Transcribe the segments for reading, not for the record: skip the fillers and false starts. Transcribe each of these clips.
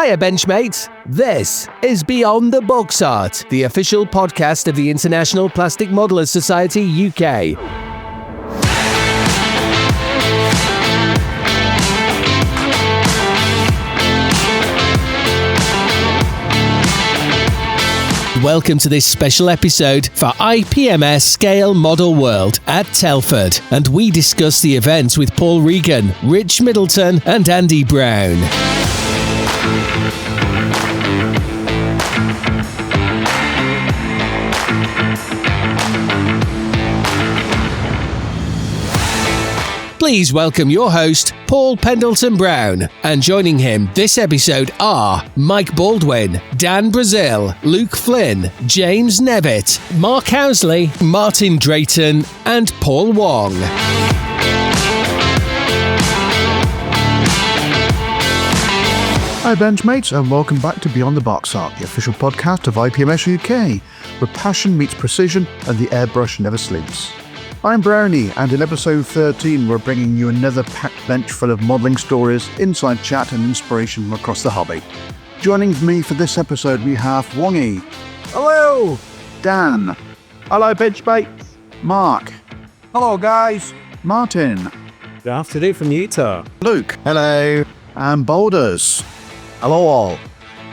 Hiya BenchMates, this is Beyond the Box Art, the official podcast of the International Plastic Modelers Society UK. Welcome to this special episode for IPMS Scale ModelWorld at Telford, and we discuss the event with Paul Regan, Rich Middleton and Andy Brown. Please welcome your host, Paul Pendleton-Brown, and joining him this episode are Mike Baldwin, Dan Brazil, Luke Flynn, James Nevitt, Mark Housley, Martin Drayton, and Paul Wong. Hi BenchMates, and welcome back to Beyond the Box Art, the official podcast of IPMS UK, where passion meets precision and the airbrush never sleeps. I'm Brownie, and in episode 13 we're bringing you another packed bench full of modelling stories, inside chat and inspiration from across the hobby. Joining me for this episode we have Wongy. Hello! Dan. Hello, BenchMates. Mark. Hello, guys. Martin. Good afternoon from Utah. Luke. Hello. And Boulders. Hello, all.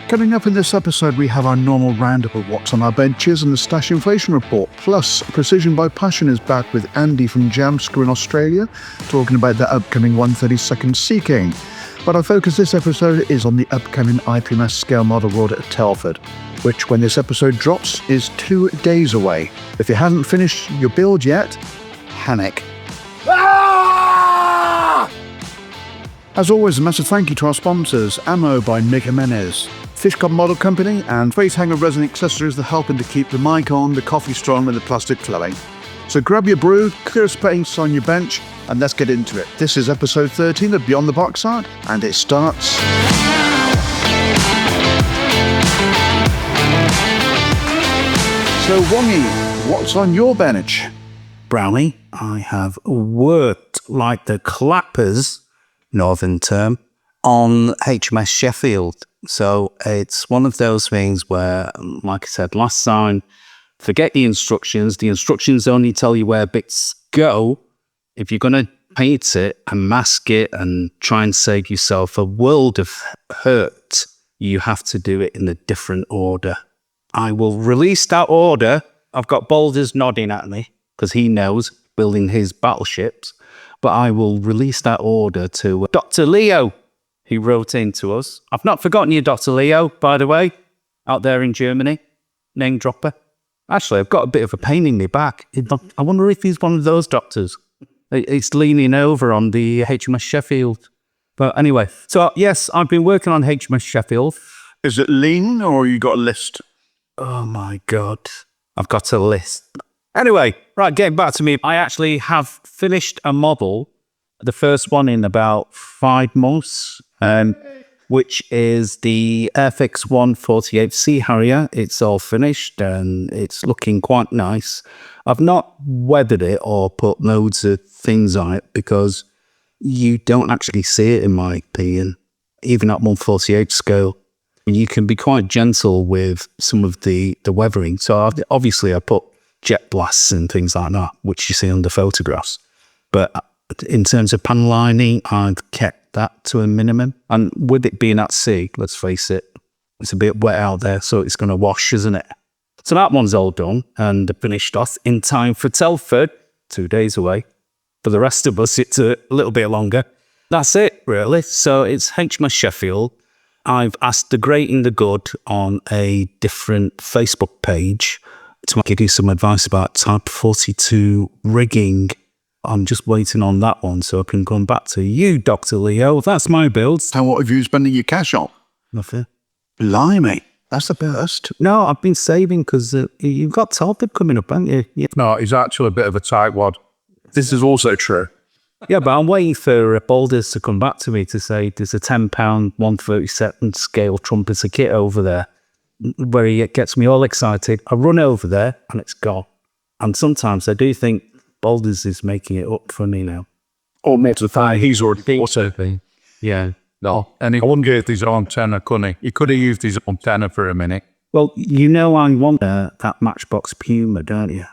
Coming up in this episode, we have our normal roundup of what's on our benches and the stash inflation report. Plus, Precision by Passion is back with Andy from Jamscrew in Australia, talking about the upcoming 132nd Sea King. But our focus this episode is on the upcoming IPMS Scale ModelWorld at Telford, which, when this episode drops, is 2 days away. If you haven't finished your build yet, panic. Ah! As always, a massive thank you to our sponsors, Ammo by Nick Jimenez, Fishcom Model Company, and Face Hanger Resin Accessories that helping to keep the mic on, the coffee strong, and the plastic flowing. So grab your brew, clear space on your bench, and let's get into it. This is episode 13 of Beyond the Box Art, and it starts... So Wongy, what's on your bench? Brownie, I have worked like the clappers, northern term, on HMS Sheffield. So it's one of those things where, like I said last time, forget the instructions. The instructions only tell you where bits go. If you're going to paint it and mask it and try and save yourself a world of hurt, you have to do it in a different order. I will release that order. I've got Boulders nodding at me because he knows building his battleships. But I will release that order to Dr. Leo, who wrote in to us. I've not forgotten you, Dr. Leo, by the way, out there in Germany, name dropper. Actually, I've got a bit of a pain in my back. I wonder if he's one of those doctors. It's leaning over on the HMS Sheffield. But anyway, so yes, I've been working on HMS Sheffield. Is it lean, or you got a list? Oh my God, I've got a list. Anyway, right, getting back to me, I actually have finished a model, the first one in about 5 months, which is the FX 148 Sea Harrier. It's all finished and it's looking quite nice. I've not weathered it or put loads of things on it because you don't actually see it, in my opinion, even at 148 scale. You can be quite gentle with some of the weathering. So obviously I put jet blasts and things like that, which you see on the photographs. But in terms of panel lining, I've kept that to a minimum. And with it being at sea, let's face it, it's a bit wet out there, so it's going to wash, isn't it? So that one's all done and finished off in time for Telford, 2 days away. For the rest of us, it's a little bit longer. That's it, really. So it's HMS Sheffield. I've asked the great and the good on a different Facebook page to give you some advice about Type 42 rigging. I'm just waiting on that one so I can come back to you, Dr. Leo. That's my build. So what have you spending your cash on? Nothing. Blimey, that's the burst. No, I've been saving because you've got Telford coming up, haven't you? Yeah. No, he's actually a bit of a tightwad. This is also true. Yeah, but I'm waiting for Boulders to come back to me to say there's a £10 132nd scale trumpeter kit over there, where he gets me all excited. I run over there and it's gone. And sometimes I do think Boulders is making it up for me now. Or maybe the fact he's already bought it. Yeah. No. And he wouldn't get his own tenner, couldn't he? He could have used his own tenner for a minute. Well, you know I want that Matchbox Puma, don't you?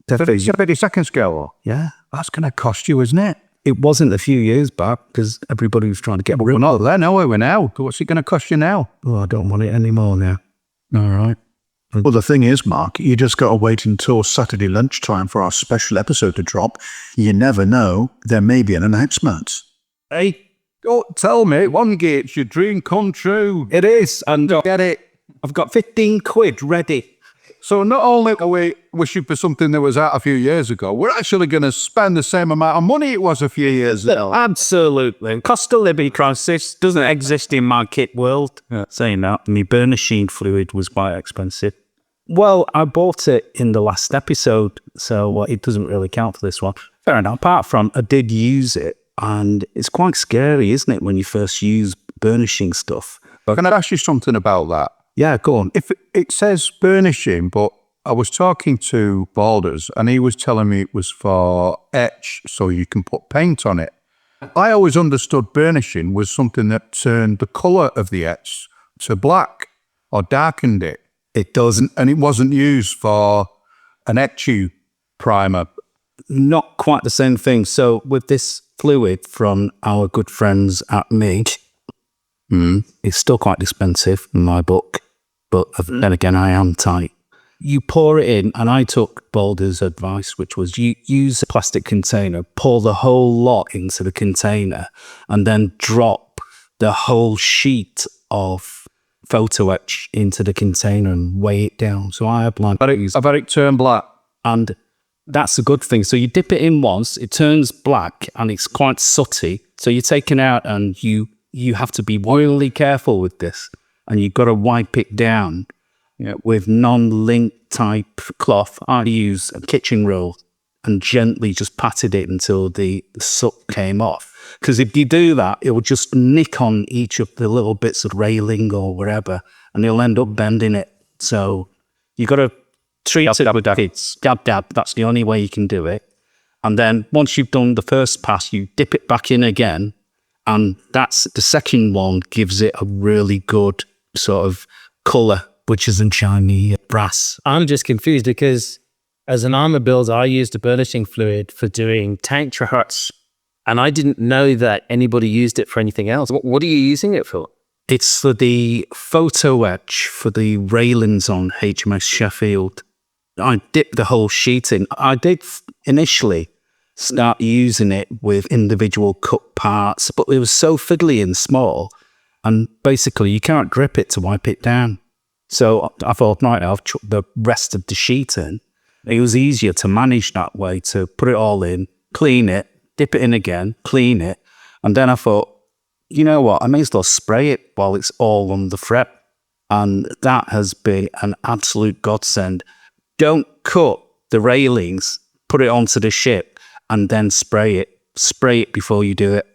32nd scale? Yeah. That's going to cost you, isn't it? It wasn't a few years back because everybody was trying to get We're not there now, are we now? What's it going to cost you now? Oh, I don't want it anymore now. All right. Well, the thing is, Mark, you just got to wait until Saturday lunchtime for our special episode to drop. You never know. There may be an announcement. Hey, don't tell me. One gate's your dream come true. It is, and Get it? I've got 15 quid ready. So not only are we wishing for something that was out a few years ago, we're actually going to spend the same amount of money it was a few years ago. Absolutely. Cost of living crisis doesn't exist in my kit world. Yeah. Saying that, my burnishing fluid was quite expensive. Well, I bought it in the last episode, so it doesn't really count for this one. Fair enough. Apart from, I did use it, and it's quite scary, isn't it, when you first use burnishing stuff? Can I ask you something about that? Yeah, go on. If it says burnishing, but I was talking to Balders and he was telling me it was for etch, so you can put paint on it. I always understood burnishing was something that turned the colour of the etch to black or darkened it. It doesn't. And it wasn't used for an etchy primer. Not quite the same thing. So with this fluid from our good friends at Mead, it's still quite expensive in my book, but then again, I am tight. You pour it in, and I took Boulder's advice, which was you use a plastic container, pour the whole lot into the container, and then drop the whole sheet of photo etch into the container and weigh it down. So I applied. I've had it turn black. And that's a good thing. So you dip it in once, it turns black, and it's quite sooty. So you're taking out, and you have to be really careful with this, and you've got to wipe it down with non-link type cloth. I use a kitchen roll and gently just patted it until the soot came off. Because if you do that, it will just nick on each of the little bits of railing or wherever, and you'll end up bending it. So you got to treat it with kids. Dab, dab. That's the only way you can do it. And then once you've done the first pass, you dip it back in again. And that's the second one gives it a really good sort of colour, which isn't shiny brass. I'm just confused because as an armour builder, I used a burnishing fluid for doing tank huts, and I didn't know that anybody used it for anything else. What are you using it for? It's for the photo etch for the railings on HMS Sheffield. I dipped the whole sheet in. I did initially start using it with individual cut parts, but it was so fiddly and small, and basically you can't grip it to wipe it down. So I thought, right, I've chucked the rest of the sheet in. It was easier to manage that way, to put it all in, clean it, dip it in again, clean it, and then I thought, you know what, I may as well spray it while it's all on the fret, and that has been an absolute godsend. Don't cut the railings, put it onto the ship, and then spray it. Spray it before you do it.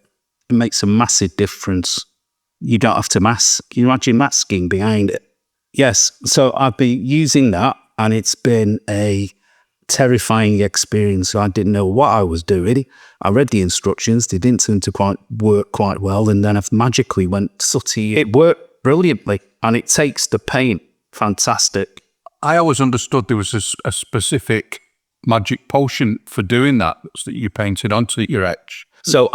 It makes a massive difference. You don't have to mask. Can you imagine masking behind it? Yes, so I've been using that, and it's been a terrifying experience. I didn't know what I was doing. I read the instructions. They didn't seem to work quite well, and then I magically went sooty. It worked brilliantly, and it takes the paint fantastic. I always understood there was a specific magic potion for doing that you painted onto your etch. So,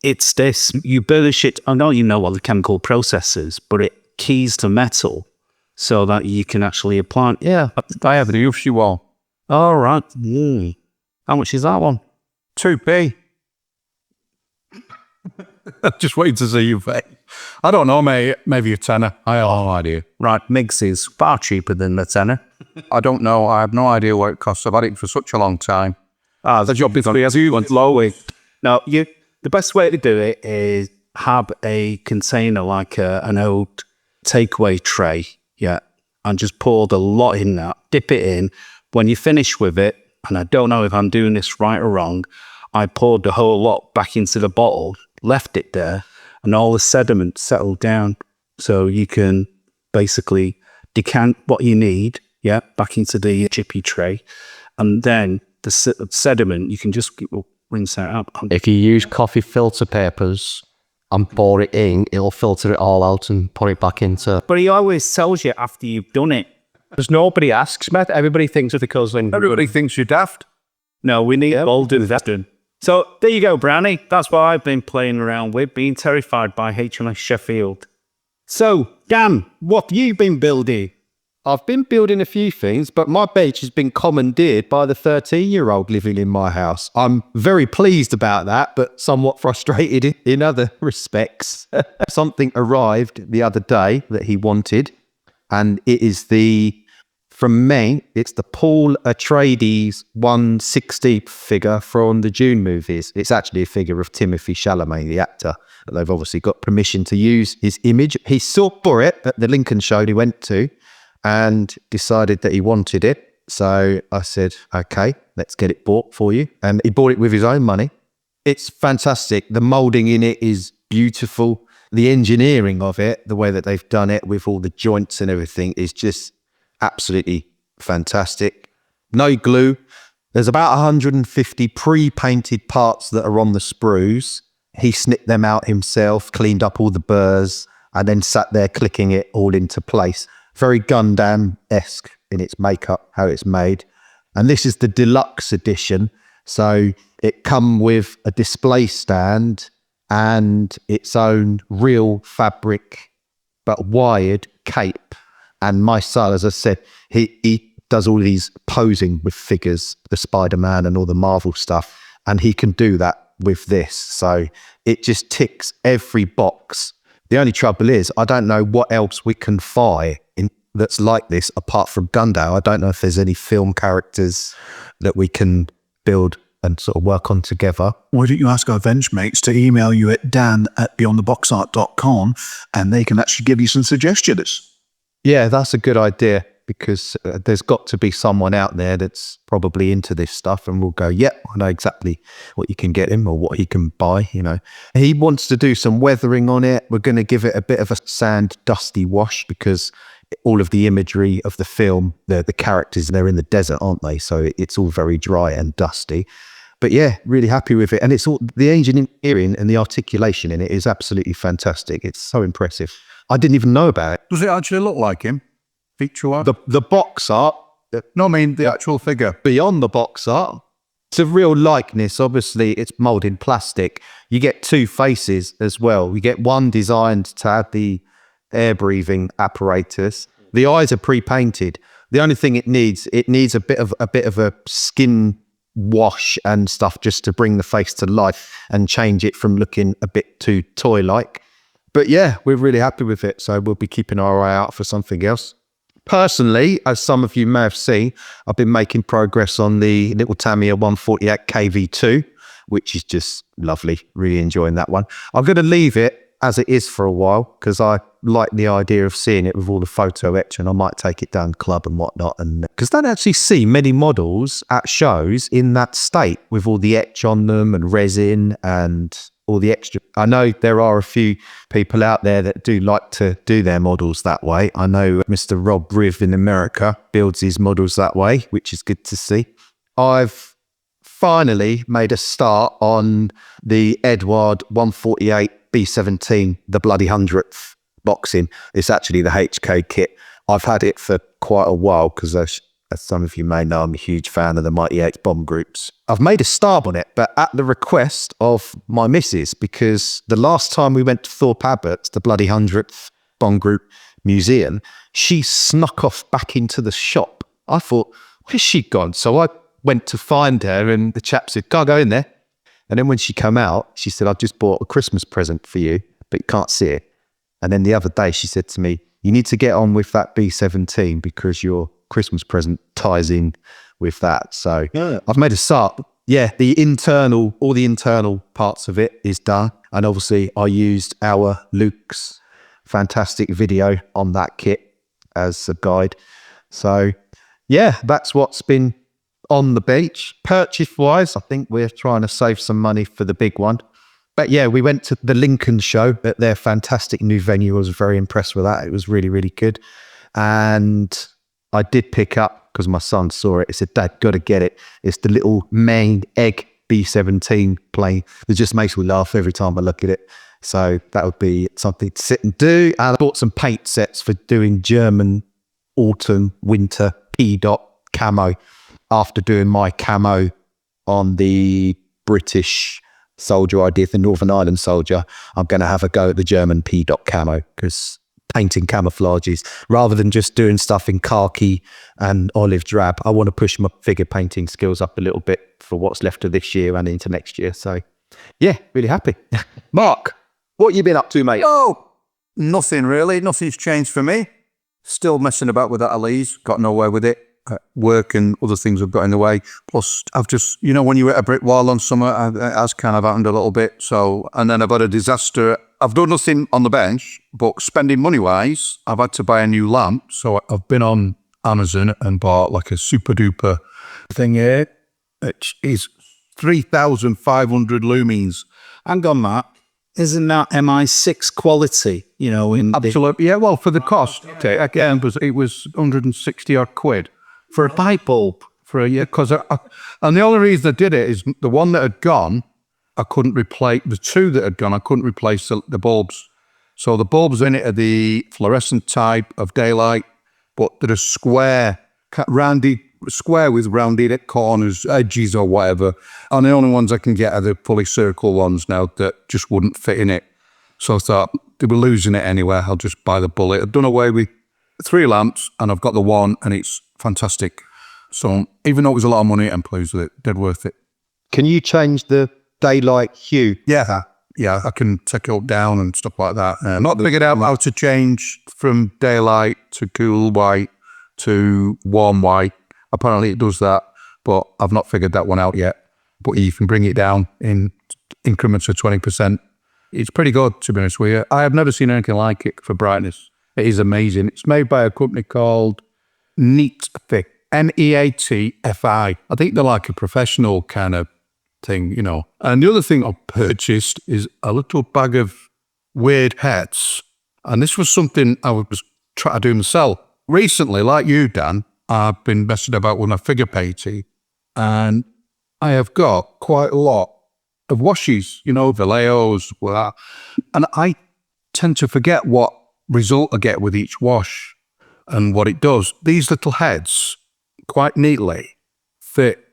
it's this. You burnish it. I know you know what the chemical process is, but it keys the metal so that you can actually apply it. Yeah. I have the use you all. All right. How much is that one? 2p. Just waiting to see you face. I don't know, mate. Maybe a tenner. I have no idea. Right, Migs is far cheaper than the tenner. I don't know. I have no idea what it costs. I've had it for such a long time. The job is low. No, the best way to do it is have a container like an old takeaway tray, and just pour the lot in that, dip it in. When you finish with it, and I don't know if I'm doing this right or wrong, I poured the whole lot back into the bottle, left it there, and all the sediment settled down. So you can basically decant what you need, back into the chippy tray, and then the sediment, you can just rinse that out. If you use coffee filter papers and pour it in, it'll filter it all out and pour it back into. But he always tells you after you've done it. Because nobody asks, Matt. Everybody thinks of the cousin. Everybody thinks you're daft. No, we need bold investing. So there you go, Brownie. That's what I've been playing around with, being terrified by HMS Sheffield. So, Dan, what have you been building? I've been building a few things, but my bench has been commandeered by the 13-year-old living in my house. I'm very pleased about that, but somewhat frustrated in other respects. Something arrived the other day that he wanted, and it is from me, it's the Paul Atreides 1/16 figure from the Dune movies. It's actually a figure of Timothée Chalamet, the actor. They've obviously got permission to use his image. He saw it at the Lincoln show he went to, and decided that he wanted it. So I said, okay, let's get it bought for you. And he bought it with his own money. It's fantastic. The moulding in it is beautiful. The engineering of it, the way that they've done it with all the joints and everything is just absolutely fantastic. No glue. There's about 150 pre-painted parts that are on the sprues. He snipped them out himself, cleaned up all the burrs, and then sat there clicking it all into place. Very Gundam-esque in its makeup, how it's made. And this is the deluxe edition. So it come with a display stand and its own real fabric, but wired cape. And my son, as I said, he does all these posing with figures, the Spider-Man and all the Marvel stuff. And he can do that with this. So it just ticks every box. The only trouble is, I don't know what else we can buy that's like this apart from Gundam. I don't know if there's any film characters that we can build and sort of work on together. Why don't you ask our benchmates to email you at dan@beyondtheboxart.com and they can actually give you some suggestions. Yeah, that's a good idea, because there's got to be someone out there that's probably into this stuff and will go, yep, I know exactly what you can get him or what he can buy, you know. He wants to do some weathering on it. We're going to give it a bit of a sand dusty wash, because all of the imagery of the film, the characters, they're in the desert, aren't they? So it's all very dry and dusty. But yeah, really happy with it. And it's all the engineering and the articulation in it is absolutely fantastic. It's so impressive. I didn't even know about it. Does it actually look like him? Feature-wise? The box art. No, I mean the actual figure. Beyond the box art. It's a real likeness. Obviously, it's moulded in plastic. You get two faces as well. You get one designed to have the air-breathing apparatus. The eyes are pre-painted. The only thing it needs a bit of a skin wash and stuff just to bring the face to life and change it from looking a bit too toy-like. But yeah, we're really happy with it. So we'll be keeping our eye out for something else. Personally, as some of you may have seen, I've been making progress on the Little Tamiya 148 KV2, which is just lovely. Really enjoying that one. I'm going to leave it as it is for a while, because I like the idea of seeing it with all the photo etch, and I might take it down club and whatnot. And because I don't actually see many models at shows in that state with all the etch on them and resin and all the extra. I know there are a few people out there that do like to do their models that way. I know Mr. Rob Riv in America builds his models that way, which is good to see. I've finally made a start on the Edward 148 B17, the bloody 100th boxing. It's actually the HK kit. I've had it for quite a while because, as some of you may know, I'm a huge fan of the Mighty Eight bomb groups. I've made a start on it, but at the request of my missus, because the last time we went to Thorpe Abbott's, the bloody 100th bomb group museum, she snuck off back into the shop. I thought, where's she gone? So I went to find her, and the chap said, go in there. And then when she came out, she said, I've just bought a Christmas present for you, but you can't see it. And then the other day she said to me, you need to get on with that B17 because your Christmas present ties in with that. So yeah. I've made a start. Yeah, all the internal parts of it is done. And obviously I used our Luke's fantastic video on that kit as a guide. So yeah, that's what's been on the beach. Purchase-wise, I think we're trying to save some money for the big one. But yeah, we went to the Lincoln show at their fantastic new venue. I was very impressed with that. It was really, really good. And I did pick up, because my son saw it, he said, Dad, got to get it. It's the little main egg B17 plane that just makes me laugh every time I look at it. So that would be something to sit and do. And I bought some paint sets for doing German autumn, winter P-dot camo. After doing my camo on the British soldier I did, the Northern Ireland soldier, I'm going to have a go at the German P-dot camo, because painting camouflages, rather than just doing stuff in khaki and olive drab, I want to push my figure painting skills up a little bit for what's left of this year and into next year. So yeah, really happy. Mark, what you been up to, mate? Oh, nothing really. Nothing's changed for me. Still messing about with that Elise. Got nowhere with it. Work and other things have got in the way. Plus, I've just, when you hit a brick wall on summer, it has kind of happened a little bit. So, and then I've had a disaster. I've done nothing on the bench, but spending money-wise, I've had to buy a new lamp. So I've been on Amazon and bought like a super duper thing here. It is 3,500 lumens. Hang on, Matt. Isn't that MI6 quality? Absolutely. Yeah, well, for the cost, again, it was 160 odd quid. For a pipe bulb. For a year, and the only reason I did it is the one that had gone, I couldn't replace. The two that had gone, I couldn't replace the bulbs. So the bulbs in it are the fluorescent type of daylight, but they're a square with rounded corners, edges or whatever. And the only ones I can get are the fully circle ones now that just wouldn't fit in it. So I thought, they were losing it anyway, I'll just buy the bullet. I've done away with 3 lamps and I've got the one and it's fantastic. So even though it was a lot of money, I'm pleased with it. Dead worth it. Can you change the daylight hue? Yeah, I can take it down and stuff like that. Not figured out how to change from daylight to cool white to warm white. Apparently it does that, but I've not figured that one out yet. But you can bring it down in increments of 20%. It's pretty good, to be honest with you. I have never seen anything like it for brightness. It is amazing. It's made by a company called Neatfi, Neatfi. I think they're like a professional kind of thing, And the other thing I purchased is a little bag of weird hats. And this was something I was trying to do myself. Recently, like you, Dan, I've been messing about with my figure painting. And I have got quite a lot of washes, Valleos, and I tend to forget what result I get with each wash and what it does. These little heads quite neatly fit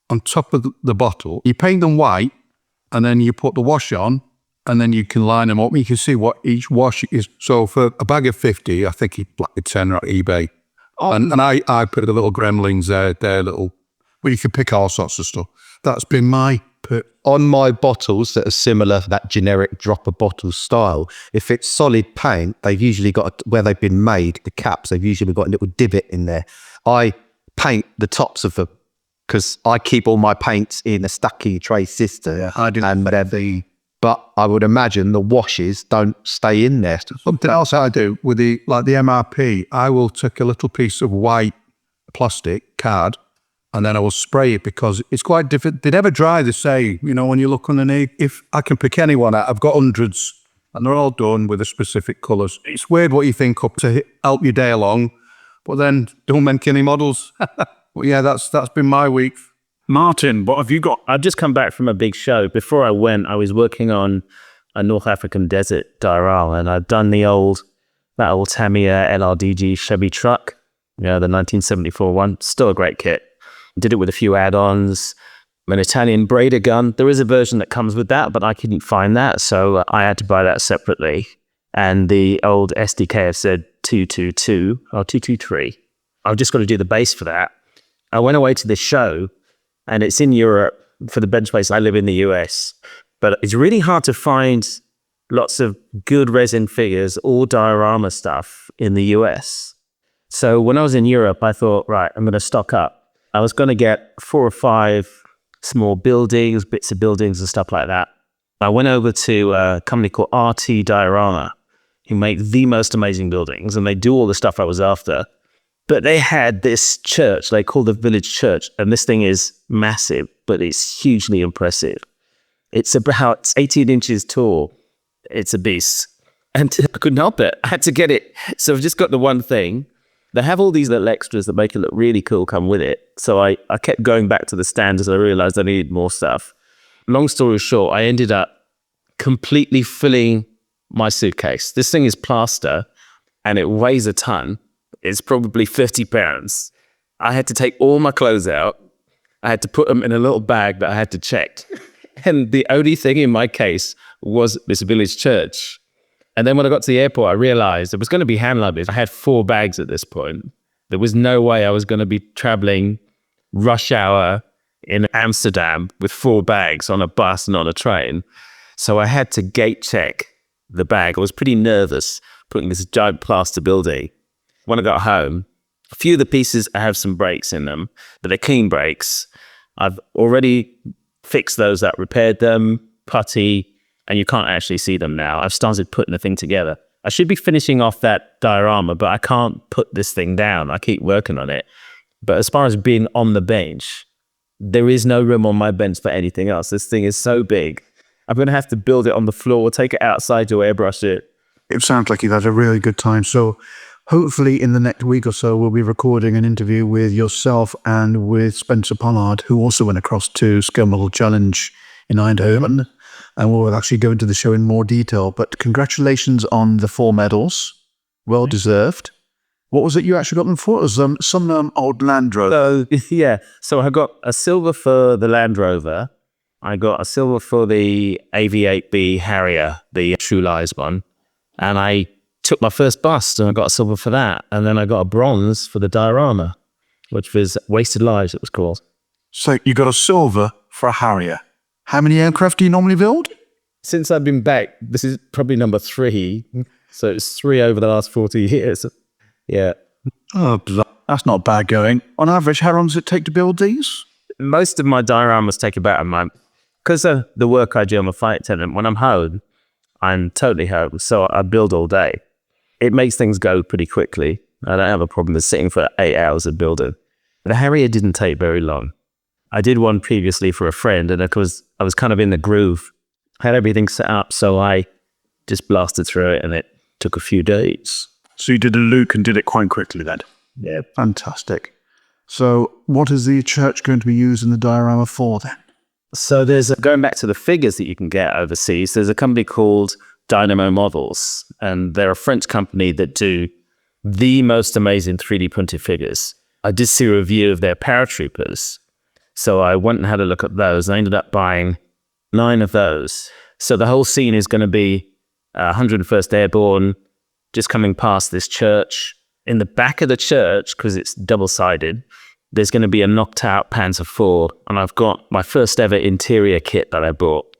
on top of the bottle. You paint them white and then you put the wash on and then you can line them up. You can see what each wash is. So for a bag of 50, I think it's like a 10 at eBay. Oh. And I put the little gremlins there, little, well, you can pick all sorts of stuff. That's been my put. On my bottles that are similar to that generic dropper bottle style, if it's solid paint, they've usually got, where they've been made, the caps, they've usually got a little divot in there. I paint the tops of them because I keep all my paints in a stacking tray system. Yeah, I do. But I would imagine the washes don't stay in there. Something else I do with the MRP, I will take a little piece of white plastic card and then I will spray it because it's quite different. They never dry, they say, when you look underneath. If I can pick anyone out, I've got hundreds and they're all done with the specific colours. It's weird what you think up to help your day along, but then don't make any models. But yeah, that's been my week. Martin, what have you got? I've just come back from a big show. Before I went, I was working on a North African desert diorama, and I'd done that old Tamiya LRDG Chevy truck, the 1974 one. Still a great kit. Did it with a few add-ons, an Italian Braider gun. There is a version that comes with that, but I couldn't find that, so I had to buy that separately. And the old SDK said 222 or 223. I've just got to do the base for that. I went away to this show, and it's in Europe for the BenchMates. I live in the US, but it's really hard to find lots of good resin figures or diorama stuff in the US. So when I was in Europe, I thought, right, I'm going to stock up. I was going to get 4 or 5 small buildings, bits of buildings and stuff like that. I went over to a company called RT Diorama, who make the most amazing buildings, and they do all the stuff I was after. But they had this church, they call the village church, and this thing is massive, but it's hugely impressive. It's about 18 inches tall. It's a beast. And I couldn't help it. I had to get it. So I've just got the one thing. They have all these little extras that make it look really cool come with it. So I kept going back to the stand as I realized I needed more stuff. Long story short, I ended up completely filling my suitcase. This thing is plaster and it weighs a ton. It's probably 50 pounds. I had to take all my clothes out. I had to put them in a little bag that I had to check. And the only thing in my case was this village church. And then when I got to the airport, I realized it was going to be hand luggage. I had 4 bags at this point. There was no way I was going to be traveling rush hour in Amsterdam with 4 bags on a bus and on a train. So I had to gate check the bag. I was pretty nervous putting this giant plaster building. When I got home, a few of the pieces have some breaks in them, but they're clean breaks. I've already fixed those up, repaired them, putty, and you can't actually see them now. I've started putting the thing together. I should be finishing off that diorama, but I can't put this thing down. I keep working on it. But as far as being on the bench, there is no room on my bench for anything else. This thing is so big. I'm going to have to build it on the floor, take it outside to airbrush it. It sounds like you've had a really good time. So hopefully in the next week or so, we'll be recording an interview with yourself and with Spencer Pollard, who also went across to Scale Model Challenge in Eindhoven. And we'll actually go into the show in more detail. But congratulations on the 4 medals. Well deserved. What was it you actually got them for? It was some old Land Rover. So I got a silver for the Land Rover. I got a silver for the AV8B Harrier, the True Lies one. And I took my first bust and I got a silver for that. And then I got a bronze for the diorama, which was Wasted Lives, it was called. So you got a silver for a Harrier. How many aircraft do you normally build? Since I've been back, this is probably number 3. So it's 3 over the last 40 years. Yeah. Oh, that's not bad going. On average, how long does it take to build these? Most of my dioramas take about a month. Because of the work I do, I'm a flight attendant. When I'm home, I'm totally home. So I build all day. It makes things go pretty quickly. I don't have a problem with sitting for 8 hours of building. The Harrier didn't take very long. I did one previously for a friend, and of course, I was kind of in the groove. I had everything set up, so I just blasted through it, and it took a few days. So you did a Luke and did it quite quickly then? Yeah. Fantastic. So what is the church going to be used in the diorama for then? So going back to the figures that you can get overseas, there's a company called Dynamo Models, and they're a French company that do the most amazing 3D printed figures. I did see a review of their paratroopers. So I went and had a look at those. I ended up buying 9 of those. So the whole scene is going to be 101st Airborne just coming past this church. In the back of the church, because it's double-sided, there's going to be a knocked out Panzer IV. And I've got my first ever interior kit that I bought.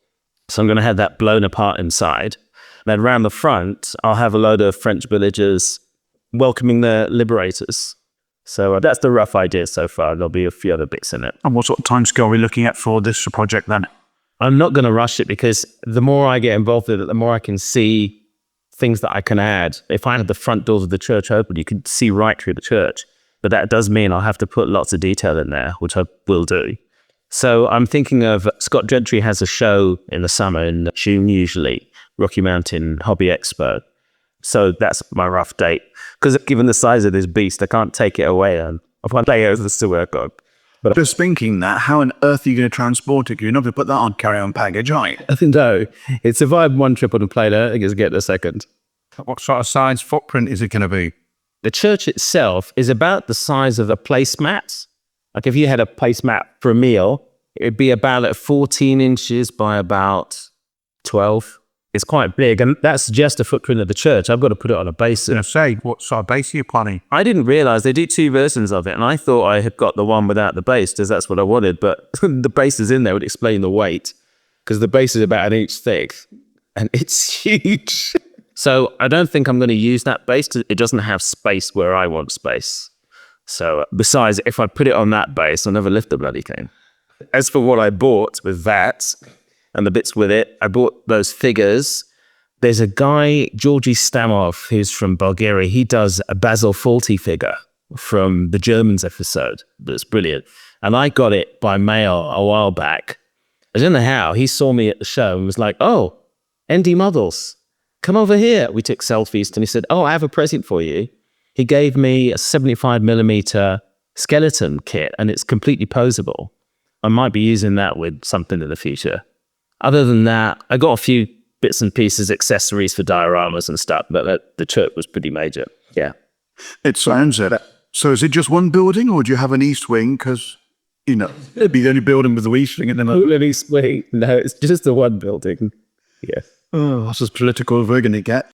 So I'm going to have that blown apart inside. Then around the front, I'll have a load of French villagers welcoming the liberators. So that's the rough idea so far. There'll be a few other bits in it. And what sort of timescale are we looking at for this project then? I'm not going to rush it because the more I get involved with it, the more I can see things that I can add. If I had the front doors of the church open, you could see right through the church. But that does mean I'll have to put lots of detail in there, which I will do. So I'm thinking of Scott Gentry has a show in the summer, in June usually, Rocky Mountain Hobby Expo. So that's my rough date. Because given the size of this beast, I can't take it away. I've got layers to work on. But just thinking that, how on earth are you going to transport it? You're not going to put that on carry-on package, are you? No, it survived one trip on a plane. I think it's getting a second. What sort of size footprint is it going to be? The church itself is about the size of a placemat. Like if you had a placemat for a meal, it would be about 14 inches by about 12. It's quite big, and that's just a footprint of the church. I've got to put it on a base. I was going to say, what sort of base are you planning? I didn't realize they do 2 versions of it, and I thought I had got the one without the base, because that's what I wanted, but the base is in there would explain the weight, because the base is about 1 inch thick, and it's huge. So I don't think I'm going to use that base. It doesn't have space where I want space. So besides, if I put it on that base, I'll never lift the bloody thing. As for what I bought with that, and the bits with it, I bought those figures. There's a guy, Georgi Stamov, who's from Bulgaria. He does a Basil Fawlty figure from the Germans episode. That's brilliant. And I got it by mail a while back. I don't know how. He saw me at the show and was like, "Oh, Andy Models, come over here." We took selfies and he said, "Oh, I have a present for you." He gave me a 75mm skeleton kit and it's completely posable. I might be using that with something in the future. Other than that, I got a few bits and pieces, accessories for dioramas and stuff. But the church was pretty major. Yeah. It sounds it. So is it just one building, or do you have an east wing? Because, it'd be the only building with the east wing, and then East wing. No, it's just the one building. Yeah. oh, that's as political as we're going to get.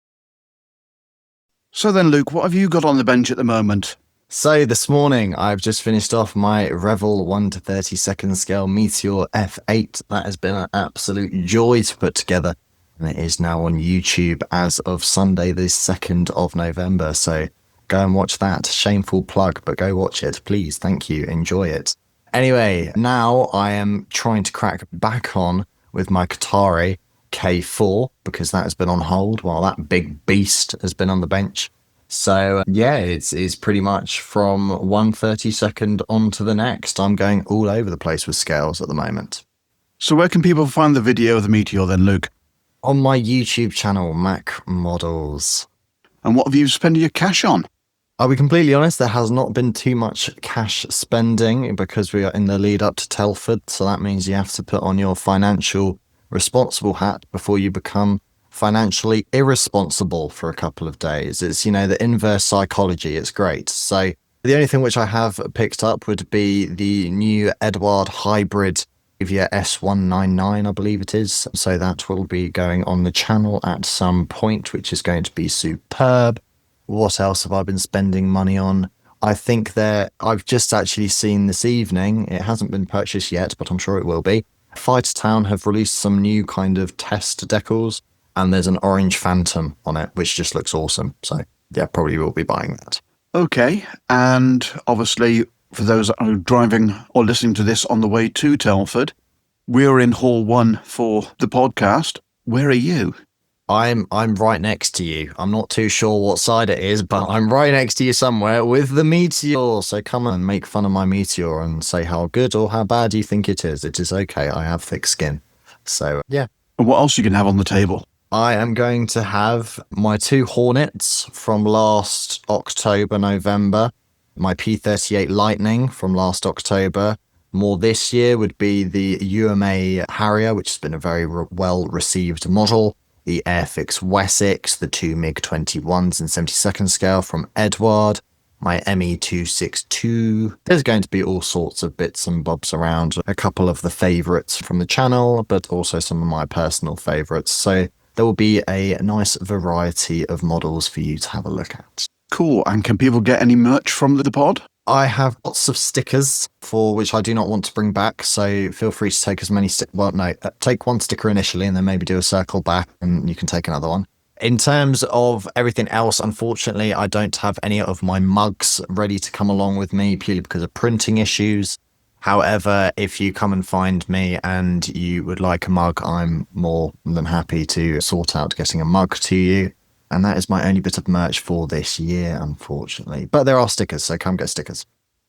So then, Luke, what have you got on the bench at the moment? So this morning, I've just finished off my Revel 1 to 32nd scale Meteor F8. That has been an absolute joy to put together. And it is now on YouTube as of Sunday, the 2nd of November. So go and watch that. Shameful plug, but go watch it, please. Thank you. Enjoy it. Anyway, now I am trying to crack back on with my Qatari K4 because that has been on hold while that big beast has been on the bench. So yeah, it's pretty much from 1/32 on to the next. I'm going all over the place with scales at the moment. So where can people find the video of the Meteor then, Luke? On my YouTube channel, Mac Models. And what have you spent your cash on? I'll be completely honest, there has not been too much cash spending because we are in the lead up to Telford. So that means you have to put on your financial responsible hat before you become financially irresponsible for a couple of days. It's, the inverse psychology. It's great. So the only thing which I have picked up would be the new Edward Hybrid via S199, I believe it is. So that will be going on the channel at some point, which is going to be superb. What else have I been spending money on? I think I've just actually seen this evening, it hasn't been purchased yet, but I'm sure it will be. Fighter Town have released some new kind of test decals, and there's an orange Phantom on it, which just looks awesome. So yeah, probably will be buying that. Okay, and obviously for those that are driving or listening to this on the way to Telford, we're in Hall 1 for the podcast. Where are you? I'm right next to you. I'm not too sure what side it is, but I'm right next to you somewhere with the Meteor. So come and make fun of my Meteor and say how good or how bad you think it is. It is okay. I have thick skin. So yeah. And what else you can have on the table? I am going to have my 2 Hornets from last October, November. My P-38 Lightning from last October. More this year would be the UMA Harrier, which has been a very well-received model. The Airfix Wessex, the 2 MiG-21s in 72nd scale from Edward, my ME-262. There's going to be all sorts of bits and bobs around. A couple of the favourites from the channel, but also some of my personal favourites. So there will be a nice variety of models for you to have a look at. Cool. And can people get any merch from the pod? I have lots of stickers for which I do not want to bring back, so feel free to take as many take one sticker initially and then maybe do a circle back and you can take another one. In terms of everything else, unfortunately, I don't have any of my mugs ready to come along with me purely because of printing issues. However, if you come and find me and you would like a mug, I'm more than happy to sort out getting a mug to you. And that is my only bit of merch for this year, unfortunately. But there are stickers, so come get stickers.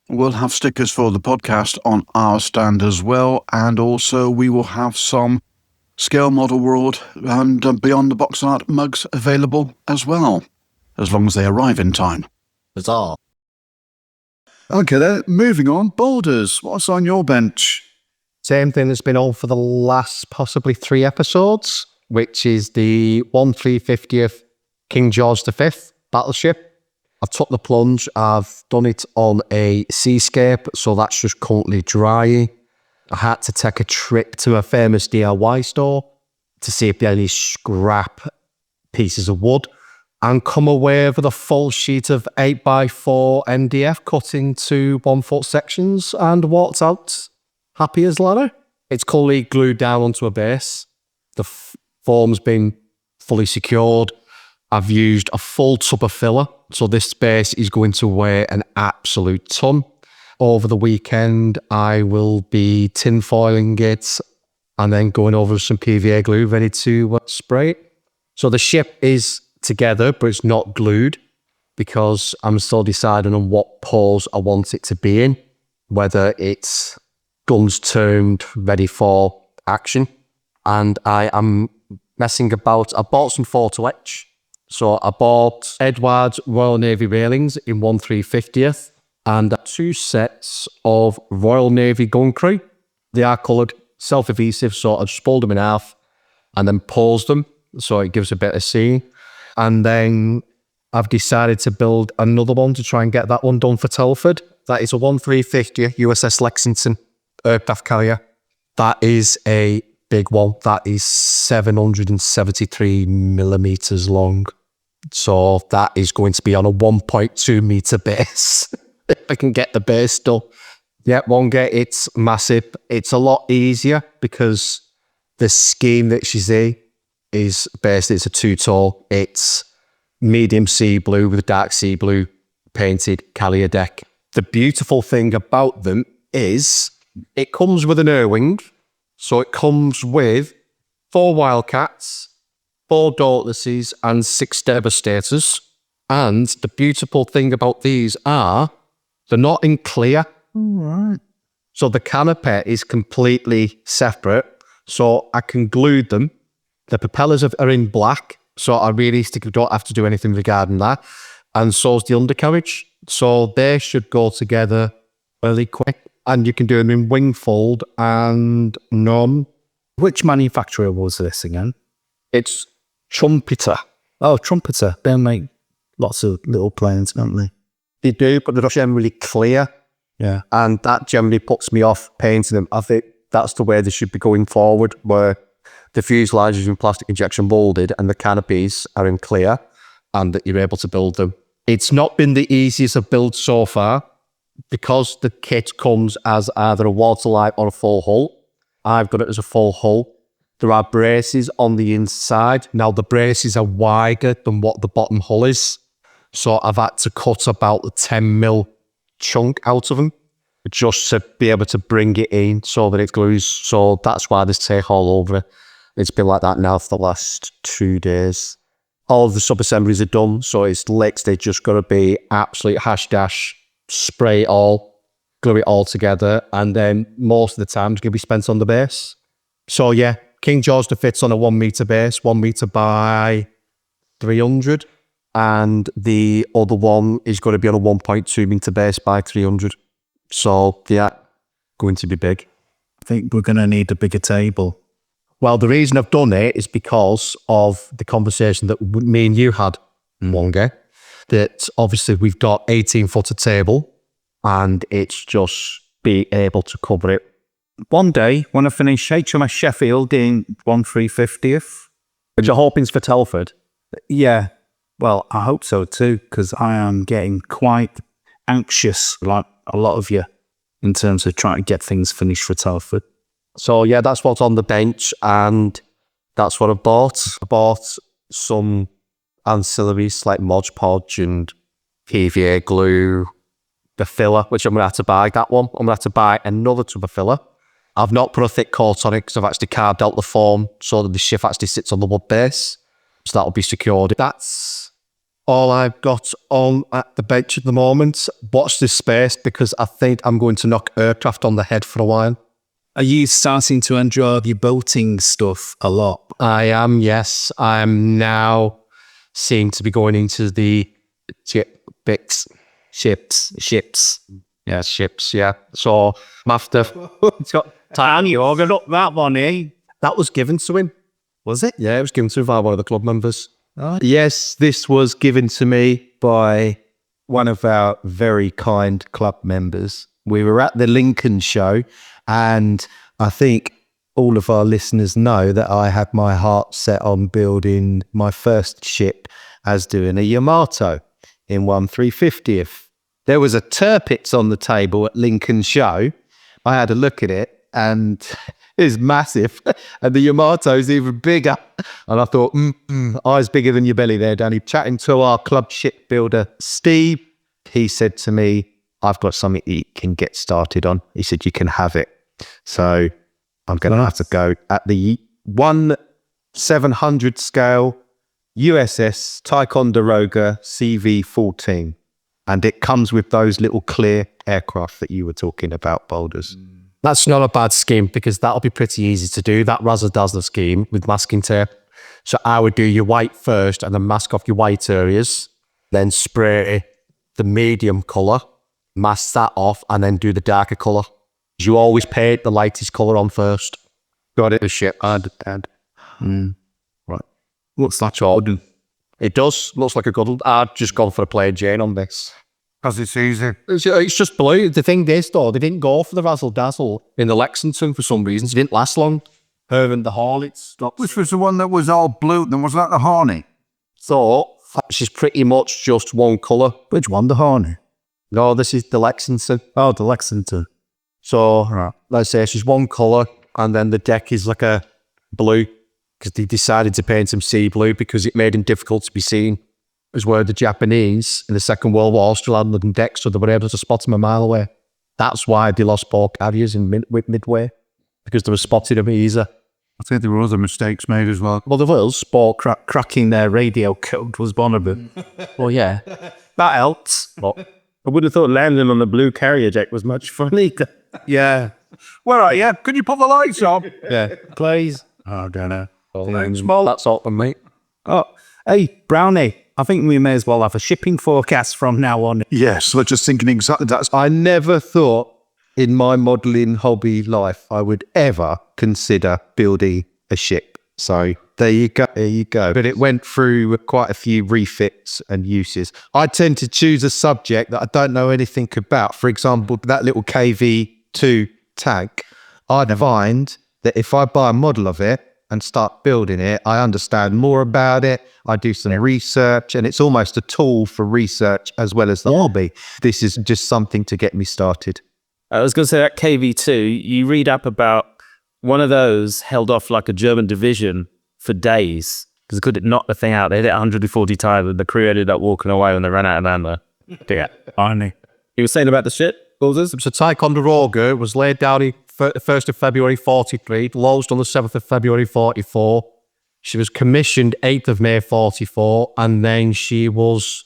We'll have stickers for the podcast on our stand as well. And also we will have some Scale ModelWorld and Beyond the Box Art mugs available as well, as long as they arrive in time. Bizarre. Okay, then, moving on. Boulders, what's on your bench? Same thing that's been on for the last possibly 3 episodes, which is the 1/350th King George V battleship. I've took the plunge. I've done it on a seascape, so that's just currently drying. I had to take a trip to a famous DIY store to see if there are any scrap pieces of wood and come away with a full sheet of 8x4 MDF cut into 1-foot sections and walked out happy as Larry. It's currently glued down onto a base. The form's been fully secured. I've used a full tub of filler, so this base is going to weigh an absolute ton. Over the weekend, I will be tinfoiling it and then going over some PVA glue ready to spray it. So the ship is together, but it's not glued because I'm still deciding on what pose I want it to be in, whether it's guns turned, ready for action. And I am messing about. I bought some photo etch. So I bought Edward's Royal Navy railings in 1/350th and 2 sets of Royal Navy gun crew. They are coloured, self-adhesive, so I just fold them in half and then pose them so it gives a better scene. And then I've decided to build another one to try and get that one done for Telford. That is a 1350 USS Lexington aircraft carrier. That is a big one. That is 773 millimeters long. So that is going to be on a 1.2 meter base. If I can get the base done. Yeah, Wonga, it's massive. It's a lot easier because the scheme that she's in is basically, it's a two-tone. It's medium sea blue with dark sea blue painted carrier deck. The beautiful thing about them is it comes with an air wing. So it comes with 4 Wildcats, 4 Dauntlesses and 6 Devastators. And the beautiful thing about these are they're not in clear. Right. So the canopy is completely separate. So I can glue them. The propellers are in black. So I realistically don't have to do anything regarding that. And so's the undercarriage. So they should go together really quick. And you can do them in wing fold and none. Which manufacturer was this again? It's Trumpeter. Oh, Trumpeter. They make lots of little planes, don't they? They do, but they're generally clear. Yeah. And that generally puts me off painting them. I think that's the way they should be going forward, where the fuselage is in plastic injection molded and the canopies are in clear, and that you're able to build them. It's not been the easiest of builds so far because the kit comes as either a waterline or a full hull. I've got it as a full hull. There are braces on the inside. Now the braces are wider than what the bottom hull is. So I've had to cut about the 10 mil chunk out of them just to be able to bring it in so that it glues. So that's why there's tape all over it. It's been like that now for the last 2 days. All of the sub-assemblies are done, so it's legs. They just got to be absolute hash dash, spray it all, glue it all together, and then most of the time it's going to be spent on the base. So yeah, King George fits on a 1 meter base, 1 meter by 300. And the other one is going to be on a 1.2 meter base by 300. So yeah, going to be big. I think we're going to need a bigger table. Well, the reason I've done it is because of the conversation that me and you had one day. That obviously we've got 18-footer table and it's just be able to cover it. One day, when I finish HMS Sheffield in 1350th, Which I hope is for Telford. yeah, well, I hope so too, because I am getting quite anxious, like a lot of you, in terms of trying to get things finished for Telford. So yeah, that's what's on the bench and that's what I bought. I bought some ancillaries like Mod Podge and PVA glue, the filler, which I'm going to have to buy that one. I'm going to have to buy another tub of filler. I've not put a thick coat on it because I've actually carved out the form so that the shift actually sits on the wood base. So that'll be secured. That's all I've got on at the bench at the moment. Watch this space because I think I'm going to knock aircraft on the head for a while. Are you starting to enjoy your boating stuff a lot? I am, yes. I'm now seem to be going into the ships. Yeah, ships, yeah. So I'm after... It's got Tiny, organ up that one, eh? that was given to him. Was it? Yeah, it was given to him by one of the club members. Oh. Yes, this was given to me by one of our very kind club members. We were at the Lincoln show, and I think all of our listeners know that I had my heart set on building my first ship as doing a Yamato in 1350th. There was a Tirpitz on the table at Lincoln show. I had a look at it, and it's massive. And the Yamato's even bigger. And I thought, eyes bigger than your belly there, Danny. Chatting to our club shipbuilder, Steve, he said to me, I've got something you can get started on. He said, you can have it. So I'm going to have to go at the 1/700 scale USS Ticonderoga CV-14. And it comes with those little clear aircraft that you were talking about, Boulders. That's not a bad scheme because that'll be pretty easy to do. That razzle-dazzle scheme with masking tape. So I would do your white first and then mask off your white areas, then spray the medium colour, mask that off, and then do the darker colour. You always paint the lightest colour on first. Got it. The ship. I understand. Right. Looks like Jordan. It does. Looks like a good one. I've just gone for a plain Jane on this. Because it's easy. It's just blue. The thing is, though, they didn't go for the razzle dazzle in the Lexington for some reason. It didn't last long. Her and the Hornets. Which was the one that was all blue? Then was that the Horny? So, she's pretty much just one colour. Which one? The Horny? No, this is the Lexington. Oh, the Lexington. So, let's say she's one colour, and then the deck is like a blue, because they decided to paint him sea blue because it made him difficult to be seen. As where the Japanese in the Second World War still had them decks, so they were able to spot him a mile away. That's why they lost Paul Carriers in Midway, because they were spotting him easier. I think there were other mistakes made as well. Well, there was Paul Cracking their radio code was one of them. Well, yeah. That helps. I would have thought landing on the blue carrier deck was much funny. Yeah. Where are you? Could you put the lights on? Yeah. Please. Oh, I don't know. Thanks, that's all for me. Oh, hey, Brownie. I think we may as well have a shipping forecast from now on. Yes, we're just thinking exactly that. I never thought in my modelling hobby life I would ever consider building a ship. So there you go. There you go. But it went through quite a few refits and uses. I tend to choose a subject that I don't know anything about. For example, that little KV2 tank. I'd find that if I buy a model of it and start building it, I understand more about it. I do some research, and it's almost a tool for research as well as the hobby. This is just something to get me started. I was going to say that KV2, you read up about one of those held off like a German division for days because they couldn't knock the thing out. They hit it 140 times and the crew ended up walking away when they ran out of ammo. Yeah, finally. You were saying about the ship, Builders? So Ticonderoga was laid down in 1st of February 43, launched on the 7th of February 44. She was commissioned 8th of May 44, and then she was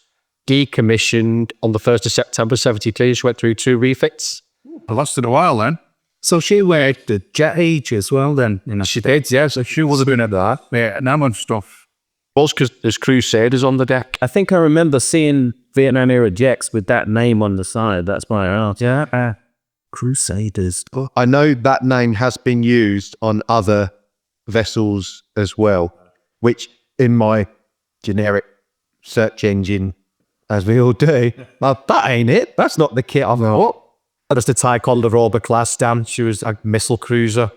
decommissioned on the 1st of September 73. She went through 2 refits. It lasted a while then. So she worked the jet age as well then. You know. She did, yeah. So she would have been at that. Yeah, and and stuff. Was because there's Crusaders on the deck. I think I remember seeing Vietnam era jets with that name on the side. That's why I asked. Yeah. Crusaders. I know that name has been used on other vessels as well, which in my generic search engine, as we all do, well, that ain't it. That's not the kit I've got. That was the Ticonderoga class, Dan. She was a missile cruiser.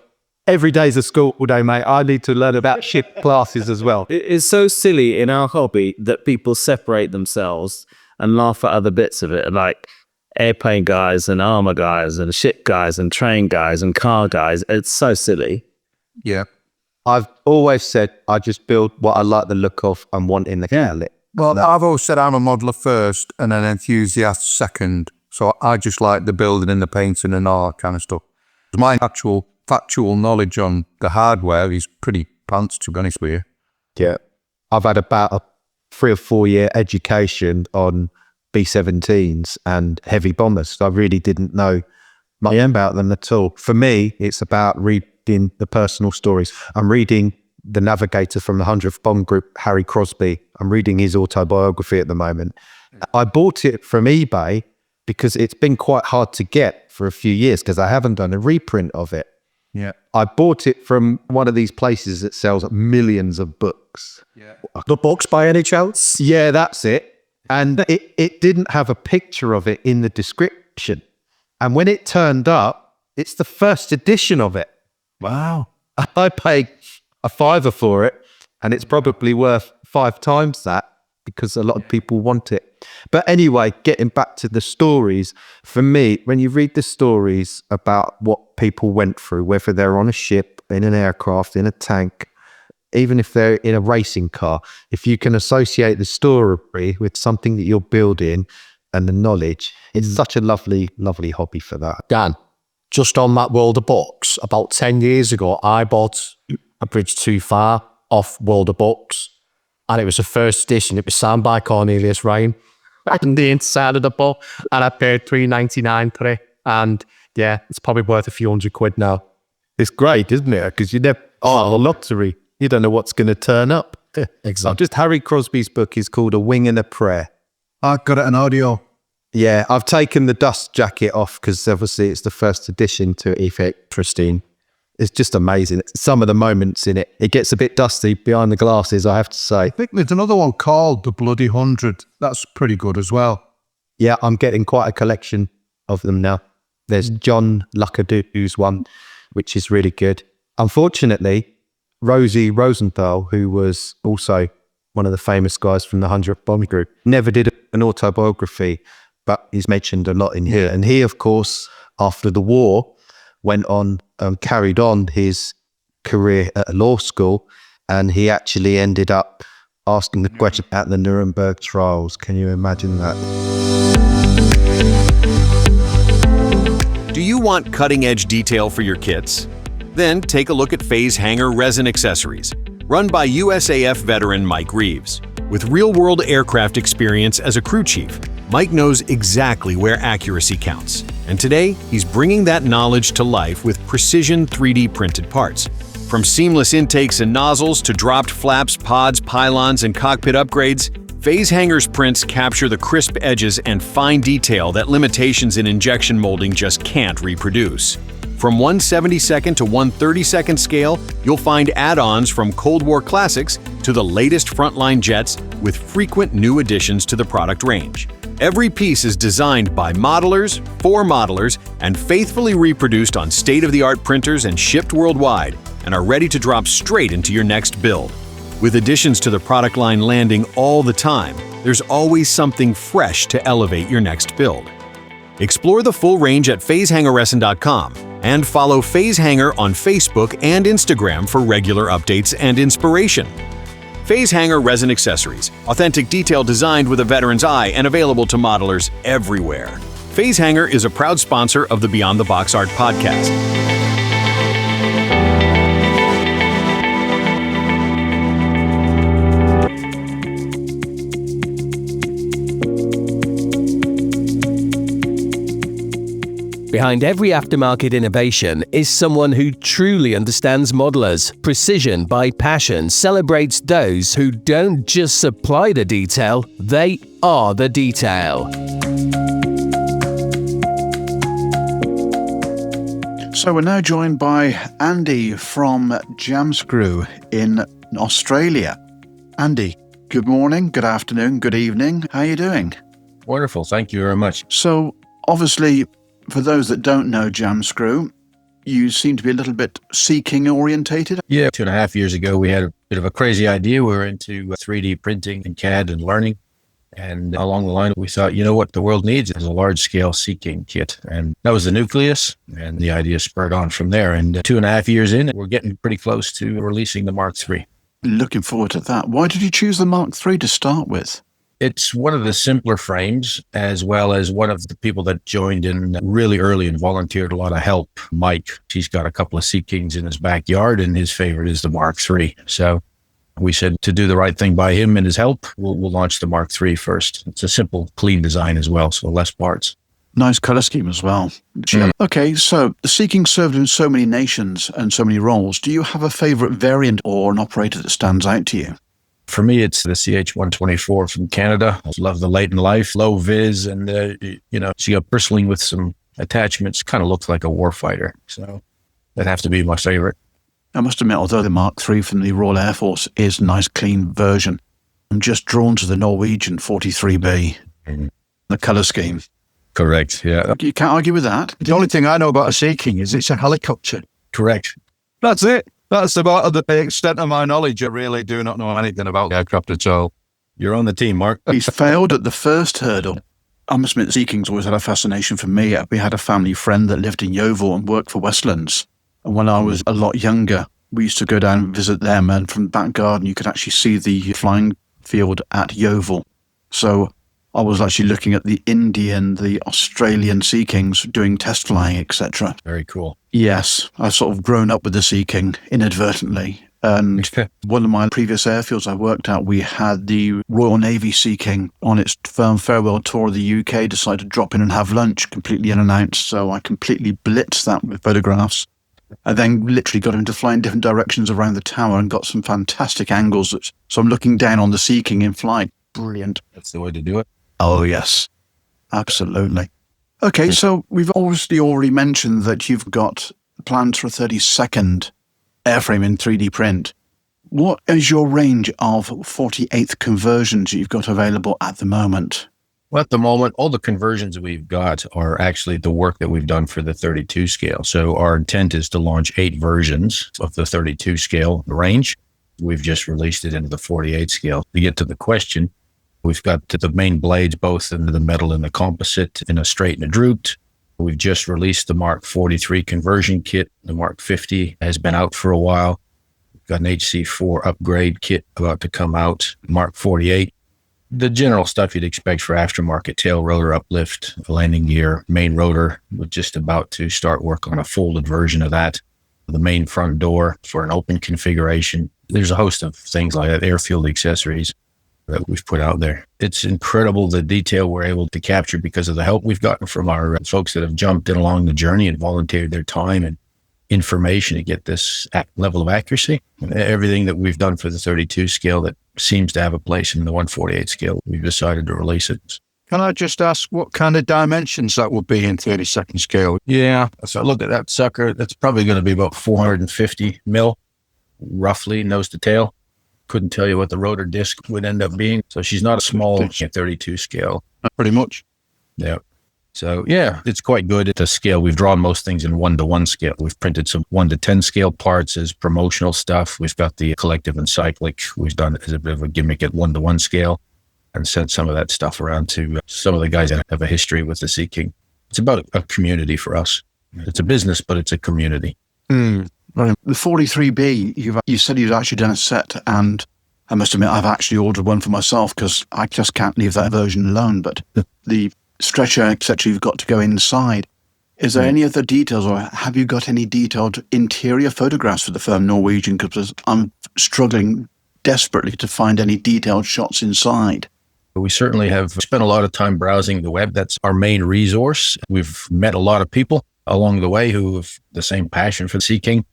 Every day's a school day, mate. I need to learn about ship classes as well. It is so silly in our hobby that people separate themselves and laugh at other bits of it, like airplane guys and armor guys and ship guys and train guys and car guys. It's so silly. Yeah. I've always said I just build what I like the look of and want in the kit. Well, I've always said I'm a modeler first and an enthusiast second. So I just like the building and the painting and all that kind of stuff. My actual factual knowledge on the hardware is pretty pants, to be honest with you. Yeah. I've had about a 3 or 4 year education on B-17s and heavy bombers. I really didn't know much about them at all. For me, it's about reading the personal stories. I'm reading the navigator from the 100th Bomb Group, Harry Crosby. I'm reading his autobiography at the moment. I bought it from eBay because it's been quite hard to get for a few years because I haven't done a reprint of it. Yeah. I bought it from one of these places that sells millions of books. Yeah. The books by any chance? Yeah, that's it. And it didn't have a picture of it in the description. And when it turned up, it's the first edition of it. Wow. I paid a $5 for it, and it's probably worth 5 times that because a lot of people want it. But anyway, getting back to the stories, for me, when you read the stories about what people went through, whether they're on a ship, in an aircraft, in a tank, even if they're in a racing car, if you can associate the story with something that you're building and the knowledge, it's such a lovely, lovely hobby for that. Dan, just on that World of Books, about 10 years ago, I bought A Bridge Too Far off World of Books. And it was the first edition. It was signed by Cornelius Ryan. And the inside of the book. And I paid $3.99 for it. And yeah, it's probably worth a few £100 now. It's great, isn't it? Because you never, a lottery. You don't know what's going to turn up. Exactly. Just Harry Crosby's book is called A Wing and a Prayer. I got it in audio. Yeah, I've taken the dust jacket off because obviously it's the first edition to effect pristine. It's just amazing. Some of the moments in it, it gets a bit dusty behind the glasses, I have to say. I think there's another one called The Bloody 100. That's pretty good as well. Yeah, I'm getting quite a collection of them now. There's John Luckadoo's one, which is really good. Unfortunately, Rosie Rosenthal, who was also one of the famous guys from the 100th Bomber Group, never did an autobiography, but he's mentioned a lot in here. And he, of course, after the war, went on and carried on his career at a law school, and he actually ended up asking the question at the Nuremberg trials. Can you imagine that? Do you want cutting-edge detail for your kits? Then take a look at Phase Hanger Resin Accessories, run by USAF veteran Mike Reeves. With real-world aircraft experience as a crew chief, Mike knows exactly where accuracy counts. And today, he's bringing that knowledge to life with precision 3D printed parts. From seamless intakes and nozzles to dropped flaps, pods, pylons, and cockpit upgrades, Phase Hanger's prints capture the crisp edges and fine detail that limitations in injection molding just can't reproduce. From 1/72nd to 1/32nd scale, you'll find add-ons from Cold War classics to the latest frontline jets with frequent new additions to the product range. Every piece is designed by modelers, for modelers, and faithfully reproduced on state-of-the-art printers and shipped worldwide, and are ready to drop straight into your next build. With additions to the product line landing all the time, there's always something fresh to elevate your next build. Explore the full range at phasehangerresin.com and follow Phase Hanger on Facebook and Instagram for regular updates and inspiration. Phase Hanger Resin Accessories, authentic detail designed with a veteran's eye and available to modelers everywhere. Phase Hanger is a proud sponsor of the Beyond the Box Art podcast. Behind every aftermarket innovation is someone who truly understands modelers. Precision by Passion celebrates those who don't just supply the detail, they are the detail. So we're now joined by Andy from Jamscrew in Australia. Andy, good morning, good afternoon, good evening. How are you doing? Wonderful. Thank you very much. So obviously, for those that don't know Jamscrew, you seem to be a little bit Sea King orientated. Yeah, 2.5 years ago, we had a bit of a crazy idea. We were into 3D printing and CAD and learning. And along the line, we thought, you know what the world needs is a large-scale Sea King kit. And that was the nucleus, and the idea spurred on from there. And 2.5 years in, we're getting pretty close to releasing the Mark III. Looking forward to that. Why did you choose the Mark III to start with? It's one of the simpler frames, as well as one of the people that joined in really early and volunteered a lot of help. Mike, he's got a couple of Sea Kings in his backyard, and his favorite is the Mark III. So we said to do the right thing by him and his help, we'll launch the Mark III first. It's a simple, clean design as well, so less parts. Nice color scheme as well. Okay, so the Sea King served in so many nations and so many roles. Do you have a favorite variant or an operator that stands out to you? For me, it's the CH-124 from Canada. I love the light and life, low vis, and, she got bristling with some attachments, kind of looks like a warfighter. So that'd have to be my favorite. I must admit, although the Mark III from the Royal Air Force is a nice, clean version, I'm just drawn to the Norwegian 43B, the color scheme. Correct, yeah. You can't argue with that. The only thing I know about a Sea King is it's a helicopter. Correct. That's it. That's about the extent of my knowledge. I really do not know anything about aircraft at all. You're on the team, Mark. He's failed at the first hurdle. I must admit, the Sea King's always had a fascination for me. We had a family friend that lived in Yeovil and worked for Westlands. And when I was a lot younger, we used to go down and visit them. And from the back garden, you could actually see the flying field at Yeovil. So I was actually looking at the Indian, the Australian Sea Kings doing test flying, etc. Very cool. Yes, I've sort of grown up with the Sea King inadvertently. And one of my previous airfields I worked at, we had the Royal Navy Sea King on its firm farewell tour of the UK, decided to drop in and have lunch completely unannounced. So I completely blitzed that with photographs. I then literally got him to fly in different directions around the tower and got some fantastic angles. So I'm looking down on the Sea King in flight. Brilliant. That's the way to do it. Oh, yes. Absolutely. Okay, so we've obviously already mentioned that you've got plans for a 32nd airframe in 3D print. What is your range of 48th conversions you've got available at the moment? Well, at the moment, all the conversions we've got are actually the work that we've done for the 32 scale. So our intent is to launch 8 versions of the 32 scale range. We've just released it into the 48 scale. To get to the question, we've got the main blades, both in the metal and the composite, in a straight and a drooped. We've just released the Mark 43 conversion kit. The Mark 50 has been out for a while. We've got an HC4 upgrade kit about to come out, Mark 48. The general stuff you'd expect for aftermarket: tail rotor uplift, landing gear, main rotor. We're just about to start work on a folded version of that. The main front door for an open configuration. There's a host of things like that, airfield accessories that we've put out there. It's incredible the detail we're able to capture because of the help we've gotten from our folks that have jumped in along the journey and volunteered their time and information to get this level of accuracy. Everything that we've done for the 32 scale that seems to have a place in the 148 scale, we've decided to release it. Can I just ask what kind of dimensions that would be in 32nd scale? Yeah, so look at that sucker. That's probably going to be about 450 mil, roughly, nose to tail. Couldn't tell you what the rotor disc would end up being. So she's not a small 32 scale. Pretty much. Yeah. So yeah, it's quite good at the scale. We've drawn most things in 1-to-1 scale. We've printed some 1-to-10 scale parts as promotional stuff. We've got the collective and cyclic. We've done it as a bit of a gimmick at 1-to-1 scale and sent some of that stuff around to some of the guys that have a history with the Sea King. It's about a community for us. It's a business, but it's a community. Right. The 43B, you said you'd actually done a set, and I must admit I've actually ordered one for myself because I just can't leave that version alone. But the stretcher, etc., you've got to go inside. Is there any other details, or have you got any detailed interior photographs for the firm Norwegian? Because I'm struggling desperately to find any detailed shots inside. We certainly have spent a lot of time browsing the web. That's our main resource. We've met a lot of people along the way who have the same passion for the Sea King.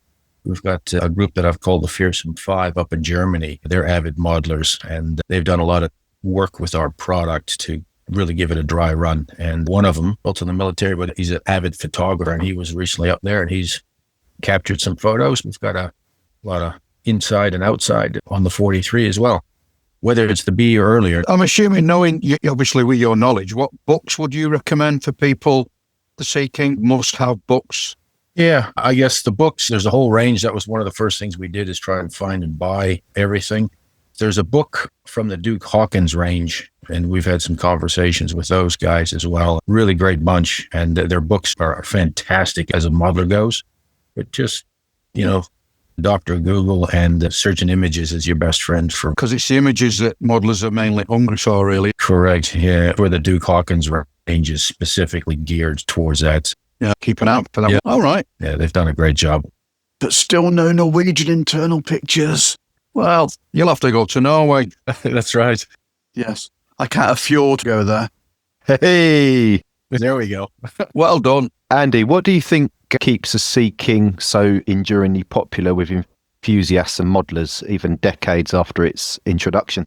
We've got a group that I've called the Fearsome Five up in Germany. They're avid modelers, and they've done a lot of work with our product to really give it a dry run. And one of them, also in the military, but he's an avid photographer, and he was recently up there, and he's captured some photos. We've got a lot of inside and outside on the 43 as well, whether it's the B or earlier. I'm assuming, knowing, obviously with your knowledge, what books would you recommend for people? The Sea King must-have books. Yeah, I guess the books, there's a whole range. That was one of the first things we did, is try and find and buy everything. There's a book from the Duke Hawkins range, and we've had some conversations with those guys as well. Really great bunch, and their books are fantastic as a modeler goes. But just, Dr. Google and searching images is your best friend for... Because it's the images that modelers are mainly hungry for, really. Correct, yeah. For the Duke Hawkins range is specifically geared towards that. Yeah, keep an eye out for that. Yeah. All right. Yeah, they've done a great job. But still no Norwegian internal pictures. Well, you'll have to go to Norway. That's right. Yes. I can't afford to go there. Hey, there we go. Well done. Andy, what do you think keeps a Sea King so enduringly popular with enthusiasts and modelers, even decades after its introduction?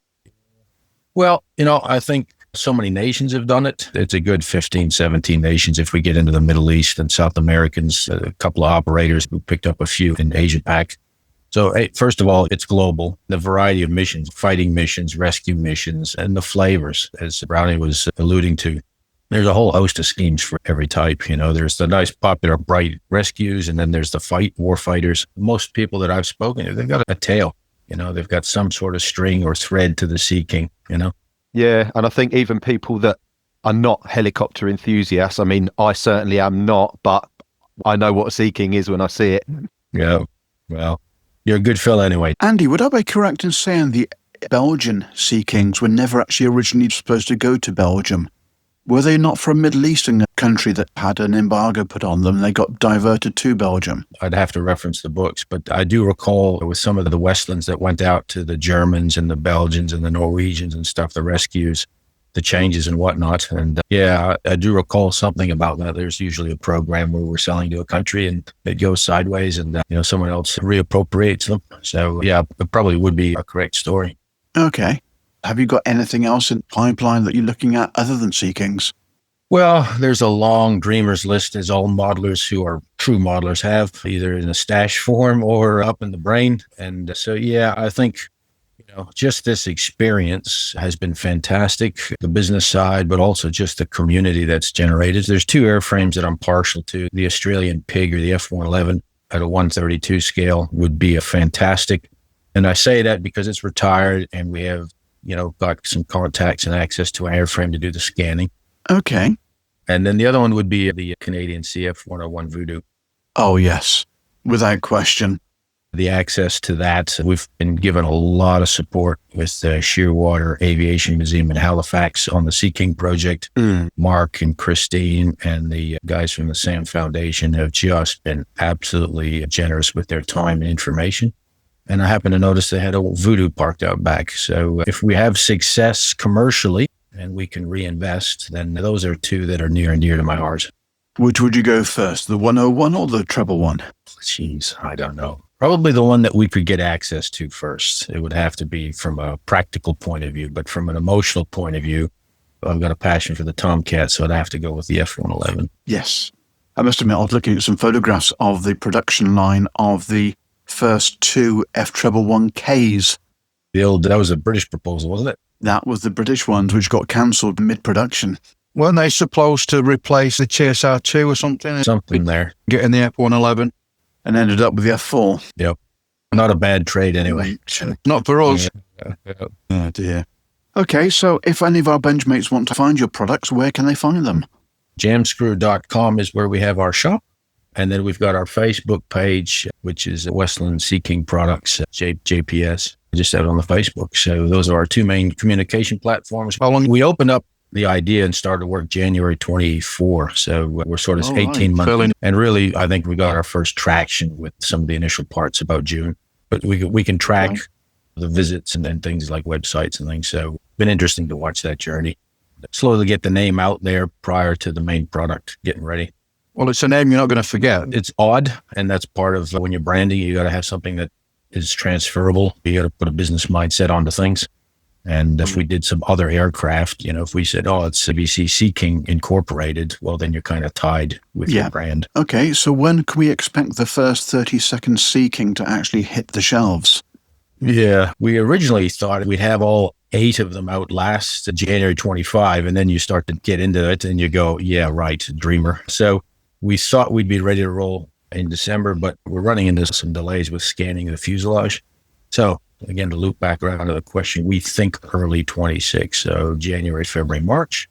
Well, I think so many nations have done it. It's a good 15, 17 nations. If we get into the Middle East and South Americans, a couple of operators who picked up a few in Asia Pac. So first of all, it's global. The variety of missions, fighting missions, rescue missions, and the flavors, as Brownie was alluding to. There's a whole host of schemes for every type. There's the nice, popular, bright rescues, and then there's the war fighters. Most people that I've spoken to, they've got a tail. They've got some sort of string or thread to the Sea King, Yeah, and I think even people that are not helicopter enthusiasts, I mean, I certainly am not, but I know what a Sea King is when I see it. Yeah, well, you're a good fella anyway. Andy, would I be correct in saying the Belgian Sea Kings were never actually originally supposed to go to Belgium? Were they not from a Middle Eastern country that had an embargo put on them and they got diverted to Belgium? I'd have to reference the books, but I do recall with some of the Westlands that went out to the Germans and the Belgians and the Norwegians and stuff, the rescues, the changes and whatnot. And yeah, I do recall something about that. There's usually a program where we're selling to a country and it goes sideways and someone else reappropriates them. So yeah, it probably would be a correct story. Okay. Have you got anything else in pipeline that you're looking at other than Sea Kings? Well, there's a long dreamers list, as all modelers who are true modelers have, either in a stash form or up in the brain. And so, yeah, I think, just this experience has been fantastic, the business side, but also just the community that's generated. There's two airframes that I'm partial to. The Australian Pig or the F-111 at a 132 scale would be a fantastic. And I say that because it's retired and we have, got some contacts and access to an airframe to do the scanning. Okay. And then the other one would be the Canadian CF-101 Voodoo. Oh, yes. Without question. The access to that, we've been given a lot of support with the Shearwater Aviation Museum in Halifax on the Sea King project. Mark and Christine and the guys from the SAM Foundation have just been absolutely generous with their time and information. And I happen to notice they had a Voodoo parked out back. So if we have success commercially and we can reinvest, then those are two that are near and dear to my heart. Which would you go first, the 101 or the treble one? Jeez, I don't know. Probably the one that we could get access to first. It would have to be from a practical point of view, but from an emotional point of view, I've got a passion for the Tomcat, so I'd have to go with the F-111. Yes. I must admit, I was looking at some photographs of the production line of the first two F-111Ks. That was a British proposal, wasn't it? That was the British ones, which got cancelled mid-production. Weren't they supposed to replace the TSR-2 or something? Something there. Getting the F-111. And ended up with the F4. Yep. Not a bad trade anyway. Not for us. Yeah. Oh, dear. Okay, so if any of our benchmates want to find your products, where can they find them? Jamscrew.com is where we have our shop. And then we've got our Facebook page, which is Westland Sea King Products, JPS, just out on the Facebook. So those are our two main communication platforms. How long? We opened up the idea and started work January 24. So we're sort of 18 months. Fairly. And really, I think we got our first traction with some of the initial parts about June. But we can track the visits and then things like websites and things. So it's been interesting to watch that journey. Slowly get the name out there prior to the main product getting ready. Well, it's a name you're not going to forget. It's odd, and that's part of when you're branding, you got to have something that is transferable. You got to put a business mindset onto things. And if we did some other aircraft, if we said, it's CBC Sea King Incorporated, well, then you're kind of tied with your brand. Okay, so when can we expect the first 32nd Sea King to actually hit the shelves? Yeah, we originally thought we'd have all 8 of them out last January 25, and then you start to get into it and you go, yeah, right, dreamer. So we thought we'd be ready to roll in December, but we're running into some delays with scanning the fuselage. So again, to loop back around to the question, we think early 26, so January, February, March.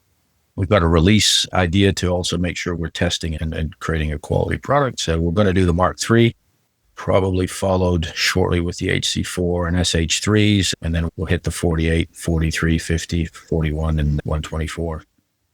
We've got a release idea to also make sure we're testing and creating a quality product. So we're going to do the Mark III, probably followed shortly with the HC4 and SH3s, and then we'll hit the 48, 43, 50, 41, and 124.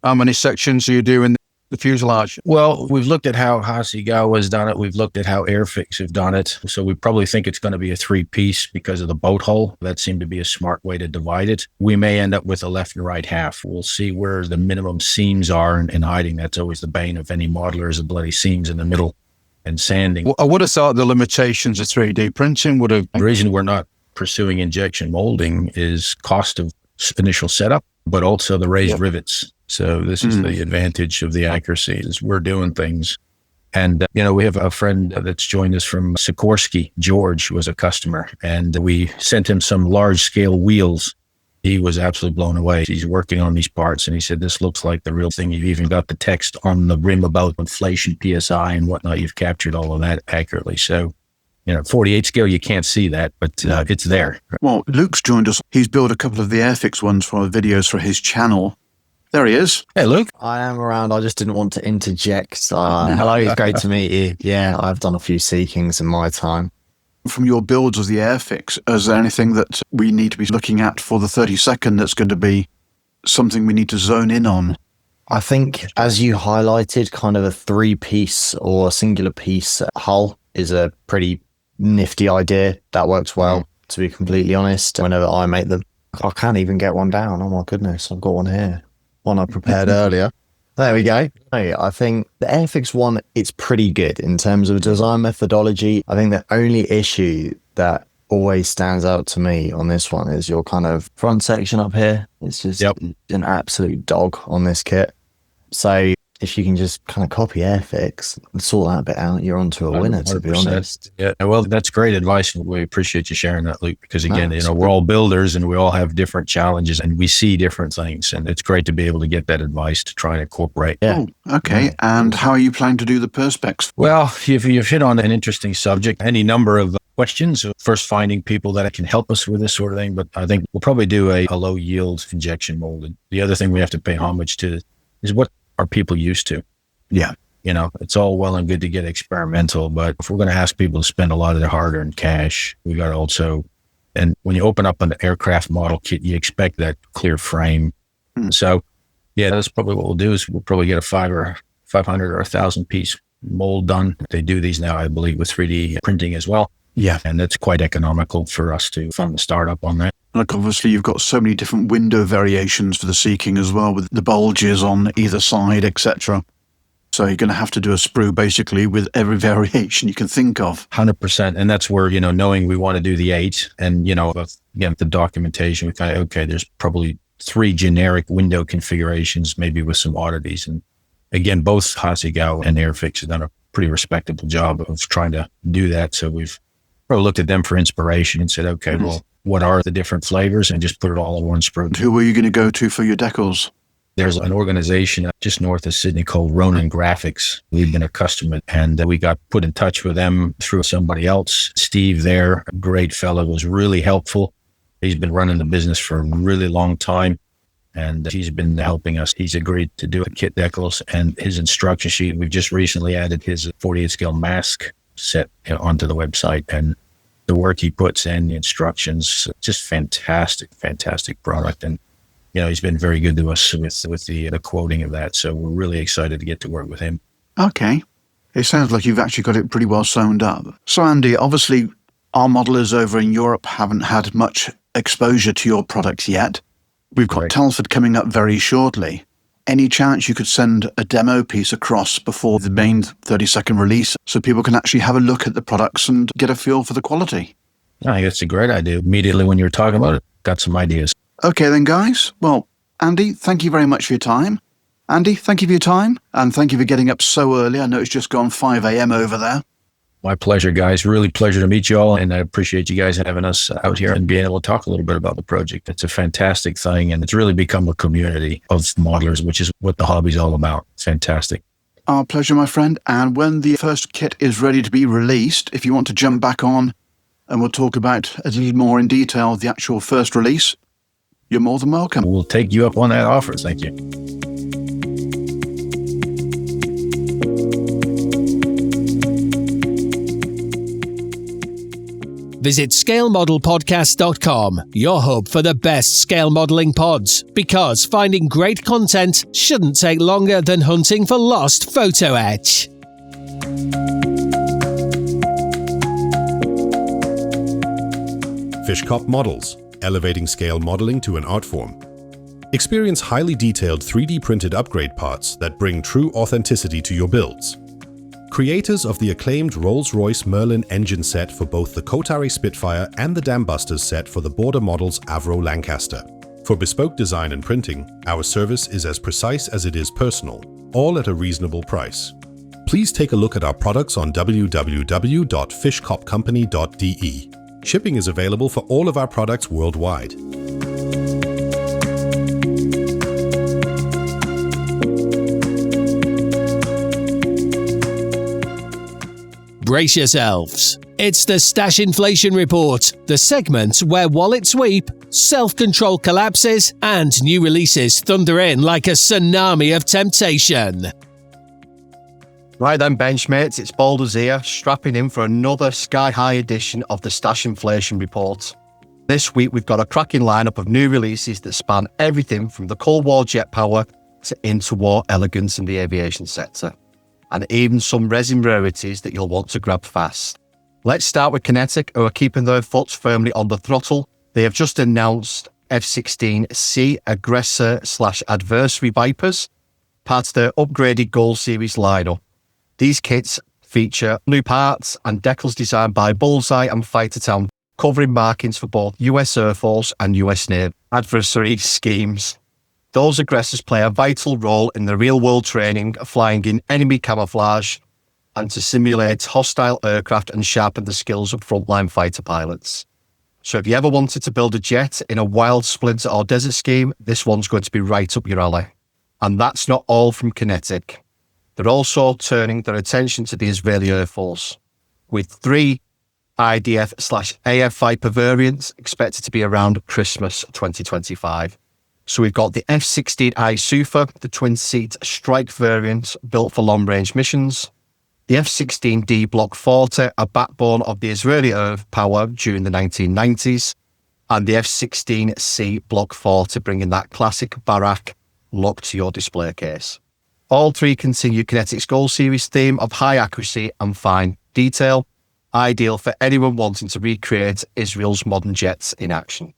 How many sections are you doing the fuselage? Well, we've looked at how Hasegawa has done it. We've looked at how Airfix have done it. So we probably think it's going to be a 3-piece because of the boat hull. That seemed to be a smart way to divide it. We may end up with a left and right half. We'll see where the minimum seams are in hiding. That's always the bane of any modeler, is the bloody seams in the middle and sanding. Well, I would have thought the limitations of 3D printing would have... The reason we're not pursuing injection molding is cost of initial setup, but also the raised rivets. So this is the advantage of the accuracy, is we're doing things. And, we have a friend that's joined us from Sikorsky. George was a customer, and we sent him some large scale wheels. He was absolutely blown away. He's working on these parts, and he said, this looks like the real thing. You've even got the text on the rim about inflation, PSI and whatnot. You've captured all of that accurately. So, 48 scale, you can't see that, but it's there. Well, Luke's joined us. He's built a couple of the Airfix ones for videos for his channel. There he is. Hey, Luke. I am around. I just didn't want to interject. Hello, it's great to meet you. Yeah, I've done a few Sea Kings in my time. From your builds of the Airfix, is there anything that we need to be looking at for the 32nd that's going to be something we need to zone in on? I think, as you highlighted, kind of a 3-piece or a singular piece hull is a pretty nifty idea. That works well, to be completely honest. Whenever I make them, I can't even get one down. Oh my goodness, I've got one here. One I prepared earlier. There we go. Hey, I think the Airfix one, it's pretty good in terms of design methodology. I think the only issue that always stands out to me on this one is your kind of front section up here. It's just an absolute dog on this kit. So if you can just kind of copy Airfix and sort that bit out, you're onto a winner, to be 100%. honest. Yeah, well, that's great advice. And we appreciate you sharing that, Luke, because again, No, we're all builders and we all have different challenges and we see different things. And it's great to be able to get that advice to try and incorporate. Yeah. Oh, okay. And how are you planning to do the perspex? Well, you've hit on an interesting subject. Any number of questions. First, finding people that can help us with this sort of thing. But I think we'll probably do a low yield injection molded. The other thing we have to pay homage to is what are people used to? Yeah. It's all well and good to get experimental, but if we're going to ask people to spend a lot of their hard-earned cash, we got to also, and when you open up an aircraft model kit, you expect that clear frame. So, yeah, that's probably what we'll do is we'll probably get a 500 or 1,000 piece mold done. They do these now, I believe, with 3D printing as well. Yeah. And that's quite economical for us to fund the startup on that. Like, obviously, you've got so many different window variations for the Sea King as well, with the bulges on either side, etc. So you're going to have to do a sprue basically with every variation you can think of. 100%. And that's where, knowing we want to do the 8 and, again, the documentation, we kind of, okay, there's probably 3 generic window configurations, maybe with some oddities. And again, both Hasegawa and Airfix have done a pretty respectable job of trying to do that. So we've probably looked at them for inspiration and said, okay, well, what are the different flavors, and just put it all in one sprue. Who are you going to go to for your decals? There's an organization just north of Sydney called Ronin Graphics. We've been a customer, and we got put in touch with them through somebody else. Steve there, a great fellow, was really helpful. He's been running the business for a really long time, and he's been helping us. He's agreed to do the kit decals and his instruction sheet. We've just recently added his 48 scale mask set onto the website, and the work he puts in, the instructions, just fantastic product. And he's been very good to us with the quoting of that. So we're really excited to get to work with him. Okay. It sounds like you've actually got it pretty well sewn up. So, Andy, obviously, our modelers over in Europe haven't had much exposure to your products yet. We've got Telford coming up very shortly. Any chance you could send a demo piece across before the main 30-second release so people can actually have a look at the products and get a feel for the quality? I think that's a great idea. Immediately when you were talking about it, got some ideas. Okay then, guys. Well, Andy, thank you very much for your time. Andy, thank you for your time, and thank you for getting up so early. I know it's just gone 5 a.m. over there. My pleasure, guys. Really pleasure to meet you all, and I appreciate you guys having us out here and being able to talk a little bit about the project. It's a fantastic thing, and it's really become a community of modelers, which is what the hobby's all about. It's fantastic. Our pleasure, my friend. And when the first kit is ready to be released, if you want to jump back on and we'll talk about a little more in detail the actual first release, you're more than welcome. We'll take you up on that offer. Thank you. Visit scalemodelpodcast.com, your hub for the best scale modelling pods, because finding great content shouldn't take longer than hunting for lost photo etch. Fishcop Models, elevating scale modeling to an art form. Experience highly detailed 3D printed upgrade parts that bring true authenticity to your builds. Creators of the acclaimed Rolls-Royce Merlin engine set for both the Kotari Spitfire and the Dambusters set for the Border Models Avro Lancaster. For bespoke design and printing, our service is as precise as it is personal, all at a reasonable price. Please take a look at our products on www.fishcopcompany.de. Shipping is available for all of our products worldwide. Brace yourselves. It's the Stash Inflation Report, the segment where wallet sweep, self-control collapses, and new releases thunder in like a tsunami of temptation. Right then, benchmates, it's Boulders here, strapping in for another sky-high edition of the Stash Inflation Report. This week we've got a cracking lineup of new releases that span everything from the Cold War jet power to interwar elegance in the aviation sector, and even some resin rarities that you'll want to grab fast. Let's start with Kinetic, who are keeping their foot firmly on the throttle. They have just announced F-16C Aggressor/Adversary Vipers, part of their upgraded Gold Series lineup. These kits feature new parts and decals designed by Bullseye and Fightertown, covering markings for both US Air Force and US Navy adversary schemes. Those aggressors play a vital role in the real-world training of flying in enemy camouflage and to simulate hostile aircraft and sharpen the skills of frontline fighter pilots. So if you ever wanted to build a jet in a wild splinter or desert scheme, this one's going to be right up your alley. And that's not all from Kinetic. They're also turning their attention to the Israeli Air Force, with 3 IDF/AF Viper variants expected to be around Christmas 2025. So we've got the F-16I Super, the twin-seat strike variant built for long-range missions, the F-16D Block 40, a backbone of the Israeli air power during the 1990s, and the F-16C Block 40, bringing that classic Barak look to your display case. All 3 continue Kinetic's Goal Series theme of high accuracy and fine detail, ideal for anyone wanting to recreate Israel's modern jets in action.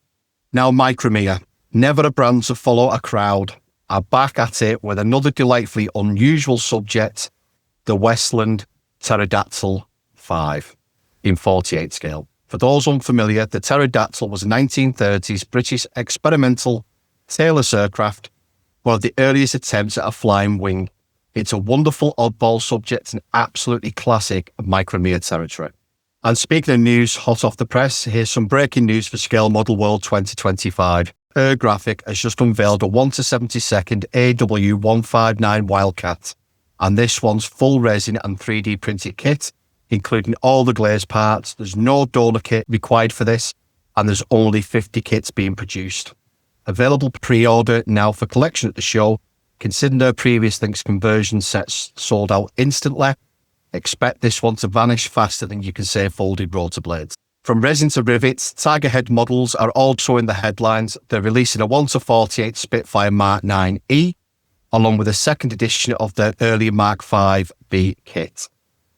Now Micromere, never a brand to follow a crowd, are back at it with another delightfully unusual subject, the Westland Pterodactyl 5 in 48 scale. For those unfamiliar, the Pterodactyl was a 1930s British experimental tailless aircraft, one of the earliest attempts at a flying wing. It's a wonderful oddball subject and absolutely classic Micromere territory. And speaking of news hot off the press, here's some breaking news for Scale ModelWorld 2025. Air Graphic has just unveiled a 1/72 AW159 Wildcat, and this one's full resin and 3D printed kit, including all the glaze parts. There's no donor kit required for this, and there's only 50 kits being produced. Available pre-order now for collection at the show. Considering their previous Lynx conversion sets sold out instantly, expect this one to vanish faster than you can say folded rotor blades. From resin to rivets, Tiger Head models are also in the headlines. They're releasing a 1/48 Spitfire Mark 9E, along with a second edition of their earlier Mark 5B kit.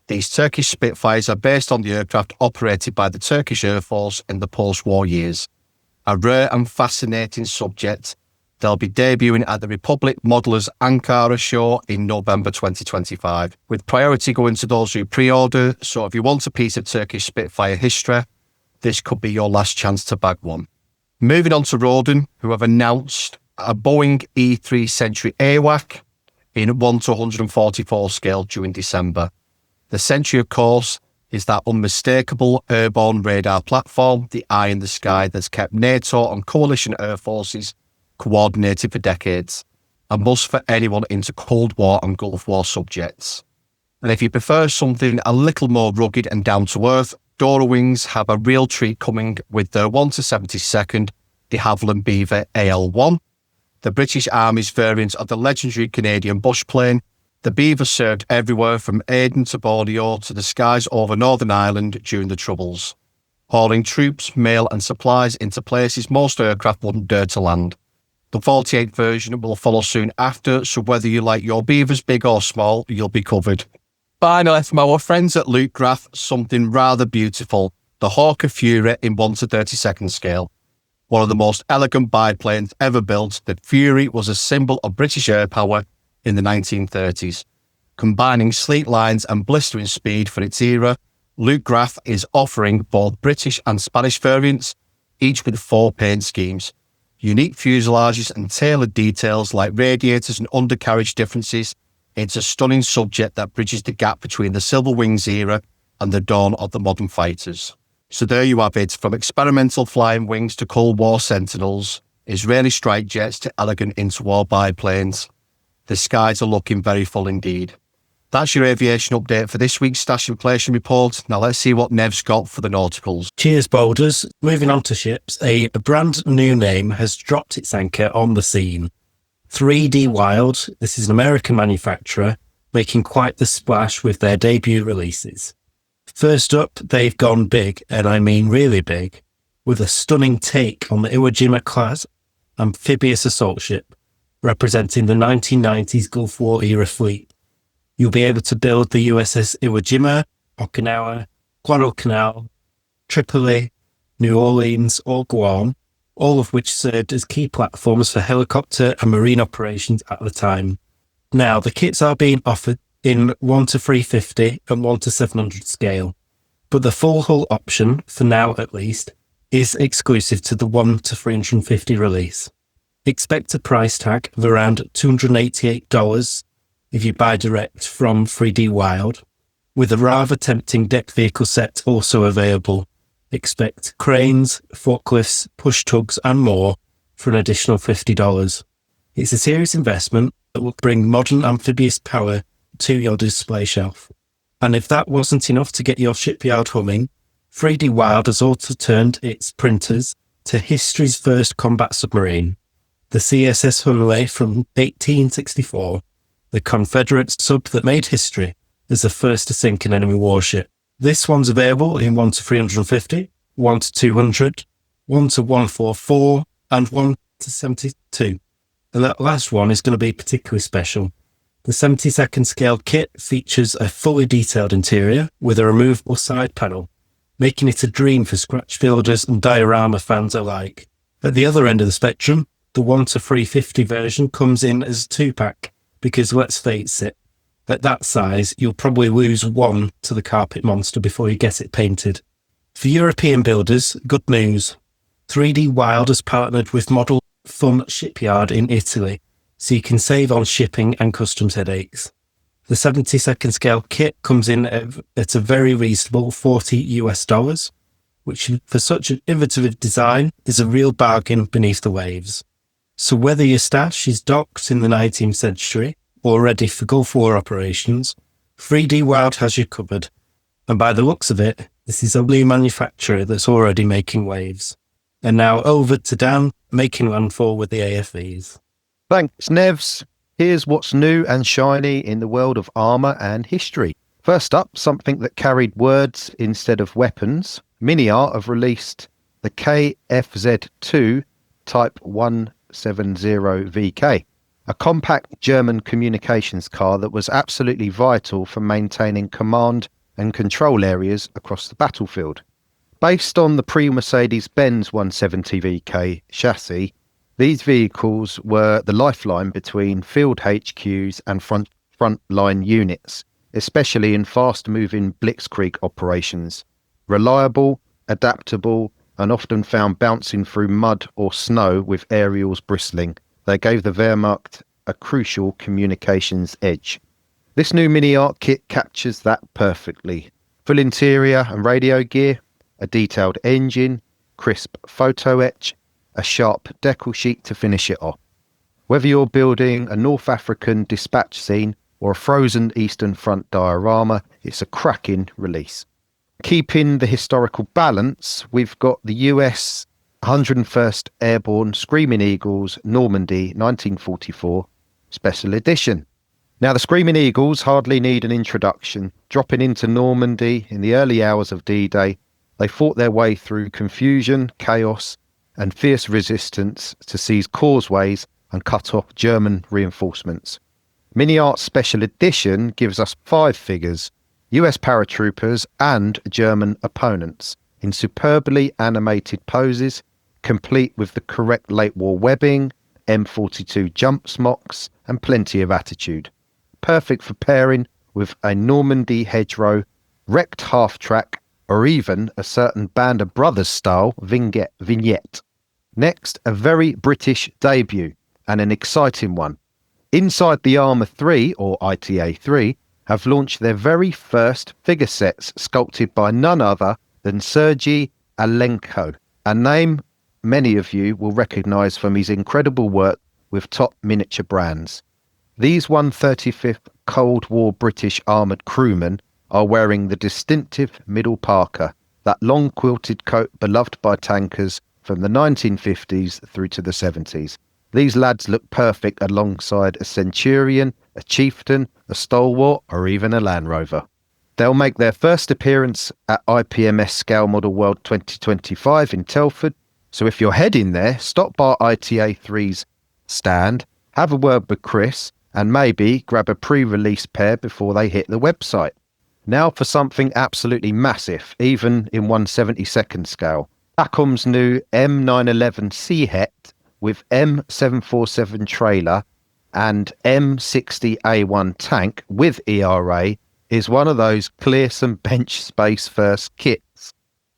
These Turkish Spitfires are based on the aircraft operated by the Turkish Air Force in the post-war years. A rare and fascinating subject. They'll be debuting at the Republic Modelers Ankara show in November 2025, with priority going to those who pre-order. So if you want a piece of Turkish Spitfire history, this could be your last chance to bag one. Moving on to Roden, who have announced a Boeing E3 Sentry AWAC in 1/144 scale during December. The Sentry, of course, is that unmistakable airborne radar platform, the eye in the sky that's kept NATO and coalition air forces coordinated for decades, a must for anyone into Cold War and Gulf War subjects. And if you prefer something a little more rugged and down to earth, Dora Wings have a real treat coming with their 1/72 de Havilland Beaver AL1, the British Army's variant of the legendary Canadian bush plane. The Beaver served everywhere from Aden to Borneo to the skies over Northern Ireland during the Troubles, hauling troops, mail and supplies into places most aircraft wouldn't dare to land. The 48 version will follow soon after, so whether you like your Beavers big or small, you'll be covered. Finally, from our friends at Luke Graf, something rather beautiful, the Hawker Fury in 1/32 scale. One of the most elegant biplanes ever built, the Fury was a symbol of British air power in the 1930s. Combining sleek lines and blistering speed for its era, Luke Graf is offering both British and Spanish variants, each with 4 paint schemes. Unique fuselages and tailored details like radiators and undercarriage differences. It's a stunning subject that bridges the gap between the Silver Wings era and the dawn of the modern fighters. So there you have it, from experimental flying wings to Cold War Sentinels, Israeli strike jets to elegant interwar biplanes. The skies are looking very full indeed. That's your aviation update for this week's Stash Inflation Report. Now let's see what Nev's got for the nauticals. Cheers, Boulders. Moving on to ships, a brand new name has dropped its anchor on the scene. 3D Wild, this is an American manufacturer, making quite the splash with their debut releases. First up, they've gone big, and I mean really big, with a stunning take on the Iwo Jima class amphibious assault ship, representing the 1990s Gulf War era fleet. You'll be able to build the USS Iwo Jima, Okinawa, Guadalcanal, Tripoli, New Orleans, or Guam, all of which served as key platforms for helicopter and marine operations at the time. Now, the kits are being offered in 1/350 and 1/700 scale, but the full hull option, for now at least, is exclusive to the 1/350 release. Expect a price tag of around $288 if you buy direct from 3D Wild, with a rather tempting deck vehicle set also available. Expect cranes, forklifts, push tugs and more for an additional $50. It's a serious investment that will bring modern amphibious power to your display shelf. And if that wasn't enough to get your shipyard humming, 3D Wild has also turned its printers to history's first combat submarine, the CSS Hunley from 1864, the Confederate sub that made history as the first to sink an enemy warship. This one's available in 1 to 350, 1 to 200, 1 to 144, and 1 to 72. And that last one is going to be particularly special. The 72nd scale kit features a fully detailed interior with a removable side panel, making it a dream for scratch builders and diorama fans alike. At the other end of the spectrum, the 1 to 350 version comes in as a 2-pack, because let's face it, at that size, you'll probably lose one to the carpet monster before you get it painted. For European builders, good news. 3D Wild has partnered with Model Fun Shipyard in Italy, so you can save on shipping and customs headaches. The 72nd scale kit comes in at a very reasonable $40, which for such an innovative design is a real bargain beneath the waves. So whether your stash is docked in the 19th century or ready for Gulf War operations, 3D Wild has you covered. And by the looks of it, this is a new manufacturer that's already making waves. And now over to Dan, making landfall with the AFVs. Thanks, Nevs. Here's what's new and shiny in the world of armour and history. First up, something that carried words instead of weapons. Mini-Art have released the KFZ2 Type 170VK, a compact German communications car that was absolutely vital for maintaining command and control areas across the battlefield. Based on the pre-Mercedes-Benz 170VK chassis, these vehicles were the lifeline between field HQs and front-line units, especially in fast-moving blitzkrieg operations. Reliable, adaptable, and often found bouncing through mud or snow with aerials bristling, they gave the Wehrmacht a crucial communications edge. This new Mini-Art kit captures that perfectly. Full interior and radio gear, a detailed engine, crisp photo etch, a sharp decal sheet to finish it off. Whether you're building a North African dispatch scene or a frozen Eastern Front diorama, it's a cracking release. Keeping the historical balance, we've got the US 101st Airborne Screaming Eagles Normandy 1944 Special Edition. Now, the Screaming Eagles hardly need an introduction. Dropping into Normandy in the early hours of D-Day, they fought their way through confusion, chaos, and fierce resistance to seize causeways and cut off German reinforcements. Mini-Art Special Edition gives us 5 figures, US paratroopers and German opponents, in superbly animated poses, complete with the correct late war webbing, M42 jump smocks, and plenty of attitude. Perfect for pairing with a Normandy hedgerow, wrecked half-track, or even a certain Band of Brothers style vignette. Next, a very British debut, and an exciting one. Inside the Armour 3, or ITA 3, have launched their very first figure sets sculpted by none other than Sergei Alenko, a name many of you will recognise from his incredible work with top miniature brands. These 135th Cold War British armoured crewmen are wearing the distinctive middle parka, that long quilted coat beloved by tankers from the 1950s through to the 70s. These lads look perfect alongside a Centurion, a Chieftain, a Stalwart, or even a Land Rover. They'll make their first appearance at IPMS Scale ModelWorld 2025 in Telford, so if you're heading there, stop by ITA 3's stand, have a word with Chris, and maybe grab a pre-release pair before they hit the website. Now for something absolutely massive, even in 1/72nd scale. Acom's new M911 Seahet with M747 trailer and M60A1 tank with ERA is one of those clearsome bench space first kits.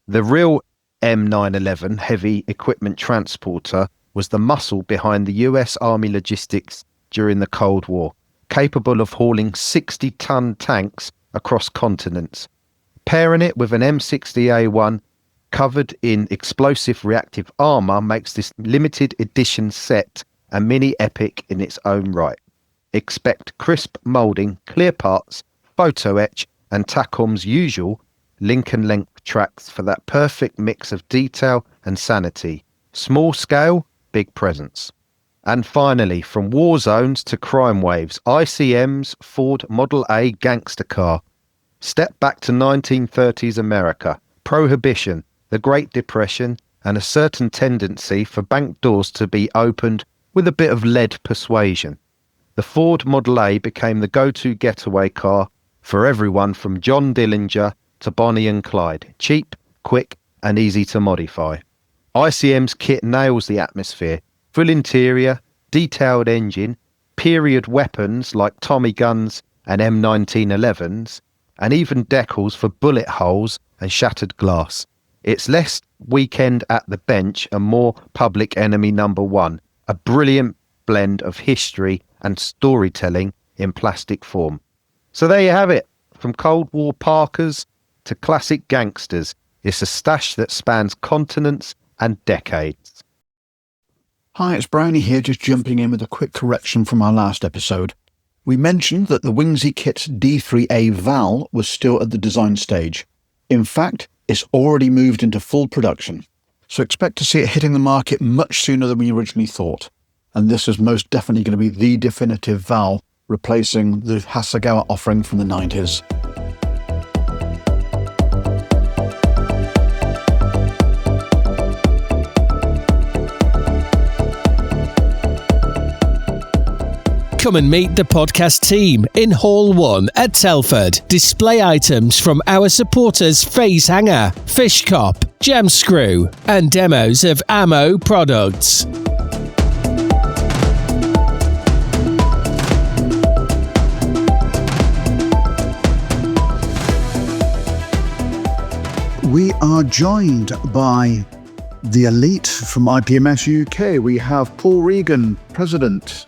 The real M911 heavy equipment transporter was the muscle behind the US Army logistics during the Cold War, capable of hauling 60-ton tanks across continents. Pairing it with an M60A1 covered in explosive reactive armour makes this limited edition set a mini epic in its own right. Expect crisp moulding, clear parts, photo etch, and Tacom's usual Lincoln length tracks for that perfect mix of detail and sanity. Small scale, big presence. And finally, from war zones to crime waves, ICM's Ford Model A gangster car. Step back to 1930s America, Prohibition, the Great Depression, and a certain tendency for bank doors to be opened with a bit of lead persuasion. The Ford Model A became the go-to getaway car for everyone from John Dillinger to Bonnie and Clyde. Cheap, quick, and easy to modify. ICM's kit nails the atmosphere. Full interior, detailed engine, period weapons like Tommy guns and M1911s, and even decals for bullet holes and shattered glass. It's less Weekend at the Bench and more Public Enemy #1, a brilliant blend of history and storytelling in plastic form. So there you have it. From Cold War Parkers to classic gangsters, it's a stash that spans continents and decades. Hi, it's Brownie here, just jumping in with a quick correction from our last episode. We mentioned that the Wingsy Kit's D3A Val was still at the design stage. In fact, it's already moved into full production, so expect to see it hitting the market much sooner than we originally thought. And this is most definitely going to be the definitive Val, replacing the Hasegawa offering from the 90s. Come and meet the podcast team in Hall 1 at Telford. Display items from our supporters Phase Hanger, Fish Cop, Jamscrew, and demos of ammo products. We are joined by the elite from IPMS UK. We have Paul Regan, President,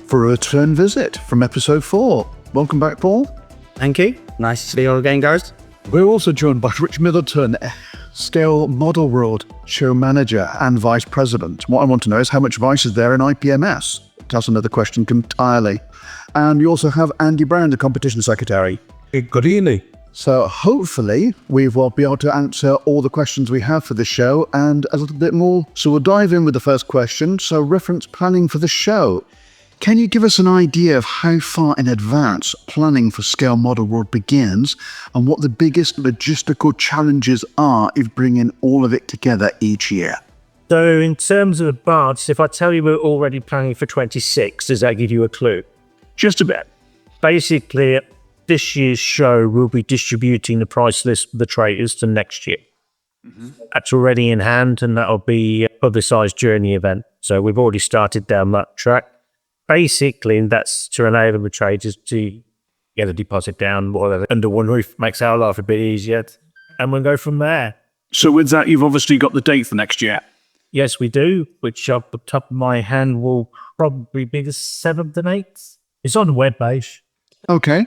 for a return visit from episode 4. Welcome back, Paul. Thank you. Nice to be here again, guys. We're also joined by Rich Middleton, Scale ModelWorld Show Manager and Vice President. What I want to know is how much vice is there in IPMS? That's another question entirely. And you also have Andy Brown, the Competition Secretary. Good evening. So hopefully we will be able to answer all the questions we have for the show and a little bit more. So we'll dive in with the first question. So reference planning for the show. Can you give us an idea of how far in advance planning for Scale ModelWorld begins and what the biggest logistical challenges are if bringing all of it together each year? So in terms of advance, if I tell you we're already planning for 26, does that give you a clue? Just a bit. Basically, this year's show will be distributing the price list for the traders to next year. That's already in hand, and that'll be a publicised journey event. So we've already started down that track. Basically, that's to enable the traders to get a deposit down, whatever, under one roof. Makes our life a bit easier, and we'll go from there. So with that, you've obviously got the date for next year. Yes, we do, which off the top of my hand will probably be the 7th and 8th. It's on the webpage. Okay.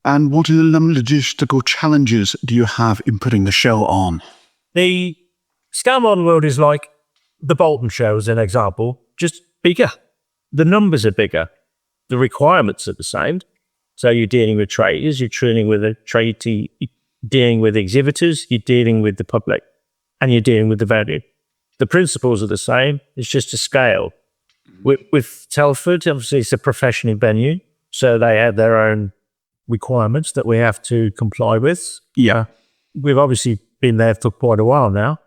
And what logistical challenges do you have in putting the show on? The Scale ModelWorld is like the Bolton show as an example, just bigger. The numbers are bigger. The requirements are the same. So you're dealing with traders, you're dealing with dealing with exhibitors, you're dealing with the public, and you're dealing with the venue. The principles are the same. It's just a scale. With Telford, obviously it's a professional venue, so they have their own requirements that we have to comply with. Yeah. We've obviously been there for quite a while now,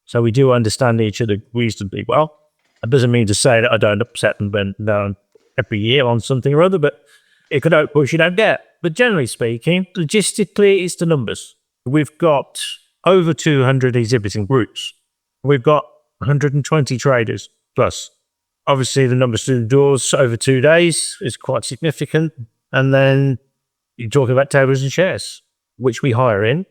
so we do understand each other reasonably well. That doesn't mean to say that I don't upset them down every year on something or other, but if you don't push, you don't get. But generally speaking, logistically, it's the numbers. We've got over 200 exhibiting groups. We've got 120 traders plus. Obviously, the numbers through the doors over 2 days is quite significant. And then you're talking about tables and chairs, which we hire in.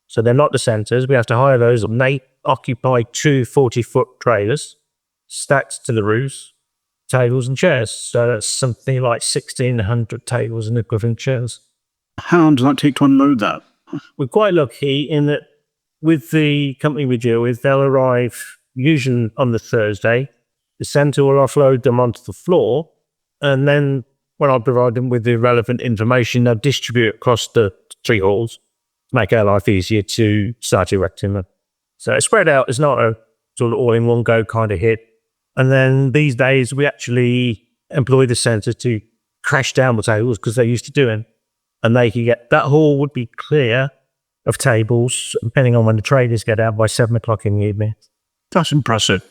So they're not the centres. We have to hire those, and they occupy two 40-foot trailers. stacked to the roofs, tables and chairs. So that's something like 1,600 tables and equivalent chairs. How long does that take to unload that? We're quite lucky in that with the company we deal with, they'll arrive usually on the Thursday. The centre will offload them onto the floor, and then when I provide them with the relevant information, they'll distribute across the 3 halls to make our life easier to start erecting them. So it's spread out. It's not a sort of all-in-one-go kind of hit. And then these days, we actually employ the centre to crash down the tables because they're used to doing. And they can get, that hall would be clear of tables, depending on when the traders get out, by 7 o'clock in the evening. That's impressive.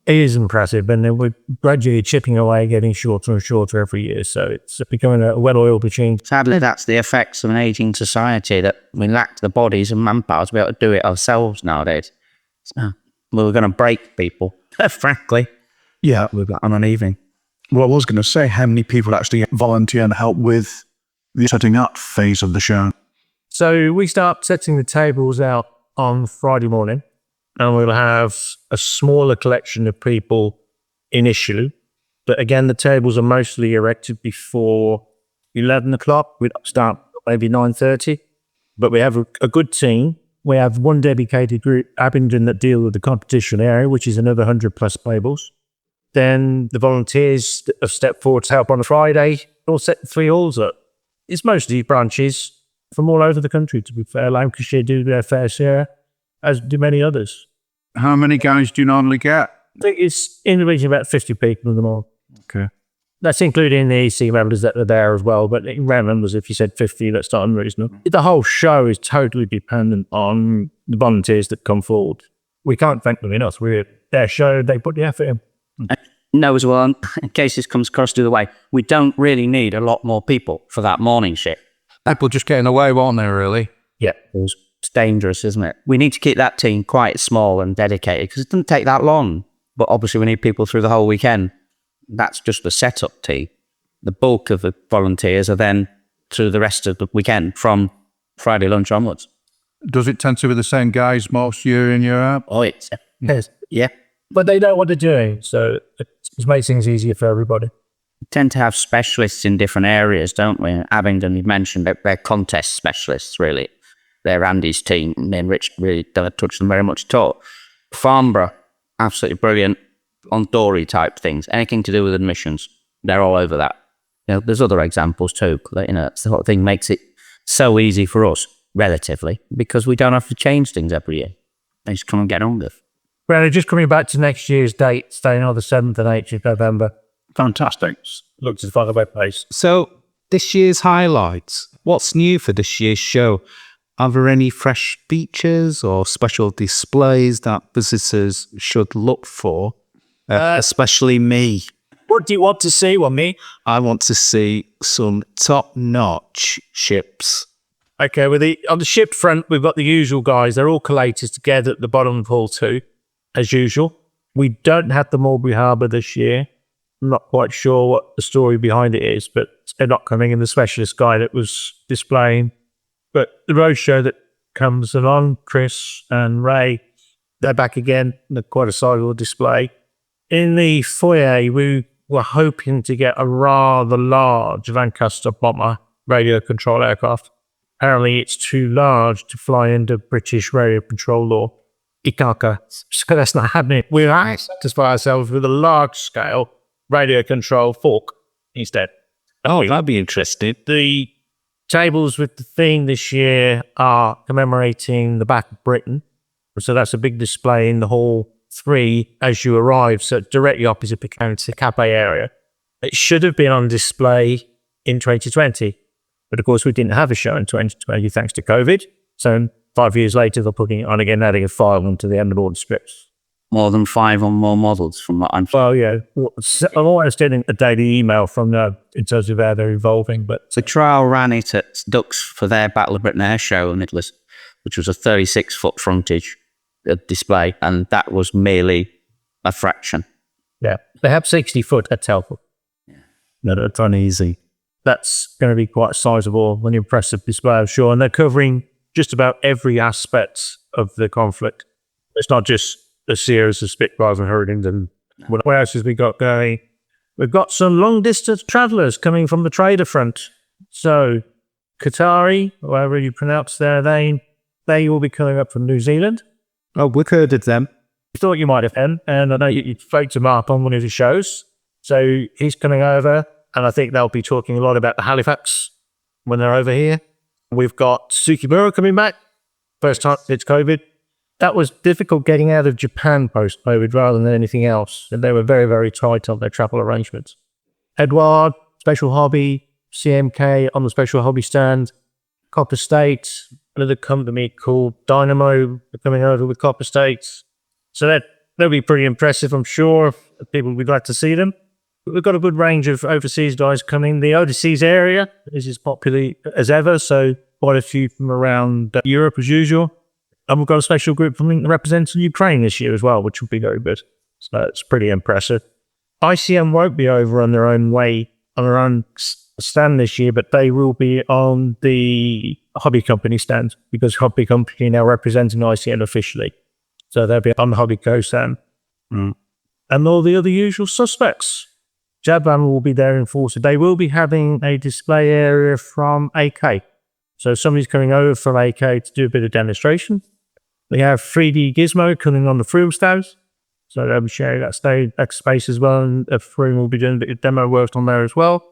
It is impressive, and then we're gradually chipping away, getting shorter and shorter every year. So it's becoming a well-oiled machine. Sadly, that's the effects of an ageing society, that we lack the bodies and manpower to be able to do it ourselves nowadays. So we're going to break people, frankly. Yeah. We've got on an evening. Well, I was going to say, how many people actually volunteer and help with the setting up phase of the show? So we start setting the tables out on Friday morning, and we'll have a smaller collection of people initially. But again, the tables are mostly erected before 11 o'clock. We'd start maybe 9:30. But we have a good team. We have one dedicated group, Abingdon, that deal with the competition area, which is another 100 plus tables. Then the volunteers that have stepped forward to help on a Friday all set the 3 halls up. It's mostly branches from all over the country, to be fair. Lancashire do their fair share, as do many others. How many guys do you normally get? I think it's in the region of about 50 people in them all. Okay. That's including the EC members that are there as well, but in round numbers, if you said 50, that's not unreasonable. The whole show is totally dependent on the volunteers that come forward. We can't thank them enough. We're their show, they put the effort in. No, as well, in case this comes across the other way, we don't really need a lot more people for that morning shift. People just getting away, won't they, really? Yeah. It's dangerous, isn't it? We need to keep that team quite small and dedicated because it doesn't take that long. But obviously we need people through the whole weekend. That's just the setup team. The bulk of the volunteers are then through the rest of the weekend from Friday lunch onwards. Does it tend to be the same guys most year in, year out? Oh, it's... Yes. Yeah. But they know what they're doing, so it makes things easier for everybody. We tend to have specialists in different areas, don't we? Abingdon, you've mentioned, they're contest specialists, really. They're Andy's team, and Rich really don't touch them very much at all. Farnborough, absolutely brilliant on Dory type things. Anything to do with admissions, they're all over that. You know, there's other examples too. You know, it's the sort of thing makes it so easy for us, relatively, because we don't have to change things every year. They just come and get on with. Well, just coming back to next year's date, staying on the 7th and 8th of November. Fantastic. Look to find a web page. So, this year's highlights. What's new for this year's show? Are there any fresh features or special displays that visitors should look for? Especially me. What do you want to see? Well, me? I want to see some top-notch ships. Okay, on the ship front, we've got the usual guys. They're all collated together at the bottom of Hall 2, as usual. We don't have the Mulberry Harbour this year. I'm not quite sure what the story behind it is, but they're not coming in the specialist guy that was displaying. But the roadshow that comes along, Chris and Ray, they're back again. They're quite a sizable display. In the foyer, we were hoping to get a rather large Lancaster bomber radio control aircraft. Apparently, it's too large to fly under British radio control law. ICACA. So that's not happening. We're going to satisfy ourselves with a large-scale radio control fork instead. Oh, that'd be interesting. The tables with the theme this year are commemorating the Battle of Britain. So that's a big display in the Hall 3 as you arrive, so directly opposite the county cafe area. It should have been on display in 2020, but of course we didn't have a show in 2020 thanks to COVID. So 5 years later, they're putting it on again, adding a file onto the end of all the strips. More than 5 or more models from what I'm... Well, yeah. I'm always getting a daily email from them in terms of how they're evolving. But the trial ran it at Ducks for their Battle of Britain air show, and which was a 36-foot frontage display, and that was merely a fraction. Yeah. They have 60 foot at Telford. Yeah. No, that's uneasy. That's going to be quite sizable, an impressive display, I'm sure. And they're covering just about every aspect of the conflict. It's not just a series of Spitfires and Hurricanes and What else has we got going? We've got some long-distance travellers coming from the trader front. So, Qatari, however you pronounce their name, they will be coming up from New Zealand. Oh, we've heard of them. I thought you might have been, and I know you spoke to Mark on one of his shows. So he's coming over, and I think they'll be talking a lot about the Halifax when they're over here. We've got Tsukimura coming back. First time since COVID. That was difficult getting out of Japan post-COVID rather than anything else. And they were very, very tight on their travel arrangements. Edward, Special Hobby, CMK on the Special Hobby stand. Copper State, another company called Dynamo coming over with Copper State. So that'll be pretty impressive, I'm sure. People would be glad to see them. But we've got a good range of overseas guys coming. The overseas area is as popular as ever, so quite a few from around Europe as usual. And we've got a special group from representing Ukraine this year as well, which will be very good. So it's pretty impressive. ICM won't be over on their own stand this year, but they will be on the Hobby Company stand because Hobby Company are now representing ICM officially. So they'll be on the Hobby Co stand. And all the other usual suspects. Japan will be there in force. They will be having a display area from AK. So somebody's coming over from AK to do a bit of demonstration. They have 3D Gizmo coming on the Froome stand. So they'll be sharing that space as well. And Froome will be doing a bit of demo work on there as well.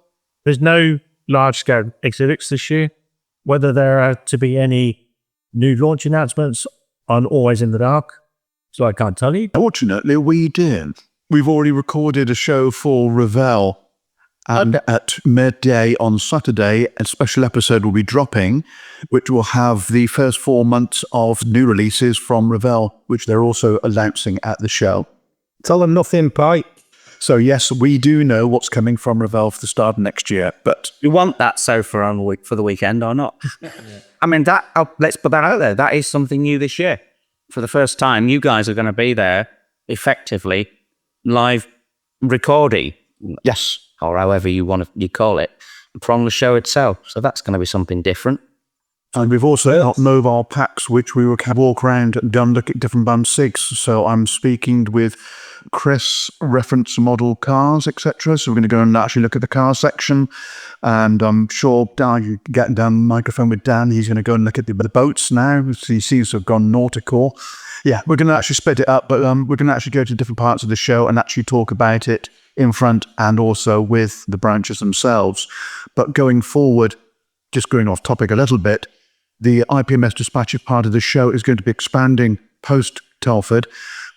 There's no large-scale exhibits this year. Whether there are to be any new launch announcements, I'm always in the dark. So I can't tell you. Fortunately, we did. We've already recorded a show for Revell. And at midday on Saturday, a special episode will be dropping, which will have the first 4 months of new releases from Revell, which they're also announcing at the show. Tell them nothing, Pike. So yes, we do know what's coming from Revell for the start of next year, but... You want that sofa on for the weekend or not? I mean, let's put that out there. That is something new this year. For the first time, you guys are going to be there, effectively, live recording. Yes. Or however you call it, from the show itself. So that's going to be something different. And we've also got mobile packs, which we will walk around and look at different band SIGs. So I'm speaking with Chris, reference model cars, etc. So we're going to go and actually look at the car section. And I'm sure Dan, you get down the microphone with Dan, he's going to go and look at the boats now. So he seems to have gone nautical. Yeah, we're going to actually split it up, but we're going to actually go to different parts of the show and actually talk about it in front and also with the branches themselves. But going forward, just going off topic a little bit, the IPMS Dispatcher part of the show is going to be expanding post-Telford.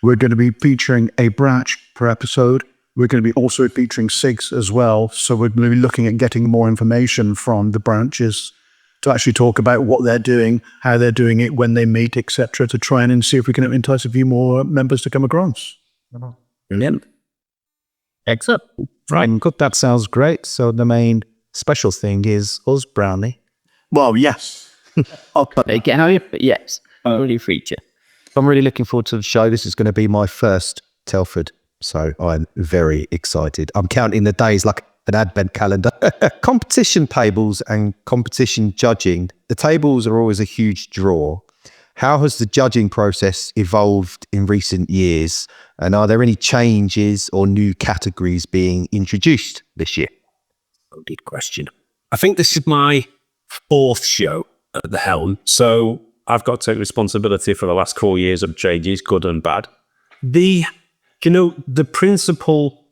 We're going to be featuring a branch per episode. We're going to be also featuring SIGs as well. So we're going to be looking at getting more information from the branches to actually talk about what they're doing, how they're doing it, when they meet, etc., to try and see if we can entice a few more members to come across. Brilliant. Excellent. Right, good. That sounds great. So the main special thing is us, Brownie. Well, yes. Yes. Only feature. I'm really looking forward to the show. This is going to be my first Telford, so I'm very excited. I'm counting the days like an advent calendar. Competition tables and competition judging. The tables are always a huge draw. How has the judging process evolved in recent years? And are there any changes or new categories being introduced this year? Good question. I think this is my 4th show at the helm, so I've got to take responsibility for the last 4 years of changes, good and bad. The principal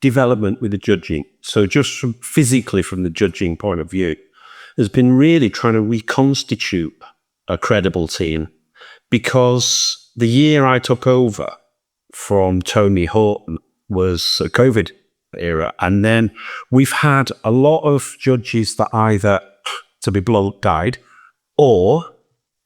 development with the judging, so just physically from the judging point of view, has been really trying to reconstitute a credible team, because the year I took over from Tony Horton was a COVID era, and then we've had a lot of judges that either, to be blunt, died, or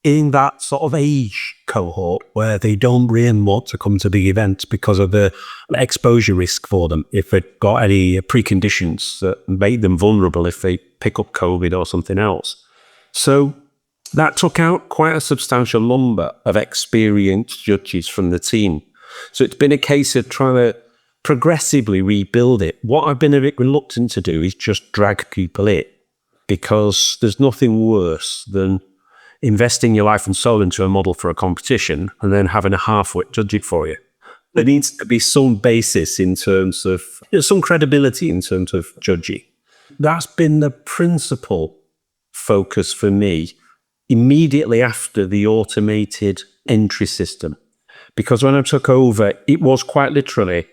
in that sort of age cohort where they don't really want to come to the event because of the exposure risk for them if it got any preconditions that made them vulnerable if they pick up COVID or something else. So that took out quite a substantial number of experienced judges from the team. So it's been a case of trying to progressively rebuild it. What I've been a bit reluctant to do is just drag people in, because there's nothing worse than investing your life and soul into a model for a competition and then having a half-wit judge it for you. There needs to be some basis in terms of, some credibility in terms of judging. That's been the principal focus for me immediately after the automated entry system. Because when I took over, it was quite literally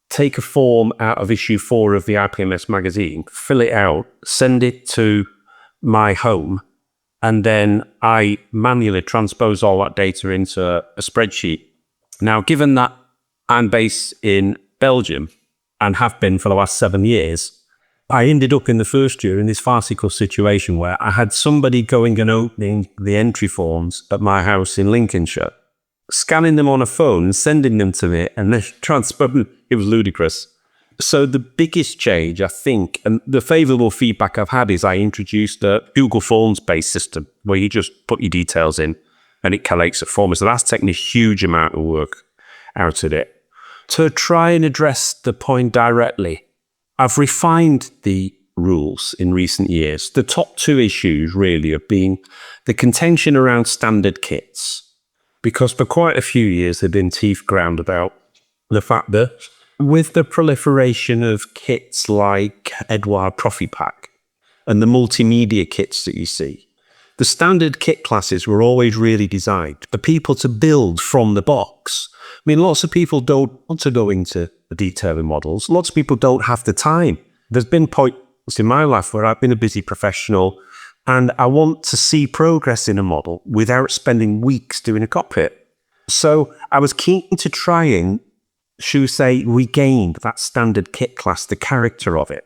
take a form out of issue 4 of the IPMS magazine, fill it out, send it to my home, and then I manually transpose all that data into a spreadsheet. Now, given that I'm based in Belgium and have been for the last 7 years, I ended up in the first year in this farcical situation where I had somebody going and opening the entry forms at my house in Lincolnshire, scanning them on a phone, sending them to me, and then transposing. It was ludicrous. So the biggest change, I think, and the favourable feedback I've had is I introduced a Google Forms-based system where you just put your details in and it collates a form. So that's taken a huge amount of work out of it. To try and address the point directly, I've refined the rules in recent years. The top 2 issues really have been the contention around standard kits, because for quite a few years there've been teeth ground about the fact that with the proliferation of kits like Edouard Trophy Pack and the multimedia kits that you see, the standard kit classes were always really designed for people to build from the box. I mean, lots of people don't want to go into the detailing models. Lots of people don't have the time. There's been points in my life where I've been a busy professional and I want to see progress in a model without spending weeks doing a cockpit. So I was keen to try and, should we say, regain that standard kit class, the character of it.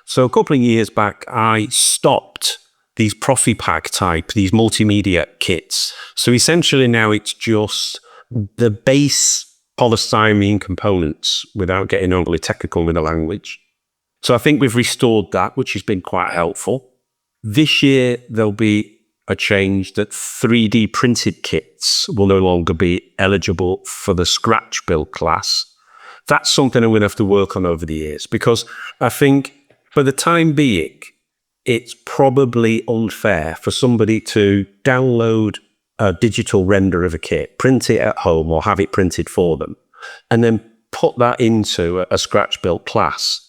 So a couple of years back, I stopped these Profi Pack type, these multimedia kits. So essentially now it's just the base polystyrene components without getting overly technical with the language. So I think we've restored that, which has been quite helpful. This year, there'll be a change that 3D printed kits will no longer be eligible for the scratch build class. That's something I'm going to have to work on over the years, because I think for the time being, it's probably unfair for somebody to download a digital render of a kit, print it at home or have it printed for them, and then put that into a scratch built class.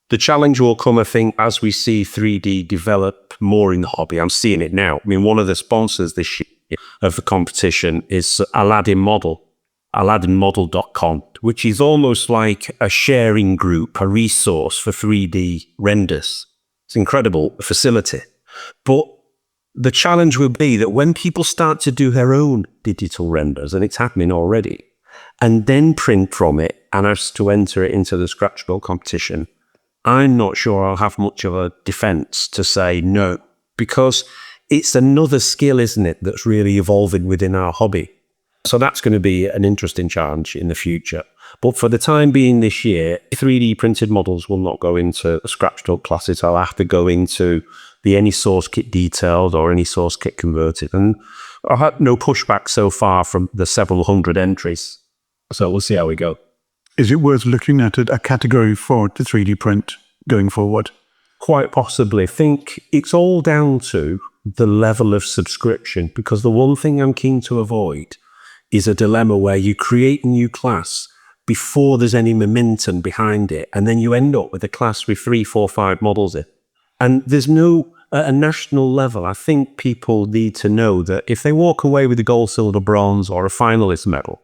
The challenge will come, I think, as we see 3D develop more in the hobby. I'm seeing it now. I mean, one of the sponsors this year of the competition is Aladdin Model, aladdinmodel.com, which is almost like a sharing group, a resource for 3D renders. It's an incredible facility. But the challenge will be that when people start to do their own digital renders, and it's happening already, and then print from it and has to enter it into the scratch build competition, I'm not sure I'll have much of a defense to say no, because it's another skill, isn't it, that's really evolving within our hobby. So that's going to be an interesting challenge in the future. But for the time being this year, 3D printed models will not go into the scratch build classes. I'll have to go into the any source kit detailed or any source kit converted. And I've had no pushback so far from the several hundred entries. So we'll see how we go. Is it worth looking at a category for the 3D print going forward? Quite possibly. I think it's all down to the level of subscription, because the one thing I'm keen to avoid is a dilemma where you create a new class before there's any momentum behind it, and then you end up with a class with 3, 4, 5 models in. And there's no, at a national level, I think people need to know that if they walk away with a gold, silver, bronze or a finalist medal,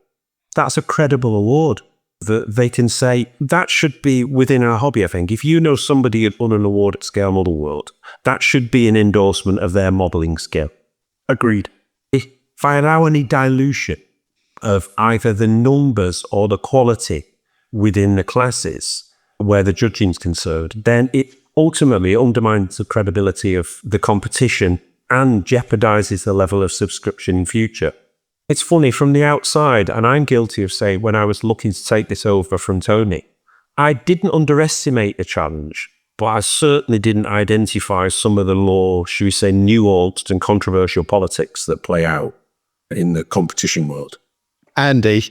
that's a credible award. That they can say, that should be within our hobby, I think. If you know somebody had won an award at Scale ModelWorld, that should be an endorsement of their modelling skill. Agreed. If I allow any dilution of either the numbers or the quality within the classes where the judging is concerned, then it ultimately undermines the credibility of the competition and jeopardizes the level of subscription in future. It's funny from the outside, and I'm guilty of saying when I was looking to take this over from Tony, I didn't underestimate the challenge, but I certainly didn't identify some of the more, should we say, nuanced and controversial politics that play out in the competition world. Andy,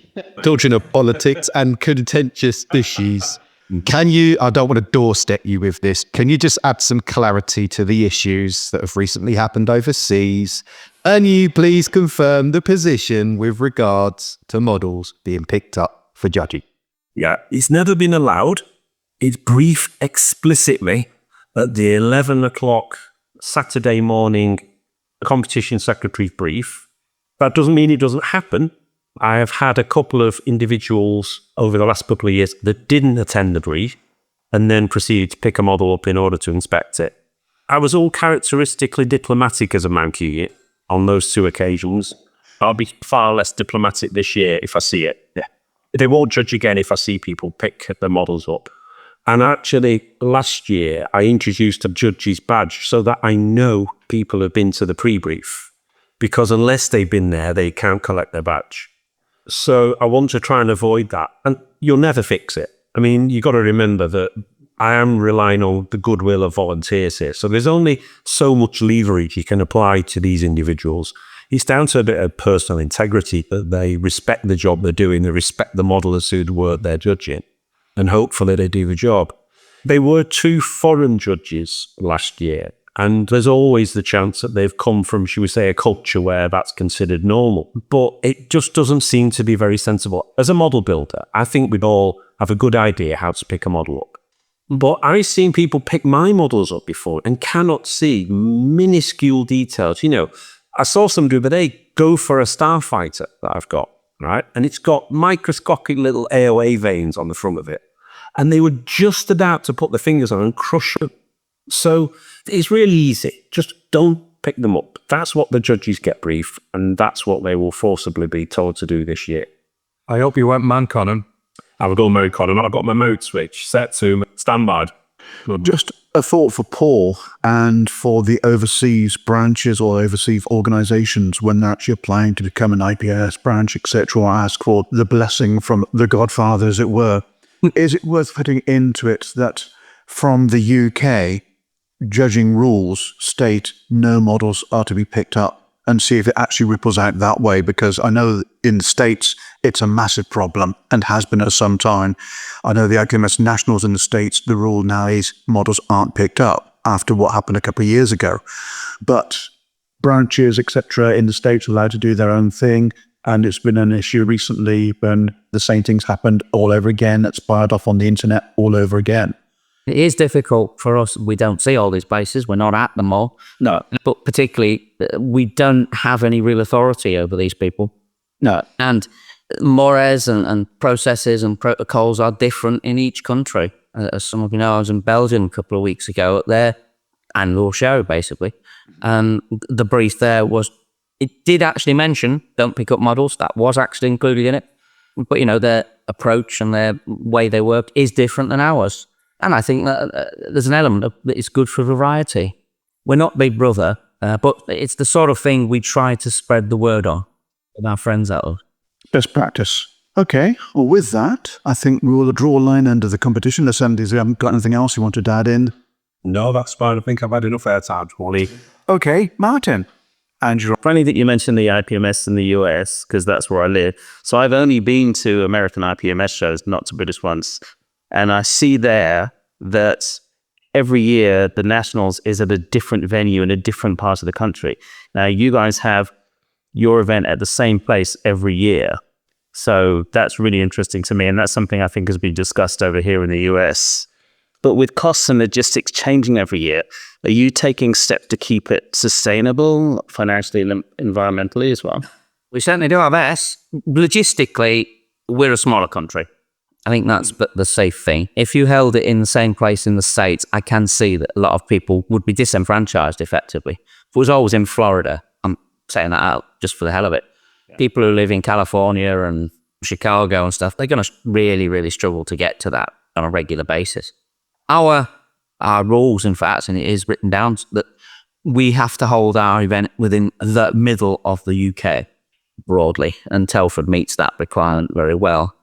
talking of politics and contentious issues, can you, I don't want to doorstep you with this, can you just add some clarity to the issues that have recently happened overseas? And you please confirm the position with regards to models being picked up for judging. Yeah, it's never been allowed. It's briefed explicitly at the 11 o'clock Saturday morning competition secretary brief. That doesn't mean it doesn't happen. I have had a couple of individuals over the last couple of years that didn't attend the brief and then proceeded to pick a model up in order to inspect it. I was all characteristically diplomatic as a Mount unit on those two occasions. I'll be far less diplomatic this year if I see it. Yeah. They won't judge again if I see people pick the models up. And actually, last year, I introduced a judge's badge so that I know people have been to the pre-brief. Because unless they've been there, they can't collect their badge. So I want to try and avoid that. And you'll never fix it. I mean, you've got to remember that I am relying on the goodwill of volunteers here. So there's only so much leverage you can apply to these individuals. It's down to a bit of personal integrity that they respect the job they're doing, they respect the modelers who do the work they're judging, and hopefully they do the job. They were 2 foreign judges last year, and there's always the chance that they've come from, should we say, a culture where that's considered normal. But it just doesn't seem to be very sensible. As a model builder, I think we'd all have a good idea how to pick a model up. But I've seen people pick my models up before and cannot see minuscule details. You know, I saw some the other day go for a starfighter that I've got, right? And it's got microscopic little AOA veins on the front of it. And they were just about to put their fingers on and crush them. So it's really easy. Just don't pick them up. That's what the judges get briefed, and that's what they will forcibly be told to do this year. I hope you went man, Conan. I would go mode Conan. I've got my mode switch set to standby. Just a thought for Paul and for the overseas branches or overseas organisations when they're actually applying to become an IPMS branch, etc., or ask for the blessing from the Godfather, as it were. Is it worth putting into it that from the UK, judging rules state no models are to be picked up, and see if it actually ripples out that way? Because I know in the States, it's a massive problem and has been for some time. I know the IPMS nationals in the States, the rule now is models aren't picked up after what happened a couple of years ago. But branches, etc., in the States are allowed to do their own thing. And it's been an issue recently when the same things happened all over again. It's fired off on the internet all over again. It is difficult for us. We don't see all these bases. We're not at them all. No. But particularly, we don't have any real authority over these people. No. And mores and processes and protocols are different in each country. As some of you know, I was in Belgium a couple of weeks ago at their annual show, basically. And the brief there was, it did actually mention don't pick up models. That was actually included in it. But, you know, their approach and their way they work is different than ours. And I think that there's an element of that is good for variety. We're not Big Brother, but it's the sort of thing we try to spread the word on with our friends out of. Best practice. Okay, well, with that, I think we will draw a line under the competition. Unless Andy, you haven't got anything else you wanted to add in? No, that's fine. I think I've had enough airtime, Wally. Okay, Martin. Andrew. Funny that you mentioned the IPMS in the US, because that's where I live. So I've only been to American IPMS shows, not to British ones. And I see there that every year the Nationals is at a different venue in a different part of the country. Now, you guys have your event at the same place every year. So that's really interesting to me. And that's something I think has been discussed over here in the US. But with costs and logistics changing every year, are you taking steps to keep it sustainable financially and environmentally as well? We certainly do our best. Logistically, we're a smaller country. I think that's the safe thing. If you held it in the same place in the States, I can see that a lot of people would be disenfranchised effectively. If it was always in Florida, I'm saying that out just for the hell of it. Yeah. People who live in California and Chicago and stuff, they're going to really, really struggle to get to that on a regular basis. Our rules, in fact, and it is written down that we have to hold our event within the middle of the UK broadly, and Telford meets that requirement very well.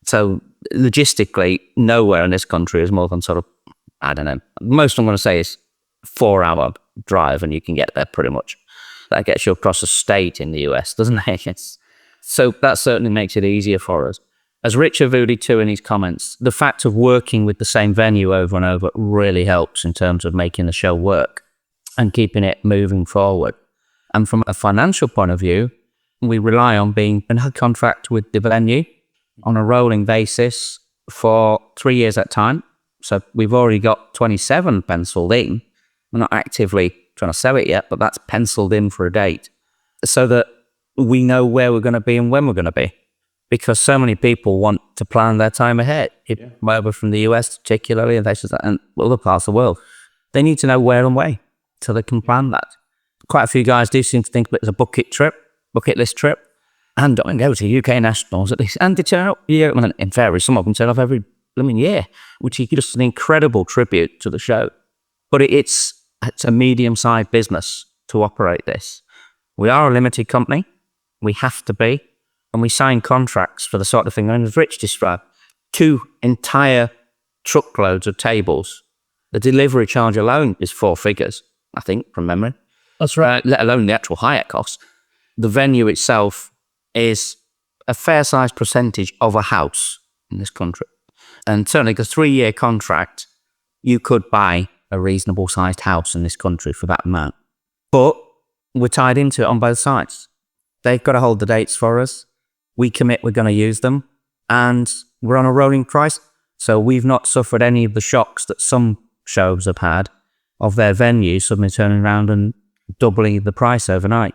So logistically, nowhere in this country is more than sort of, I don't know, most I'm going to say is 4-hour drive and you can get there pretty much. That gets you across a state in the US, doesn't it? So that certainly makes it easier for us. As Rich alluded to in his comments, the fact of working with the same venue over and over really helps in terms of making the show work and keeping it moving forward. And from a financial point of view, we rely on being in a contract with the venue. on a rolling basis for 3 years at a time. So we've already got 27 penciled in. We're not actively trying to sell it yet, but that's penciled in for a date so that we know where we're going to be and when we're going to be. Because so many people want to plan their time ahead, over from the US particularly, and other parts of the world. They need to know where and when so they can plan that. Quite a few guys do seem to think of it as a bucket list trip, and don't go to UK Nationals at least. And they turn up, in February, some of them turn off every blooming year, which is just an incredible tribute to the show. But it's a medium-sized business to operate this. We are a limited company. We have to be. And we sign contracts for the sort of thing, and as Rich described, 2 entire truckloads of tables. The delivery charge alone is 4 figures, I think, from memory. That's right. Let alone the actual hire cost. The venue itself is a fair-sized percentage of a house in this country. And certainly the 3-year contract, you could buy a reasonable-sized house in this country for that amount. But we're tied into it on both sides. They've got to hold the dates for us. We commit we're going to use them, and we're on a rolling price. So we've not suffered any of the shocks that some shows have had of their venue suddenly turning around and doubling the price overnight,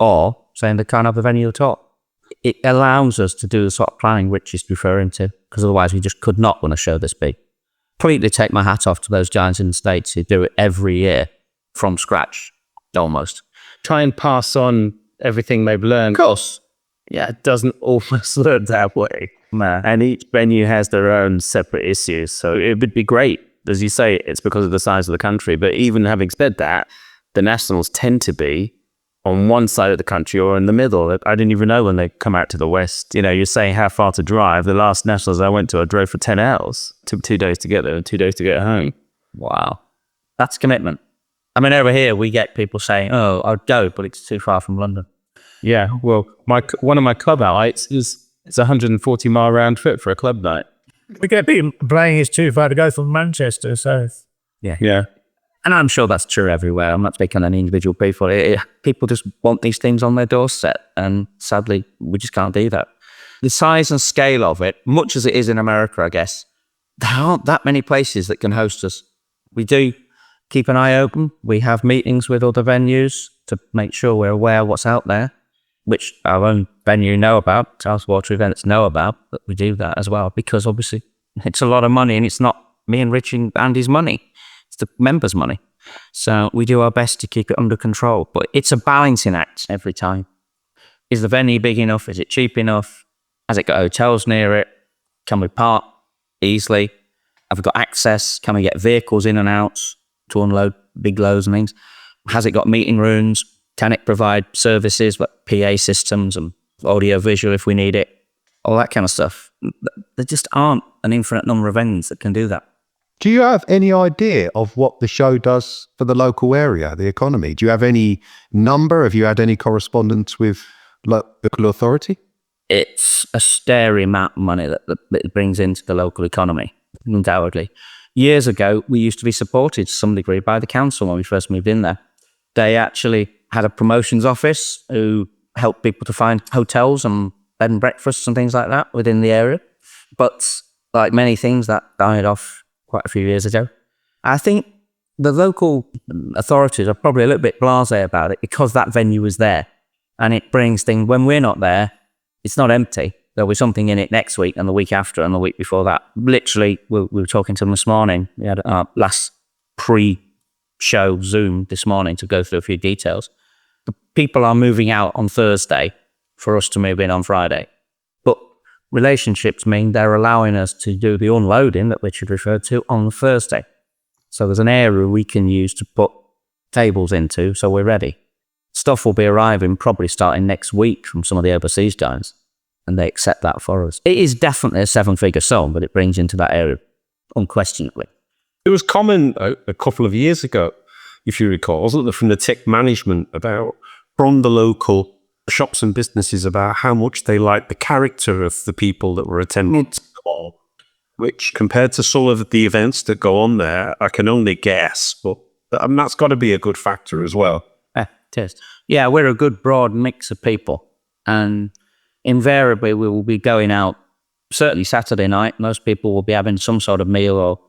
or saying they can't have the venue at all. It allows us to do the sort of planning Rich is referring to, because otherwise we just could not run a show this big. Completely take my hat off to those giants in the States who do it every year from scratch, almost. Try and pass on everything they've learned. Of course. Yeah, it doesn't always look that way. And each venue has their own separate issues. So it would be great. As you say, it's because of the size of the country. But even having said that, the Nationals tend to be on one side of the country or in the middle. I didn't even know when they come out to the west. You're saying how far to drive. The last Nationals I went to, I drove for 10 hours. It took 2 days to get there and 2 days to get home. Wow. That's commitment. I mean, over here, we get people saying, oh, I'd go, but it's too far from London. Yeah, well, one of my club outlets is it's a 140-mile round trip for a club night. We get people complaining it's too far to go from Manchester, so... Yeah. And I'm sure that's true everywhere. I'm not speaking on any individual people. People just want these things on their doorstep, and sadly, we just can't do that. The size and scale of it, much as it is in America, I guess, there aren't that many places that can host us. We do keep an eye open. We have meetings with other venues to make sure we're aware of what's out there, which our own venue know about, Charles Water Events know about, but we do that as well, because obviously it's a lot of money, and it's not me and Rich and Andy's money. It's the members' money. So we do our best to keep it under control, but it's a balancing act every time. Is the venue big enough? Is it cheap enough? Has it got hotels near it? Can we park easily? Have we got access? Can we get vehicles in and out to unload big loads and things? Has it got meeting rooms? Can it provide services like PA systems and audio visual if we need it? All that kind of stuff. There just aren't an infinite number of venues that can do that. Do you have any idea of what the show does for the local area, the economy? Do you have any number? Have you had any correspondence with local authority? It's a staring amount of money that it brings into the local economy, undoubtedly. Years ago, we used to be supported to some degree by the council when we first moved in there. They actually had a promotions office who helped people to find hotels and bed and breakfasts and things like that within the area. But like many things, that died off quite a few years ago. I think the local authorities are probably a little bit blasé about it because that venue is there. And it brings things, when we're not there, it's not empty. There'll be something in it next week and the week after and the week before that. Literally, we were talking to them this morning. We had our last pre-show Zoom this morning to go through a few details. The people are moving out on Thursday for us to move in on Friday. But relationships mean they're allowing us to do the unloading that Richard referred to on Thursday. So there's an area we can use to put tables into, so we're ready. Stuff will be arriving probably starting next week from some of the overseas giants, and they accept that for us. It is definitely a 7-figure sum, but it brings into that area unquestionably. It was common a couple of years ago, if you recall, wasn't there, from the tech management from the local shops and businesses about how much they liked the character of the people that were attending the ball, which compared to some of the events that go on there, I can only guess, but that's got to be a good factor as well. It is. Yeah, we're a good broad mix of people, and invariably we will be going out certainly Saturday night, most people will be having some sort of meal or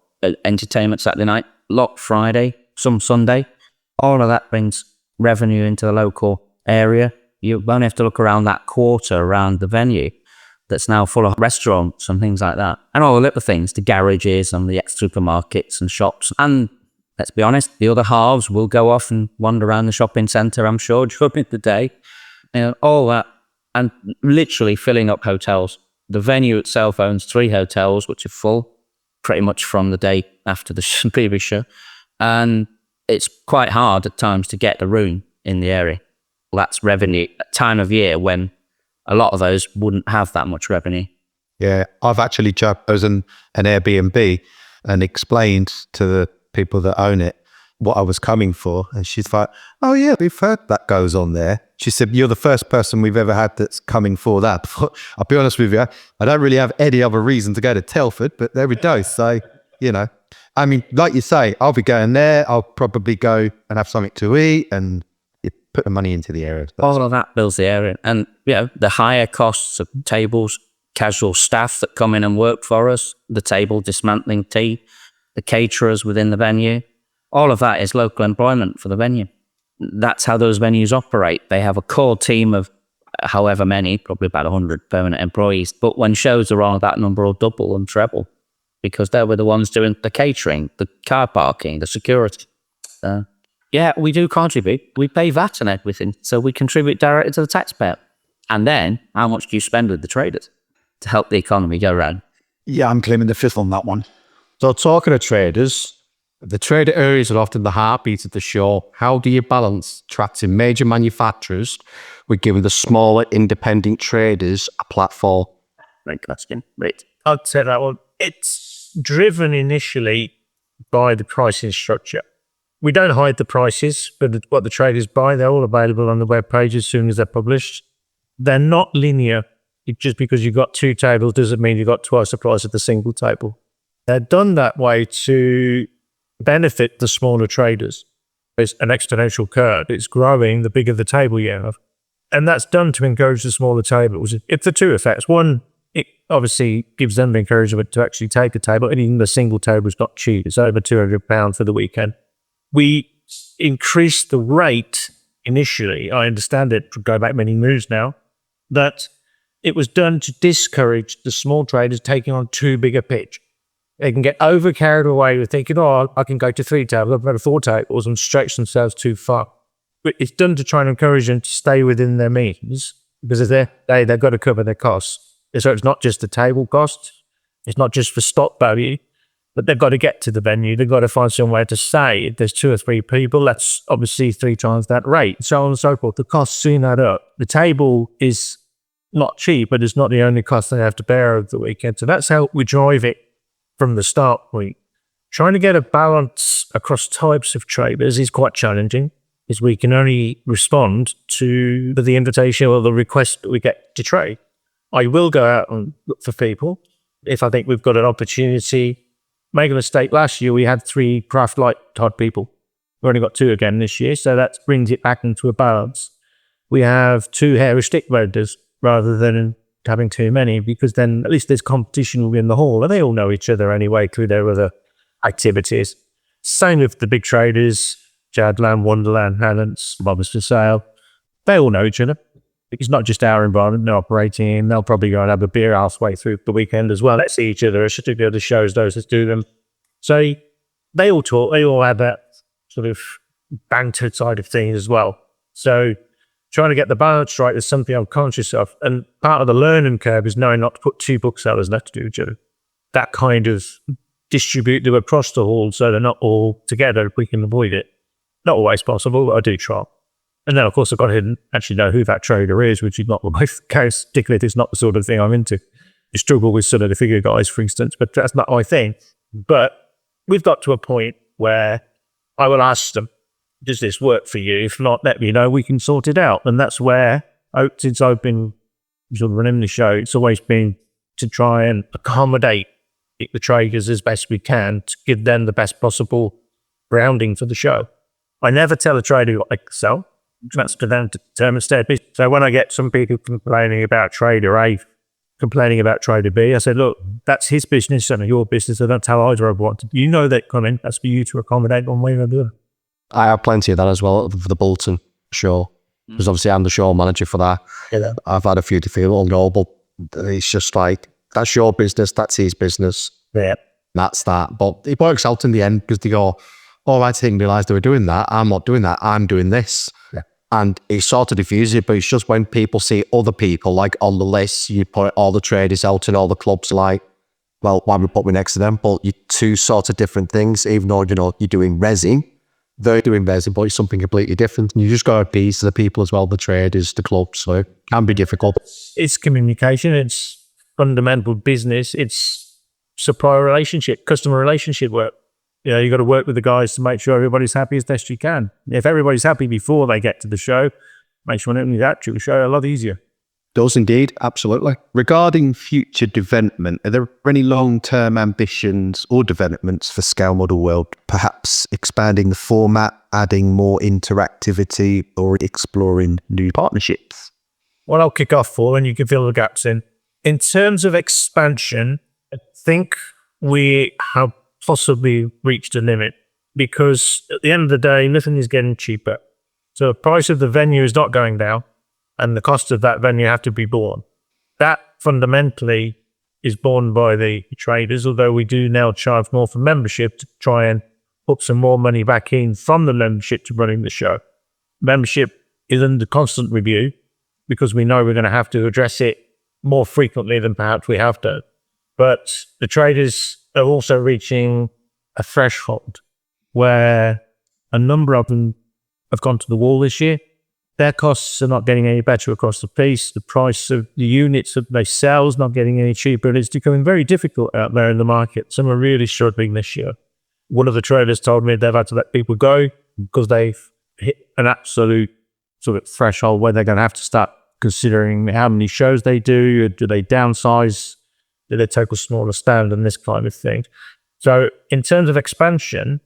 entertainment Saturday night, lot Friday, some Sunday. All of that brings revenue into the local area. You only have to look around that quarter around the venue that's now full of restaurants and things like that. And all the little things, the garages and the supermarkets and shops. And let's be honest, the other halves will go off and wander around the shopping centre, I'm sure, during the day. All that. And literally filling up hotels. The venue itself owns 3 hotels, which are full pretty much from the day after the previous show. And it's quite hard at times to get a room in the area. That's revenue at time of year when a lot of those wouldn't have that much revenue. Yeah, I've actually chosen an Airbnb and explained to the people that own it what I was coming for. And she's like, oh yeah, we've heard that goes on there. She said, you're the first person we've ever had that's coming for that. I'll be honest with you, I don't really have any other reason to go to Telford, but there we go. So, I mean, like you say, I'll be going there. I'll probably go and have something to eat and put the money into the area. All of that builds the area. And, the higher costs of tables, casual staff that come in and work for us, the table dismantling tea, the caterers within the venue, all of that is local employment for the venue. That's how those venues operate. They have a core team of however many, probably about 100 permanent employees. But when shows are on, that number will double and treble because they were the ones doing the catering, the car parking, the security. Yeah, we do contribute. We pay VAT and everything. So we contribute directly to the taxpayer. And then how much do you spend with the traders to help the economy go round? Yeah, I'm claiming the fifth on that one. So talking to traders, the trader areas are often the heartbeat of the show. How do you balance attracting major manufacturers with giving the smaller independent traders a platform? Great question. Right. I'd say that one. It's driven initially by the pricing structure. We don't hide the prices, but what the traders buy, they're all available on the web page as soon as they're published. They're not linear. Just because you've got 2 tables doesn't mean you've got twice the price of the single table. They're done that way to benefit the smaller traders. It's an exponential curve. It's growing the bigger the table you have. And that's done to encourage the smaller tables. It's the 2 effects. One, it obviously gives them the encouragement to actually take a table. And even the single table is not cheap. It's over £200 for the weekend. We increased the rate initially. I understand it, go back many moves now, that it was done to discourage the small traders taking on too big a pitch. They can get over carried away with thinking, oh, I can go to 3 tables, I've got 4 tables and stretch themselves too far. But it's done to try and encourage them to stay within their means because they've got to cover their costs. So it's not just the table cost, it's not just for stock value, but they've got to get to the venue. They've got to find somewhere to stay. If there's 2 or 3 people, that's obviously 3 times that rate, so on and so forth. The costs soon add up. The table is not cheap, but it's not the only cost they have to bear over the weekend. So that's how we drive it from the start point. Trying to get a balance across types of traders is quite challenging, because we can only respond to the invitation or the request that we get to trade. I will go out and look for people if I think we've got an opportunity. Make a mistake, last year we had 3 craft light type people. We've only got 2 again this year, so that brings it back into a balance. We have 2 hairy stick vendors rather than having too many, because then at least there's competition within the hall, and they all know each other anyway through their other activities. Same with the big traders, Jadland, Wonderland, Hannons, Robbers for Sale. They all know each other. It's not just our environment they're operating in. They'll probably go and have a beer halfway through the weekend as well. Let's see each other. It's just the other shows, those that do them. So they all talk. They all have that sort of banter side of things as well. So trying to get the balance right is something I'm conscious of. And part of the learning curve is knowing not to put 2 booksellers next to each other. That kind of distribute them across the hall so they're not all together if we can avoid it. Not always possible, but I do try. And then, of course, I've got to actually know who that trader is, which is not always the case, particularly if it's not the sort of thing I'm into. You struggle with sort of the figure guys, for instance, but that's not my thing. But we've got to a point where I will ask them, does this work for you? If not, let me know, we can sort it out. And that's where, since I've been sort of running the show, it's always been to try and accommodate the traders as best we can to give them the best possible grounding for the show. I never tell a trader what they can sell. That's to them to determine instead. So when I get some people complaining about trader A complaining about Trader B. I said, look, that's his business and your business, and that's how I want to. You know that coming. That's for you to accommodate one way or the other. I have plenty of that as well for the Bolton show, because obviously I'm the show manager for that. Yeah. I've had a few to feel unknowable. It's just like, that's your business, that's his business. Yeah. That's that. But it works out in the end because they go, oh, I didn't realise they were doing that. I'm not doing that. I'm doing this. Yeah. And it sort of diffuses it, but it's just when people see other people, like on the list, you put all the traders out and all the clubs like, well, why would we put me next to them? But you're two sort of different things, even though, you know, you're doing resin. They're doing resin, but it's something completely different. And you just got to appease the people as well, the traders, the clubs. So it can be difficult. It's communication. It's fundamental business. It's supplier relationship, customer relationship work. You know, you got to work with the guys to make sure everybody's happy as best you can. If everybody's happy before they get to the show, makes sure when they get to the show a lot easier. Does indeed, absolutely. Regarding future development, are there any long-term ambitions or developments for Scale ModelWorld? Perhaps expanding the format, adding more interactivity, or exploring new partnerships? Well, I'll kick off for, and you can fill the gaps in. In terms of expansion, I think we have possibly reached a limit, because at the end of the day, nothing is getting cheaper. So the price of the venue is not going down, and the cost of that venue have to be borne. That fundamentally is borne by the traders, although we do now charge more for membership to try and put some more money back in from the membership to running the show. Membership is under constant review because we know we're going to have to address it more frequently than perhaps we have done. But the traders are also reaching a threshold where a number of them have gone to the wall this year. Their costs are not getting any better across the piece. The price of the units that they sell is not getting any cheaper. And it's becoming very difficult out there in the market. Some are really struggling this year. One of the traders told me they've had to let people go because they've hit an absolute sort of threshold where they're going to have to start considering how many shows they do. Do they downsize? Do they take a smaller stand and this kind of thing? So in terms of expansion,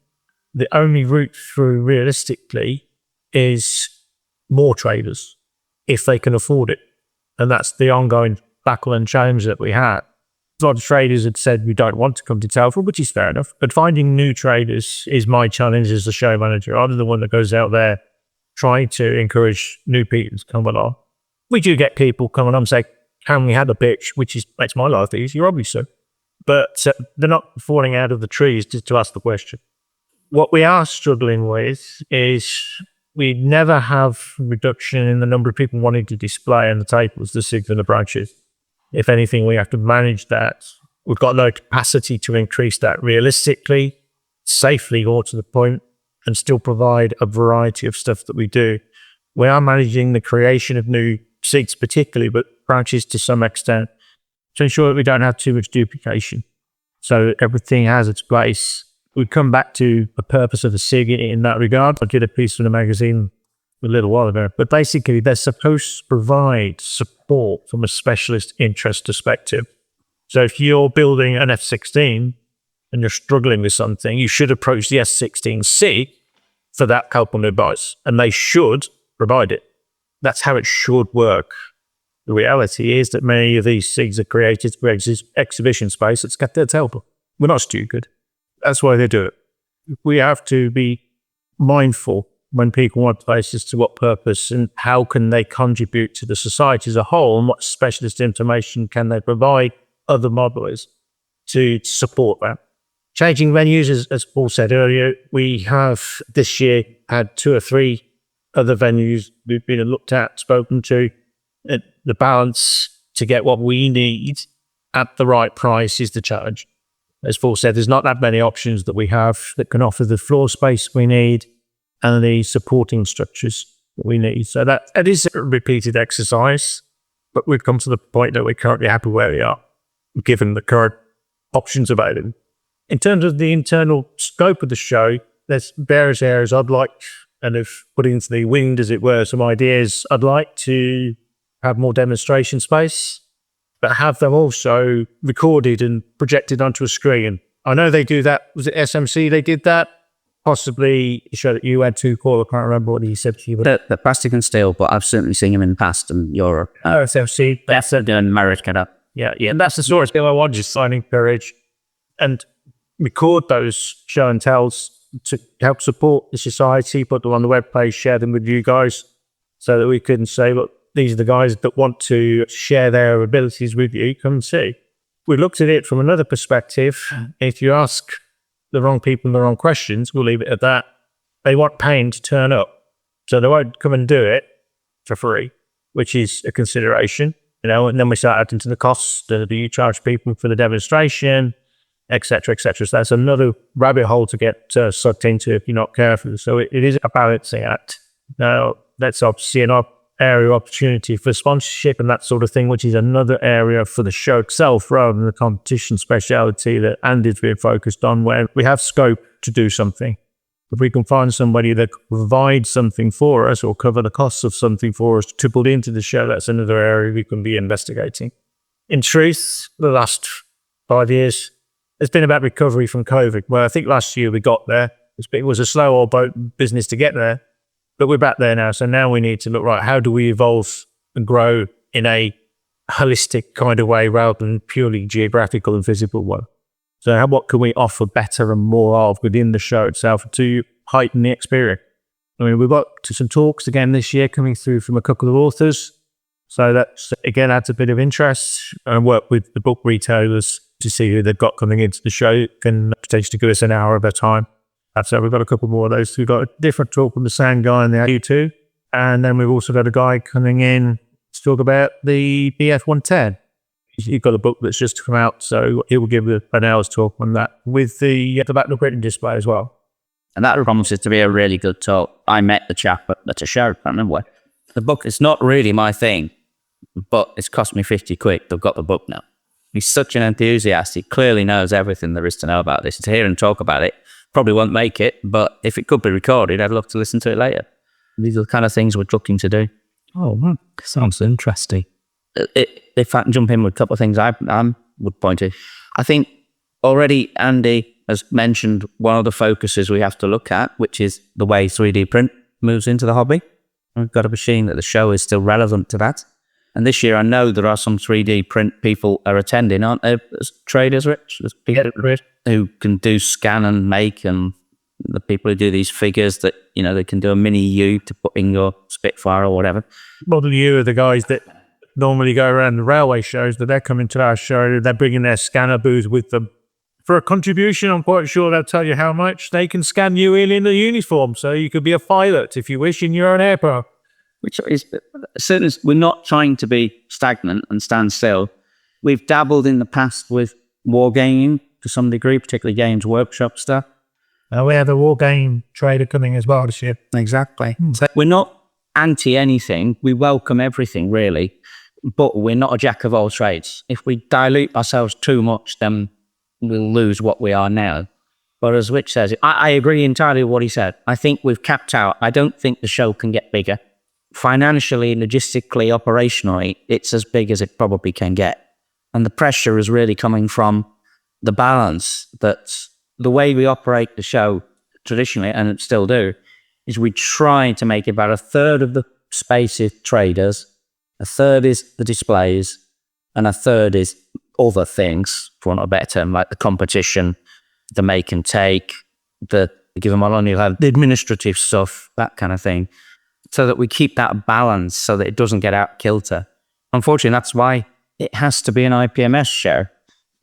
the only route through realistically is more traders if they can afford it. And that's the ongoing battle and challenge that we had. A lot of traders had said we don't want to come to Telford, which is fair enough. But finding new traders is my challenge as the show manager. I'm the one that goes out there trying to encourage new people to come along. We do get people coming on and say, can we have a pitch, which makes my life easier, obviously. But they're not falling out of the trees just to ask the question. What we are struggling with is we never have reduction in the number of people wanting to display on the tables, the SIGs and the branches. If anything, we have to manage that. We've got no capacity to increase that realistically, safely, or to the point, and still provide a variety of stuff that we do. We are managing the creation of new SIGs particularly, but branches to some extent, to ensure that we don't have too much duplication. So everything has its place. We come back to the purpose of a SIG in that regard. I did a piece in the magazine a little while ago, but basically they're supposed to provide support from a specialist interest perspective. So if you're building an F-16 and you're struggling with something, you should approach the F-16 SIG for that help and advice, and they should provide it. That's how it should work. The reality is that many of these SIGs are created for exhibition space. It's got their help. We're not stupid. That's why they do it. We have to be mindful when people want places to what purpose and how can they contribute to the society as a whole, and what specialist information can they provide other modelers to support that. Changing venues, as Paul said earlier, we have this year had 2 or 3 other venues we've been looked at, spoken to. The balance to get what we need at the right price is the challenge. As Paul said, there's not that many options that we have that can offer the floor space we need and the supporting structures that we need. So that is a repeated exercise, but we've come to the point that we're currently happy where we are, given the current options available. In terms of the internal scope of the show, there's various areas I'd like, and if put into the wind, as it were, some ideas. I'd like to have more demonstration space, but have them also recorded and projected onto a screen. I know they do that. Was it SMC they did that? Possibly the show that you had to call. I can't remember what he said to you. But the plastic and steel, but I've certainly seen them in the past in Europe. SMC. That's in America. Yeah. And that's the sort of thing I want, just I encourage and record those show and tells to help support the society, put them on the webpage, share them with you guys so that we can say, look, these are the guys that want to share their abilities with you. Come and see. We looked at it from another perspective. If you ask the wrong people the wrong questions, we'll leave it at that. They want paying to turn up. So they won't come and do it for free, which is a consideration, and then we start adding to the costs. Do you charge people for the demonstration, et cetera, et cetera. So that's another rabbit hole to get sucked into if you're not careful. So it is a balancing act. Now, that's obviously an area of opportunity for sponsorship and that sort of thing, which is another area for the show itself rather than the competition speciality that Andy's been focused on, where we have scope to do something. If we can find somebody that can provide something for us or cover the costs of something for us to put into the show, that's another area we can be investigating. In truth, the last 5 years, it's been about recovery from COVID. Well, I think last year we got there. It was a slow old boat business to get there, but we're back there now. So now we need to look, right, how do we evolve and grow in a holistic kind of way rather than purely geographical and physical one? So what can we offer better and more of within the show itself to heighten the experience? I mean, we've got some talks again this year coming through from a couple of authors. So that's, again, adds a bit of interest, and work with the book retailers to see who they've got coming into the show, can potentially give us an hour of their time. So we've got a couple more of those. We've got a different talk from the Sand guy and the U2. And then we've also got a guy coming in to talk about the BF110. You've got a book that's just come out, so he will give an hour's talk on that with the Back of Britain display as well. And that promises to be a really good talk. I met the chap at a show, I can't remember where. The book is not really my thing, but it's cost me 50 quid. They've got the book now. He's such an enthusiast. He clearly knows everything there is to know about this. To hear him talk about it, probably won't make it, but if it could be recorded, I'd love to listen to it later. These are the kind of things we're looking to do. Oh, sounds interesting. If I can jump in with a couple of things I would point to. I think already Andy has mentioned one of the focuses we have to look at, which is the way 3D print moves into the hobby. We've got a machine that the show is still relevant to that. And this year I know there are some 3D print people are attending, aren't there? As traders, Rich? There's people who can do scan and make, and the people who do these figures that, they can do a mini U to put in your Spitfire or whatever. Model U are the guys that normally go around the railway shows, but they're coming to our show. They're bringing their scanner booth with them. For a contribution, I'm quite sure they'll tell you how much. They can scan you in the uniform, so you could be a pilot if you wish in your own aircraft. Which is, as soon as we're not trying to be stagnant and stand still, we've dabbled in the past with wargaming to some degree, particularly Games Workshop stuff. We have a wargame trader coming as well this year. Exactly. So we're not anti anything. We welcome everything, really, but we're not a jack of all trades. If we dilute ourselves too much, then we'll lose what we are now. But as Rich says, I agree entirely with what he said. I think we've capped out. I don't think the show can get bigger. Financially, logistically, operationally, it's as big as it probably can get. And the pressure is really coming from the balance that the way we operate the show traditionally, and still do, is we try to make about a third of the space is traders, a third is the displays, and a third is other things, for want of a better term, like the competition, the make and take, the given model, and you'll have the administrative stuff, that kind of thing, so that we keep that balance so that it doesn't get out kilter. Unfortunately, that's why it has to be an IPMS show.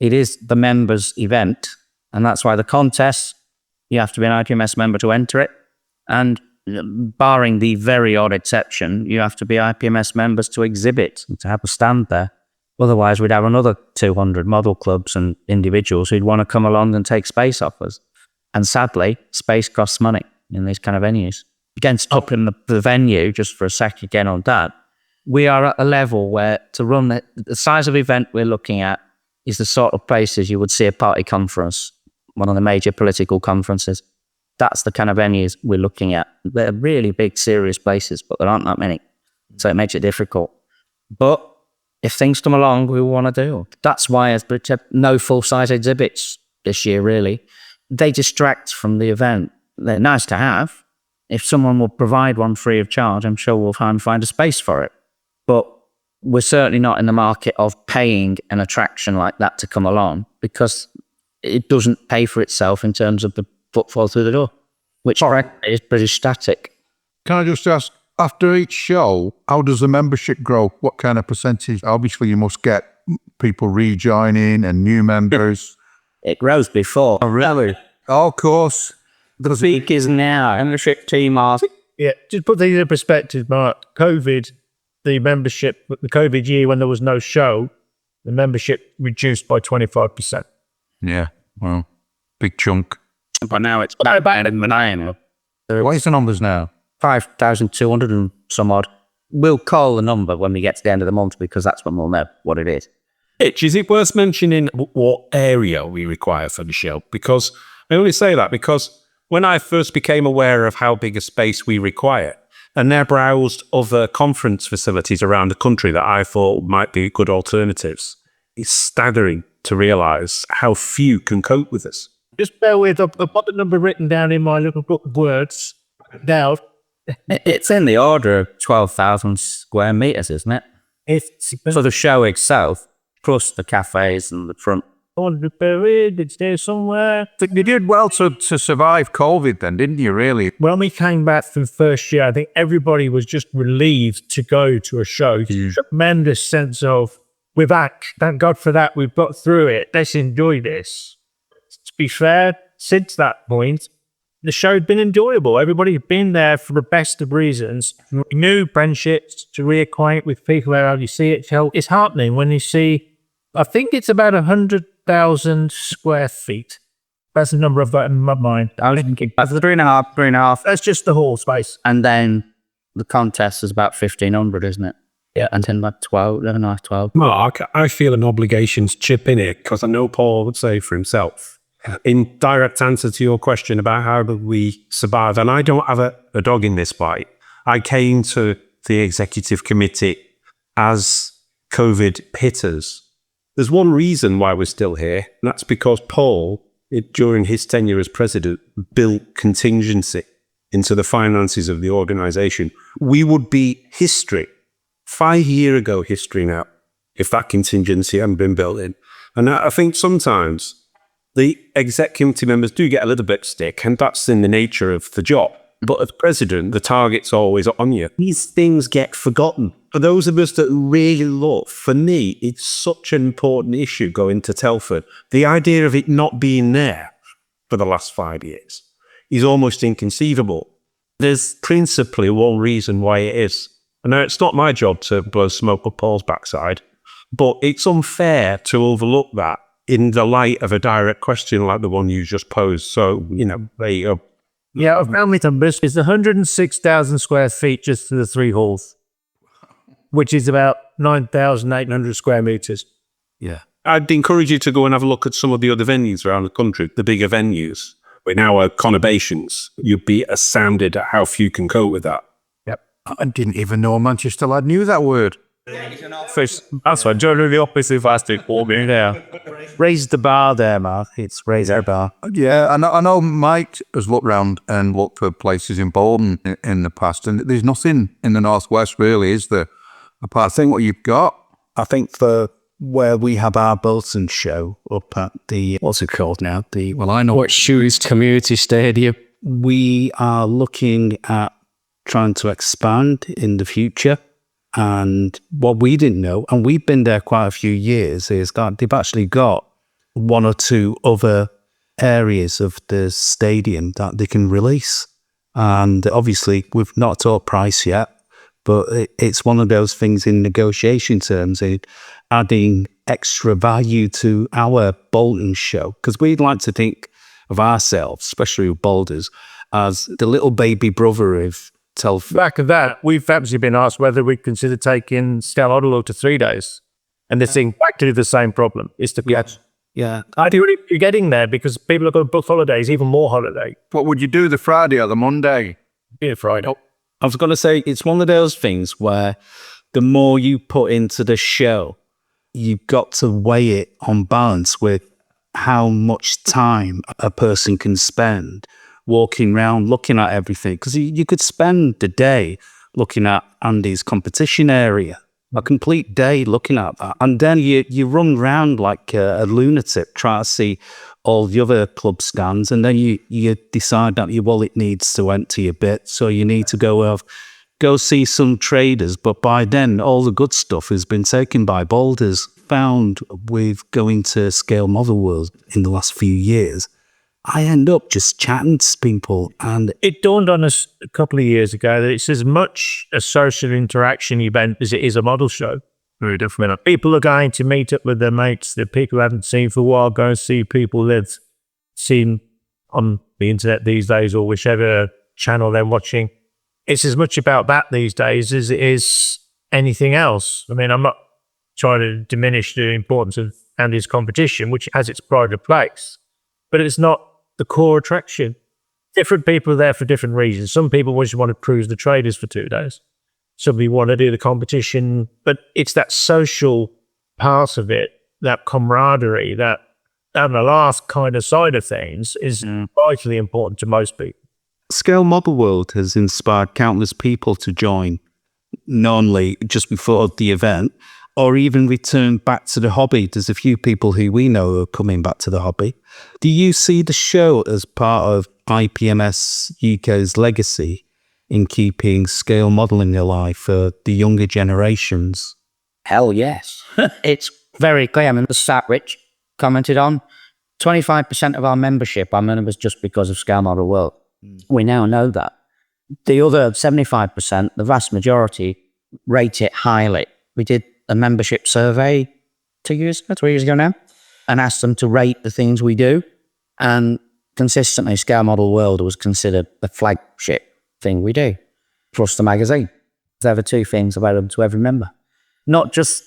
It is the members' event, and that's why the contest, you have to be an IPMS member to enter it. And barring the very odd exception, you have to be IPMS members to exhibit and to have a stand there. Otherwise, we'd have another 200 model clubs and individuals who'd want to come along and take space off us. And sadly, space costs money in these kind of venues. Again, stopping the venue, just for a sec again on that, we are at a level where to run the size of event we're looking at is the sort of places you would see a party conference, one of the major political conferences. That's the kind of venues we're looking at. They're really big, serious places, but there aren't that many. So it makes it difficult. But if things come along, we want to do. That's why there's no full-size exhibits this year, really. They distract from the event. They're nice to have. If someone will provide one free of charge, I'm sure we'll find a space for it. But we're certainly not in the market of paying an attraction like that to come along, because it doesn't pay for itself in terms of the footfall through the door, which is pretty static. Can I just ask, after each show, how does the membership grow? What kind of percentage? Obviously, you must get people rejoining and new members. It grows before. Oh, really? Oh, of course. The peak is now. Membership team are... Yeah, just put things in perspective, Mark. COVID, the COVID year when there was no show, the membership reduced by 25%. Yeah, well, big chunk. But now it's about in the nine. What is the numbers now? 5,200 and some odd. We'll call the number when we get to the end of the month, because that's when we'll know what it is. Itch, is it worth mentioning what area we require for the show? Because I only say that because when I first became aware of how big a space we require, and then browsed other conference facilities around the country that I thought might be good alternatives, it's staggering to realise how few can cope with this. Just bear with, I've got the number written down in my little book of words. Now, it's in the order of 12,000 square metres, isn't it? It's for the show itself, plus the cafes and the front. Buried, it's there somewhere. You did well to survive COVID then, didn't you, really? When we came back from the first year, I think everybody was just relieved to go to a show. Tremendous sense of, we're back. Thank God for that. We've got through it. Let's enjoy this. To be fair, since that point, the show had been enjoyable. Everybody had been there for the best of reasons. New friendships, to reacquaint with people where you see it. So it's heartening when you see, I think it's about 100,000 square feet. That's the number I've got in my mind. I was thinking that's 3.5. That's just the hall space. And then the contest is about 1,500, isn't it? Yeah, and then like 12, 11.5, 12. Mark, I feel an obligation to chip in here because I know Paul would say for himself. In direct answer to your question about how do we survive, and I don't have a dog in this fight. I came to the executive committee as COVID hit us. There's one reason why we're still here, and that's because Paul, during his tenure as president, built contingency into the finances of the organisation. We would be history. 5 years ago history now, if that contingency hadn't been built in. And I think sometimes the exec committee members do get a little bit stick, and that's in the nature of the job. But as president, the target's always on you. These things get forgotten. For those of us that really love, for me, it's such an important issue going to Telford. The idea of it not being there for the last 5 years is almost inconceivable. There's principally one reason why it is. And now it's not my job to blow smoke up Paul's backside, but it's unfair to overlook that in the light of a direct question like the one you just posed. So, there you go. Yeah, I've found my numbers. It's 106,000 square feet just for the 3 halls, which is about 9,800 square metres. Yeah. I'd encourage you to go and have a look at some of the other venues around the country, the bigger venues. With our conurbations, you'd be astounded at how few can cope with that. Yep. I didn't even know Manchester lad knew that word. That's why Joe do the opposite last week for me now. Raise the bar there, Mark. It's raise our bar. Yeah, I know Mike has looked round and looked for places in Bolton in the past, and there's nothing in the northwest really, is there? Apart from what you've got. I think for where we have our Bolton show up at the, what's it called now? I know what Shoes Community Stadium. We are looking at trying to expand in the future. And what we didn't know, and we've been there quite a few years, is that they've actually got 1 or 2 other areas of the stadium that they can release. And obviously, we've not talked price yet, but it's one of those things in negotiation terms, adding extra value to our Bolton show. Because we'd like to think of ourselves, especially with Boulders, as the little baby brother of Telford. Back of that, we've actually been asked whether we'd consider taking Scale ModelWorld to 3 days. And they're seeing exactly the same problem. Is to get, you're getting there because people are going to book holidays, even more holiday. What would you do, the Friday or the Monday? Yeah, Friday. I was going to say, it's one of those things where the more you put into the show, you've got to weigh it on balance with how much time a person can spend walking around, looking at everything. Because you could spend the day looking at Andy's competition area a complete day looking at that. And then you run around like a lunatic trying to see all the other club scans, and then you decide that your wallet needs to empty a bit, so you need to go see some traders. But by then, all the good stuff has been taken by boulders. Found with going to Scale ModelWorld in the last few years, I end up just chatting to people, and it dawned on us a couple of years ago that it's as much a social interaction event as it is a model show. Very different. People are going to meet up with their mates, the people they haven't seen for a while, go and see people they've seen on the internet these days or whichever channel they're watching. It's as much about that these days as it is anything else. I mean, I'm not trying to diminish the importance of Andy's competition, which has its pride of place, but it's not the core attraction. Different people are there for different reasons. Some people just want to cruise the traders for 2 days. Some people want to do the competition, but it's that social part of it, that camaraderie, that and the last kind of side of things is vitally important to most people. Scale ModelWorld has inspired countless people to join, not only just before the event, or even return back to the hobby. There's a few people who we know are coming back to the hobby. Do you see the show as part of IPMS UK's legacy in keeping scale modelling alive for the younger generations? Hell yes. It's very clear. I mean, the stat Rich commented on, 25% of our membership are members just because of Scale ModelWorld. We now know that. The other 75%, the vast majority, rate it highly. We did a membership survey 3 years ago now, and asked them to rate the things we do. And consistently, Scale ModelWorld was considered the flagship thing we do, plus the magazine. They're the two things available to every member. Not just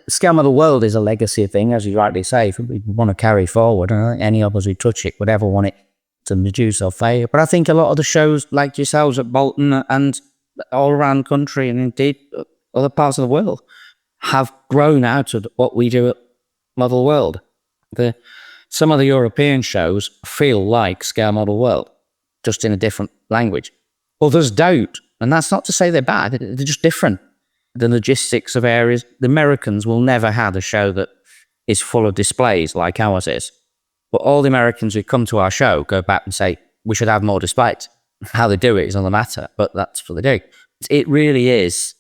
Scale ModelWorld is a legacy thing, as you rightly say. If we want to carry forward, I don't think any of us who touch it would ever want it to reduce or fail. But I think a lot of the shows, like yourselves at Bolton and all around the country, and indeed other parts of the world, have grown out of what we do at ModelWorld. Some of the European shows feel like Scale ModelWorld, just in a different language. Others don't, and that's not to say they're bad, they're just different. The logistics of areas, the Americans will never have a show that is full of displays like ours is. But all the Americans who come to our show go back and say, we should have more displays. How they do it is another matter, but that's what they do. It really is.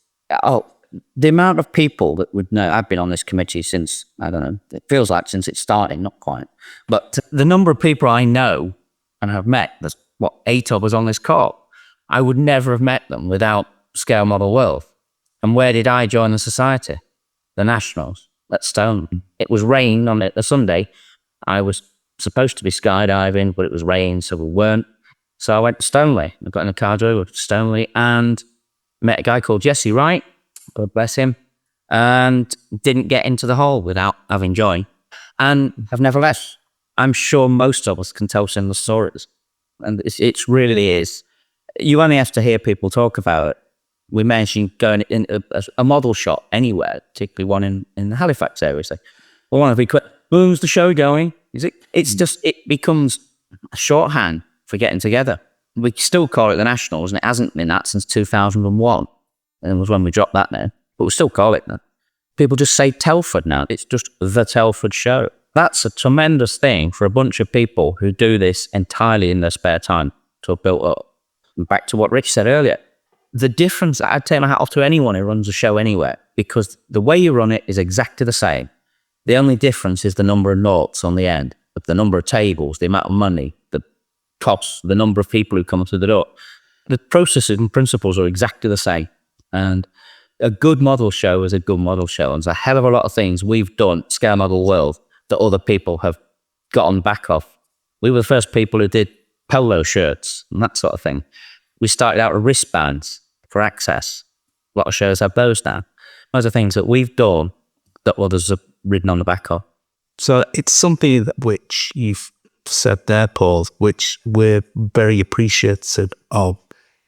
The amount of people that would know, I've been on this committee since, I don't know, it feels like since it's starting, not quite. But the number of people I know and have met, there's 8 of us on this call, I would never have met them without Scale ModelWorld. And where did I join the society? The Nationals at Stone. It was rain on a Sunday. I was supposed to be skydiving, but it was rain, so we weren't. So I went to Stoneleigh. I got in a car drive to Stoneleigh and met a guy called Jesse Wright, God bless him, and didn't get into the hall without having joined. And have never left. I'm sure most of us can tell similar stories. And it really is. You only have to hear people talk about it. We mentioned going in a model shop anywhere, particularly one in the Halifax area. Say, well, want to be quick. When's the show going? It's just, it becomes a shorthand for getting together. We still call it the Nationals, and it hasn't been that since 2001. And it was when we dropped that name. But we still call it that. People just say Telford now. It's just the Telford show. That's a tremendous thing for a bunch of people who do this entirely in their spare time to have built up. And back to what Rich said earlier. The difference, I'd take my hat off to anyone who runs a show anywhere, because the way you run it is exactly the same. The only difference is the number of notes on the end, the number of tables, the amount of money, the costs, the number of people who come through the door. The processes and principles are exactly the same. And a good model show is a good model show. And there's a hell of a lot of things we've done, Scale ModelWorld, that other people have got on back of. We were the first people who did polo shirts and that sort of thing. We started out with wristbands for access. A lot of shows have those now. Those are things that we've done that others have ridden on the back of. So it's something that which you've said there, Paul, which we're very appreciative of,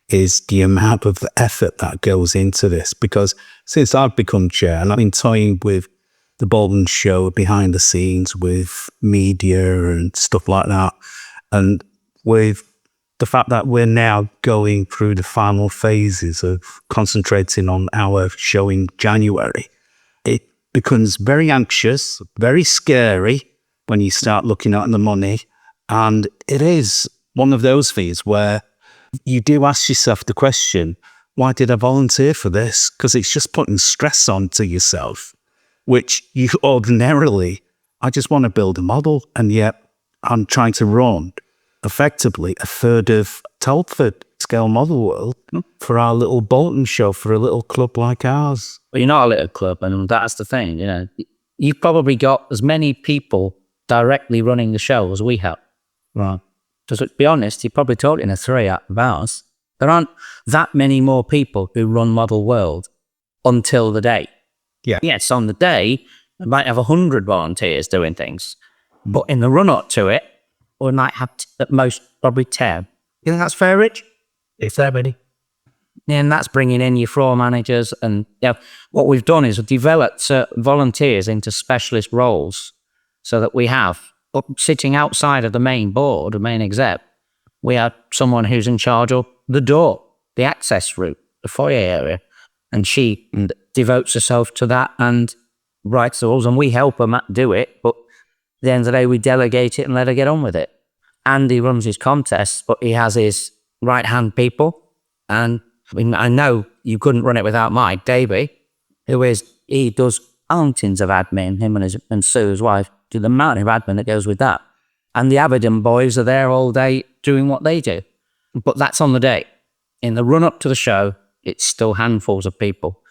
is the amount of effort that goes into this. Because since I've become chair, and I've been toying with the Bolton show behind the scenes with media and stuff like that, and with the fact that we're now going through the final phases of concentrating on our show in January, it becomes very anxious, very scary when you start looking at the money. And it is one of those things where you do ask yourself the question, why did I volunteer for this? Because it's just putting stress onto yourself, which you ordinarily, I just want to build a model, and yet I'm trying to run effectively a third of Telford Scale ModelWorld for our little Bolton show for a little club like ours. Well, you're not a little club, and that's the thing, You've probably got as many people directly running the show as we have. Right. Because to be honest, you're probably talking a 3 out of ours. There aren't that many more people who run Model World until the day. Yeah. Yes, on the day, we might have 100 volunteers doing things. But in the run-up to it, we might have at most probably 10. You think that's fair, Rich? If that many. Yeah, and that's bringing in your floor managers. And what we've done is we've developed volunteers into specialist roles so that we have, sitting outside of the main board, the main exec, we have someone who's in charge of the door, the access route, the foyer area. And she devotes herself to that and writes the rules, and we help her do it. But at the end of the day, we delegate it and let her get on with it. Andy runs his contests, but he has his right-hand people. And I know you couldn't run it without Mike Davey, he does mountains of admin, him and Sue, his wife, do the amount of admin that goes with that. And the Aberdeen boys are there all day doing what they do. But that's on the day. In the run-up to the show, it's still handfuls of people.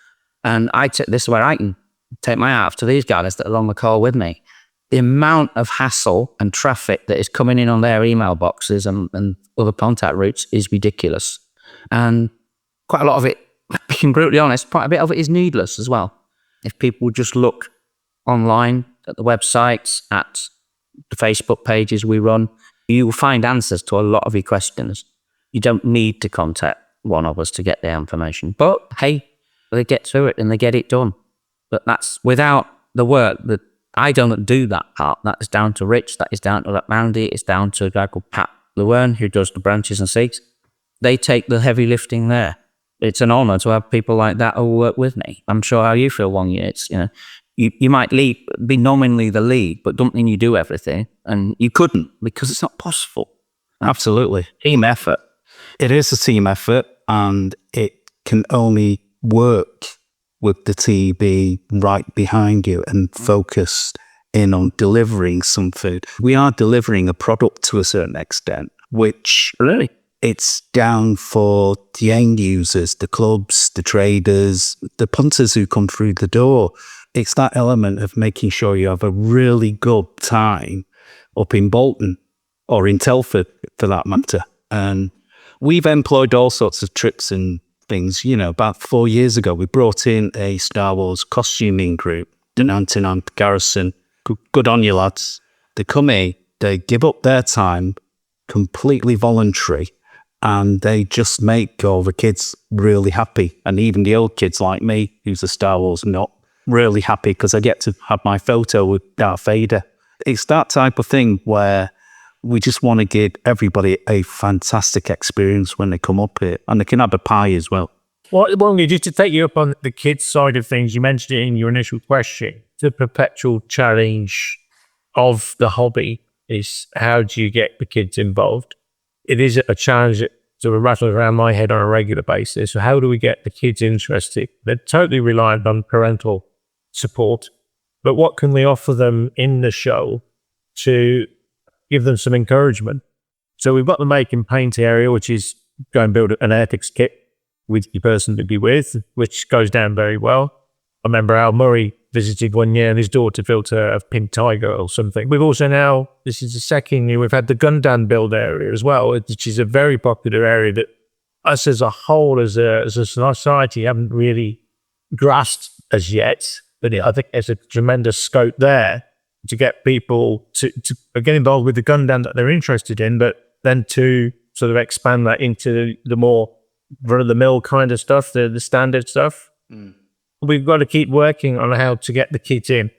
And this is where I can take my hat off to these guys that are on the call with me. The amount of hassle and traffic that is coming in on their email boxes and other contact routes is ridiculous. And quite a lot of it, being brutally honest, quite a bit of it is needless as well. If people just look online at the websites, at the Facebook pages we run, you will find answers to a lot of your questions. You don't need to contact one of us to get the information. But hey, they get through it and they get it done. But that's without the work that I don't do that part. That is down to Rich, that is down to Mandy, it's down to a guy called Pat Lewern who does the branches and seats. They take the heavy lifting there. It's an honour to have people like that who work with me. I'm sure how you feel, Wong. It's, you might be nominally the lead, but don't mean you do everything. And you couldn't, because it's not possible. Absolutely. Team effort. It is a team effort, and it can only work with the team being right behind you and focused in on delivering some food. We are delivering a product to a certain extent, which really it's down for the end users, the clubs, the traders, the punters who come through the door. It's that element of making sure you have a really good time up in Bolton or in Telford for that matter. And we've employed all sorts of tricks and things. About 4 years ago, we brought in a Star Wars costuming group, the 99 Garrison. Good on you, lads. They come in, they give up their time, completely voluntary, and they just make all the kids really happy. And even the old kids like me, who's a Star Wars nut, really happy because I get to have my photo with Darth Vader. It's that type of thing where we just want to give everybody a fantastic experience when they come up here, and they can have a pie as well. Well, just to take you up on the kids' side of things, you mentioned it in your initial question. The perpetual challenge of the hobby is, how do you get the kids involved? It is a challenge that sort of rattles around my head on a regular basis. So how do we get the kids interested? They're totally reliant on parental support, but what can we offer them in the show to give them some encouragement? So we've got the make and paint area, which is go and build an airtics kit with your person to be with, which goes down very well. I remember Al Murray visited one year and his daughter built a pink tiger or something. We've also now, this is the second year, we've had the Gundam build area as well, which is a very popular area that us as a whole, as a society, haven't really grasped as yet. But I think there's a tremendous scope there to get people to get involved with the Gundam that they're interested in, but then to sort of expand that into the more run-of-the-mill kind of stuff, the standard stuff. We've got to keep working on how to get the kids in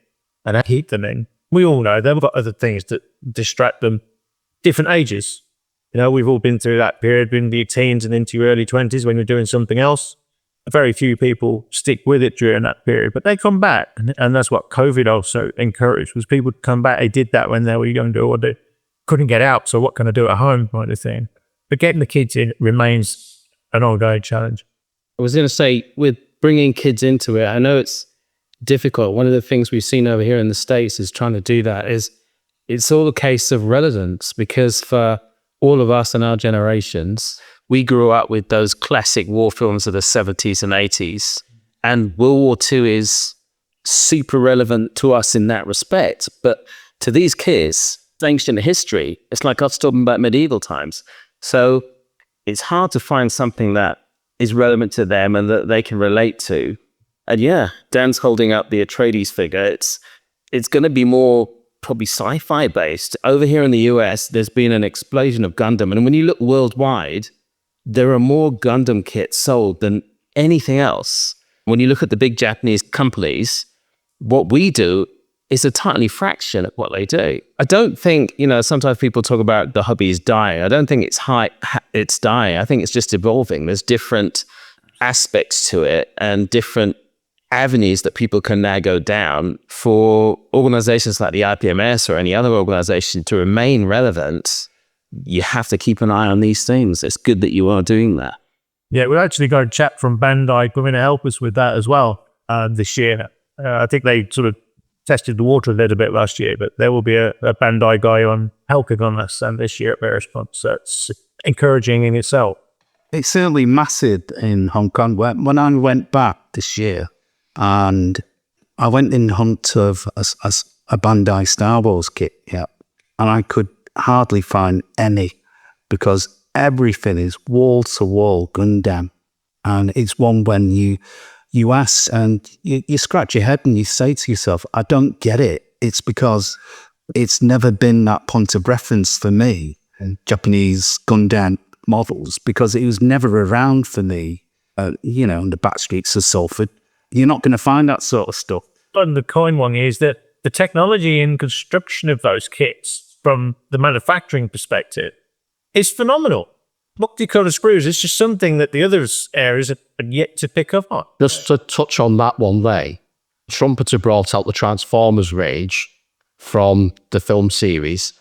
and keep them in. We all know they've got other things that distract them, different ages. You know, we've all been through that period, been in the teens and into your early 20s when you're doing something else. Very few people stick with it during that period, but they come back. And that's what COVID also encouraged, was people to come back. They did that when they were younger or they couldn't get out. So what can I do at home kind of thing. But getting the kids in remains an ongoing challenge. I was going to say, with bringing kids into it, I know it's difficult. One of the things we've seen over here in the States is trying to do that is it's all a case of relevance, because for all of us and our generations, we grew up with those classic war films of the 70s and 80s, and World War II is super relevant to us in that respect. But to these kids, ancient history, it's like us talking about medieval times. So it's hard to find something that is relevant to them and that they can relate to. And yeah, Dan's holding up the Atreides figure. It's going to be more probably sci-fi based. Over here in the US, there's been an explosion of Gundam. And when you look worldwide, there are more Gundam kits sold than anything else. When you look at the big Japanese companies, what we do is a tiny fraction of what they do. I don't think, sometimes people talk about the hobby is dying. I don't think it's dying. I think it's just evolving. There's different aspects to it and different avenues that people can now go down for organizations like the IPMS or any other organization to remain relevant. You have to keep an eye on these things. It's good that you are doing that. Yeah, we actually got a chap from Bandai coming to help us with that as well this year. I think they sort of tested the water a little bit last year, but there will be a Bandai guy on helping on us and this year at various points. So it's encouraging in itself. It's certainly massive in Hong Kong. When I went back this year, and I went in hunt of a Bandai Star Wars kit, and I could hardly find any, because everything is wall-to-wall Gundam. And it's one when you ask and you scratch your head and you say to yourself, I don't get it. It's because it's never been that point of reference for me, Japanese Gundam models, because it was never around for me, on the back streets of Salford. You're not going to find that sort of stuff. And the coin one is that the technology in construction of those kits from the manufacturing perspective is phenomenal. Multicolored screws is just something that the other areas have yet to pick up on. Just to touch on that one there, Trumpeter brought out the Transformers range from the film series,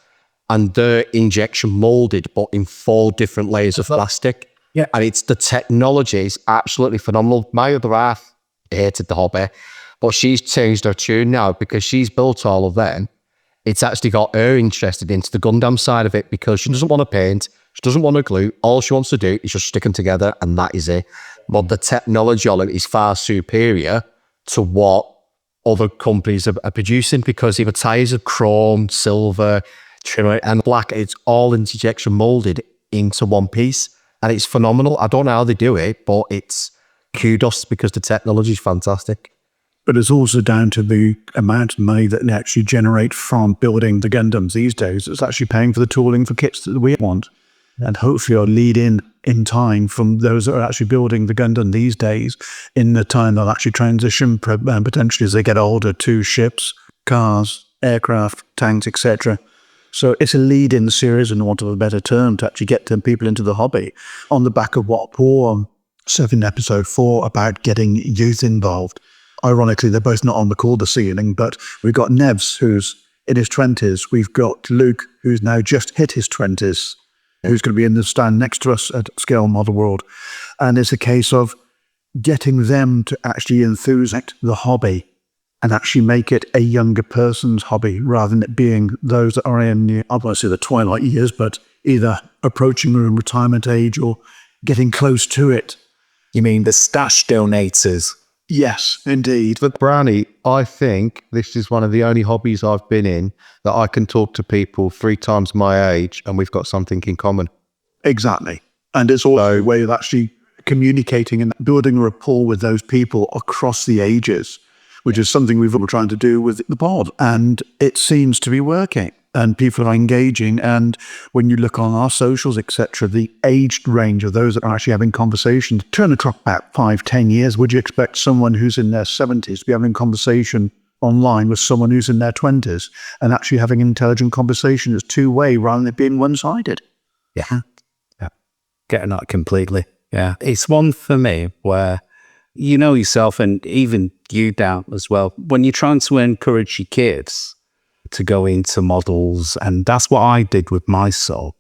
and they're injection molded, but in 4 different layers of plastic. Yeah. And the technology is absolutely phenomenal. My other half hated the hobby, but she's changed her tune now because she's built all of them. It's actually got her interested into the Gundam side of it, because she doesn't want to paint, she doesn't want to glue. All she wants to do is just stick them together, and that is it. But the technology on it is far superior to what other companies are producing, because either tires are chrome, silver, trim, and black. It's all injection molded into one piece, and it's phenomenal. I don't know how they do it, but it's kudos, because the technology is fantastic. But it's also down to the amount of money that they actually generate from building the Gundams these days. It's actually paying for the tooling for kits that we want. And hopefully will lead in time from those that are actually building the Gundam these days, in the time they'll actually transition potentially as they get older to ships, cars, aircraft, tanks, etc. So it's a lead-in series, in want of a better term, to actually get people into the hobby, on the back of what Paul said in episode 4 about getting youth involved. Ironically, they're both not on the call this evening, but we've got Nevs, who's in his 20s. We've got Luke, who's now just hit his 20s, who's going to be in the stand next to us at Scale ModelWorld. And it's a case of getting them to actually enthuse the hobby and actually make it a younger person's hobby, rather than it being those that are in, I don't want to say the twilight years, but either approaching retirement age or getting close to it. You mean the stash donators? Yes, indeed. But Brownie, I think this is one of the only hobbies I've been in that I can talk to people 3 times my age and we've got something in common. Exactly. And it's also a way of actually communicating and building a rapport with those people across the ages, which is something we've been trying to do with the pod. And it seems to be working. And people are engaging. And when you look on our socials, etc., the aged range of those that are actually having conversations, turn the clock back 5-10 years, would you expect someone who's in their 70s to be having a conversation online with someone who's in their 20s and actually having an intelligent conversation that's two-way rather than it being one-sided? Yeah. Getting that completely. Yeah. It's one for me where you know yourself, and even you, Dan, as well, when you're trying to encourage your kids to go into models, and that's what I did with my son.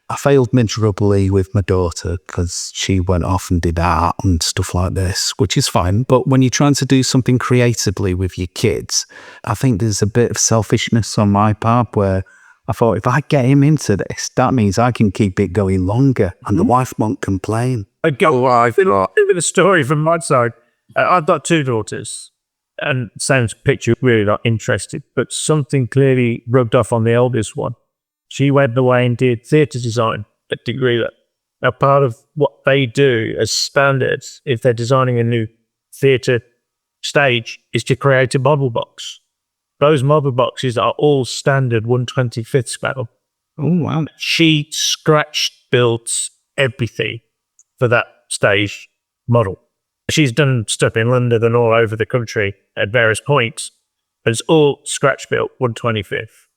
I failed miserably with my daughter because she went off and did art and stuff like this, which is fine. But when you're trying to do something creatively with your kids, I think there's a bit of selfishness on my part where I thought, if I get him into this, that means I can keep it going longer and the wife won't complain. I've got a story from my side. I've got 2 daughters, and Sam's picture really not interested, but something clearly rubbed off on the eldest one. She went away and did theatre design at degree level. Now, part of what they do as standards, if they're designing a new theatre stage, is to create a model box. Those model boxes are all standard 1/25th scale. Oh, wow. She scratch built everything for that stage model. She's done stuff in London and all over the country at various points, but it's all scratch built 1/25th.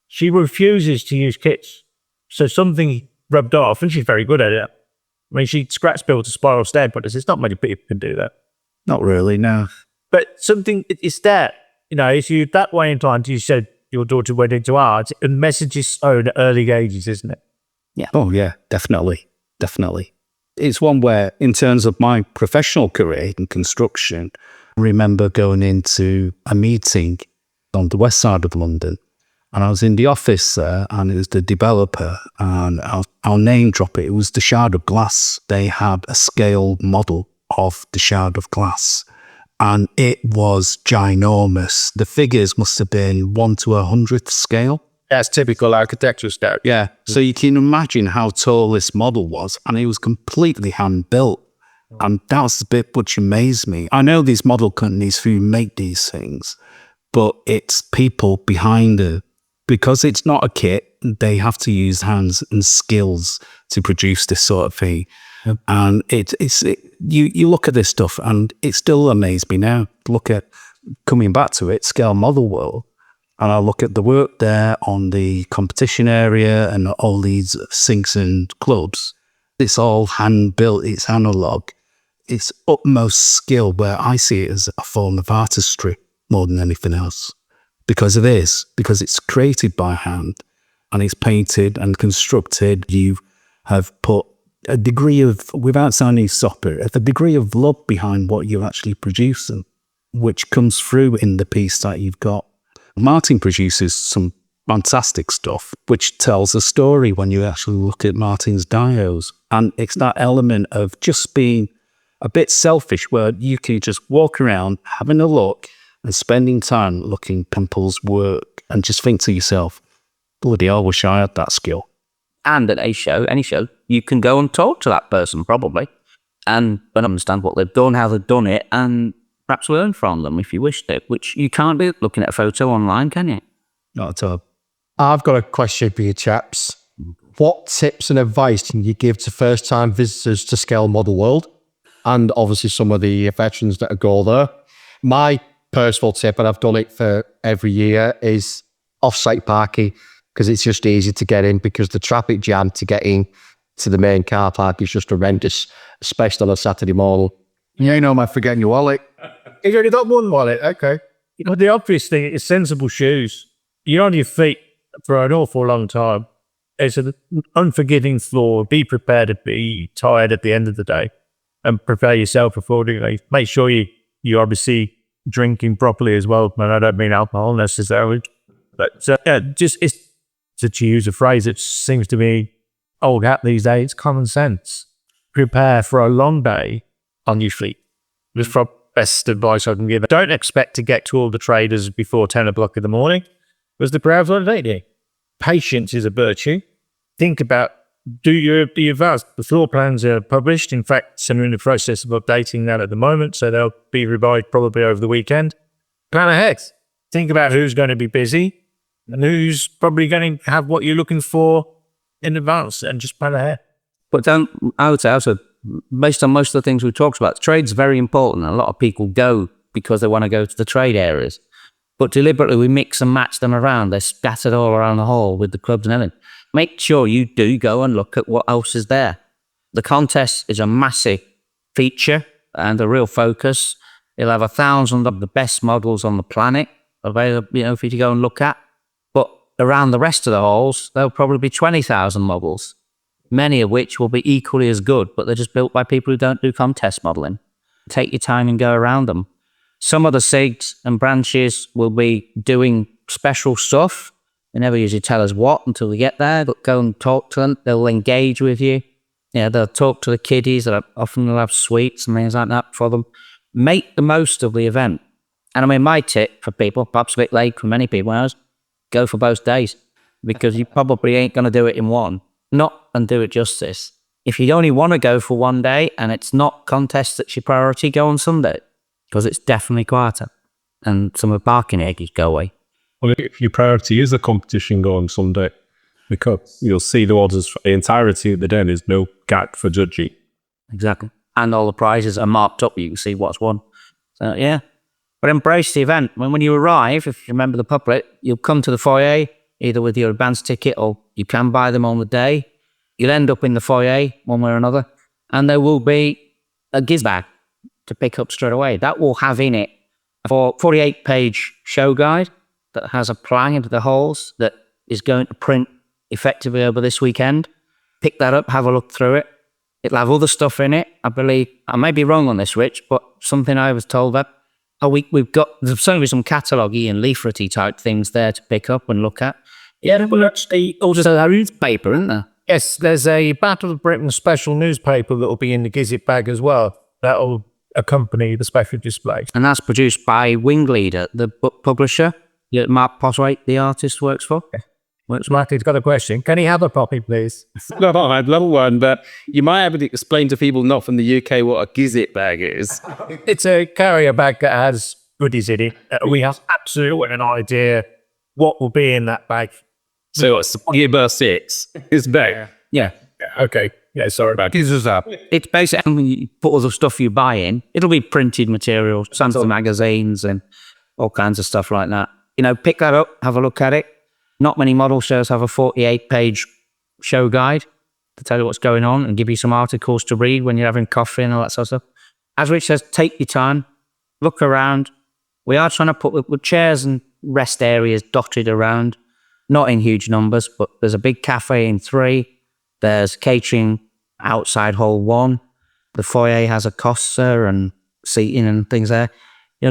She refuses to use kits. So something rubbed off, and she's very good at it. I mean, she scratch built a spiral stair, but there's not many people can do that. Not really, no. But something, it's there. You know, if you that way inclined, you said your daughter went into art, and message is sown at early ages, isn't it? Yeah. Oh, yeah, definitely. Definitely. It's one where, in terms of my professional career in construction, I remember going into a meeting on the west side of London, and I was in the office there, and it was the developer, and I'll name drop it. It was the Shard of Glass. They had a scale model of the Shard of Glass, and it was ginormous. The figures must have been 1 to 100th scale. That's typical architecture stuff. Yeah. So you can imagine how tall this model was, and it was completely hand built. And that was the bit which amazed me. I know these model companies who make these things, but it's people behind it. Because it's not a kit, they have to use hands and skills to produce this sort of thing. Yep. And you look at this stuff, and it still amazes me now. Look at, coming back to it, Scale ModelWorld, and I look at the work there on the competition area and all these sinks and clubs. It's all hand built, it's analog. It's utmost skill, where I see it as a form of artistry more than anything else. Because it is, because it's created by hand and it's painted and constructed. You have put a degree of, without sounding soppy, a degree of love behind what you're actually producing, which comes through in the piece that you've got. Martin produces some fantastic stuff, which tells a story when you actually look at Martin's dios. And it's that element of just being a bit selfish, where you can just walk around having a look and spending time looking at people's work and just think to yourself, bloody hell, I wish I had that skill. And at any show, you can go and talk to that person probably and understand what they've done, how they've done it, and perhaps learn from them if you wish to, which you can't do looking at a photo online, can you? Not at all. I've got a question for you chaps. What tips and advice can you give to first-time visitors to Scale ModelWorld? And obviously some of the veterans that go there. My personal tip, and I've done it for every year, is off-site parking, because it's just easy to get in, because the traffic jam to get in to the main car park is just horrendous, especially on a Saturday morning. You ain't no man forgetting your wallet. You've only got one wallet, okay. You know, the obvious thing is sensible shoes. You're on your feet for an awful long time. It's an unforgiving floor. Be prepared to be tired at the end of the day and prepare yourself accordingly. Make sure you obviously drinking properly as well. And I don't mean alcohol necessarily, but just to use a phrase that seems to be old hat these days, common sense. Prepare for a long day on your feet. Just for best advice I can give. Don't expect to get to all the traders before 10 o'clock in the morning, because the crowd's not waiting. Patience is a virtue. Think about, do your vows. The floor plans are published. In fact, I'm in the process of updating that at the moment, so they'll be revised probably over the weekend. Plan ahead. Think about who's going to be busy and who's probably going to have what you're looking for in advance, and just plan ahead. But I would say also, based on most of the things we talked about, trade's very important. A lot of people go because they want to go to the trade areas. But deliberately we mix and match them around. They're scattered all around the hall with the clubs and everything. make sure you do go and look at what else is there. The contest is a massive feature and a real focus. You'll have 1,000 of the best models on the planet available, for you to go and look at. But around the rest of the halls, there'll probably be 20,000 models, many of which will be equally as good, but they're just built by people who don't do contest modeling. Take your time and go around them. Some of the SIGs and branches will be doing special stuff. They never usually tell us what until we get there, but go and talk to them. They'll engage with you. They'll talk to the kiddies. Often they'll have sweets and things like that for them. Make the most of the event. And I mean, my tip for people, perhaps a bit late for many people, is go for both days, because you probably ain't going to do it in one. Not and do it justice. If you only want to go for one day and it's not contest that's your priority, go on Sunday, because it's definitely quieter and some of the barking eggies go away. Well, if your priority is a competition, go on Sunday, because you'll see the orders for the entirety of the day. There's no gap for judging. Exactly. And all the prizes are marked up. You can see what's won. So, yeah. But embrace the event. When you arrive, if you remember the public, you'll come to the foyer, either with your advance ticket or you can buy them on the day. You'll end up in the foyer one way or another. And there will be a giz bag to pick up straight away. That will have in it a 48-page show guide that has a plan into the holes that is going to print effectively over this weekend. Pick that up, have a look through it. It'll have other stuff in it. I believe, I may be wrong on this, Rich, but something I was told that we've got, there's certainly some catalogue-y and leaflety type things there to pick up and look at. Yeah, well, actually, also a newspaper, isn't there? Yes, there's a Battle of Britain special newspaper that will be in the Gizzit bag as well. That will accompany the special display. And that's produced by Wingleader, the book publisher that Mark Poswaite, the artist, works for. Marty's got a question. Can he have a copy, please? No, I'd love one, but you might have to explain to people not from the UK what a Gizzit bag is. It's a carrier bag that has goodies in it. We have absolutely an idea what will be in that bag. So it's year 6. It's bag. Yeah. Okay. Yeah, sorry about Gives us up. It's basically when you put all the stuff you buy in. It'll be printed material, some magazines and all kinds of stuff like that. Pick that up, have a look at it. Not many model shows have a 48-page show guide to tell you what's going on and give you some articles to read when you're having coffee and all that sort of stuff. As Rich says, take your time, look around. We are trying to put with chairs and rest areas dotted around, not in huge numbers, but there's a big cafe in 3. There's catering outside hall 1. The foyer has a Costa and seating and things there.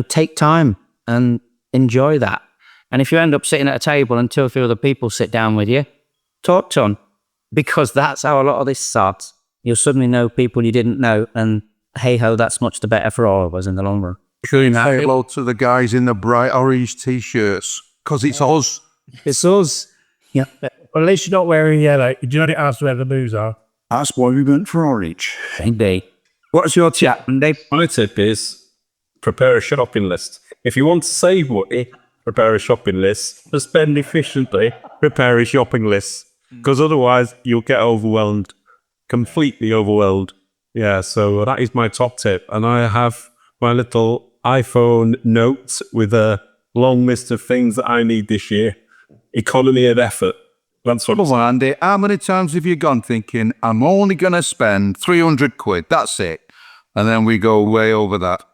Take time and enjoy that. And if you end up sitting at a table and 2 or 3 other people sit down with you, talk to them, because that's how a lot of this starts. You'll suddenly know people you didn't know, and hey-ho, that's much the better for all of us in the long run. Say hello to the guys in the bright orange T-shirts, because it's us. It's us. Yeah. Well, at least you're not wearing yellow. You do not ask where the moves are. That's why we went for orange. Indeed. What's your tip, Andy? My tip is prepare a shopping list. If you want to save money, prepare a shopping list. To spend efficiently, prepare a shopping list. Because otherwise, you'll get overwhelmed. Completely overwhelmed. Yeah, so that is my top tip. And I have my little iPhone notes with a long list of things that I need this year. Economy of effort. That's what Come on, Andy. How many times have you gone thinking, I'm only going to spend 300 quid, that's it. And then we go way over that.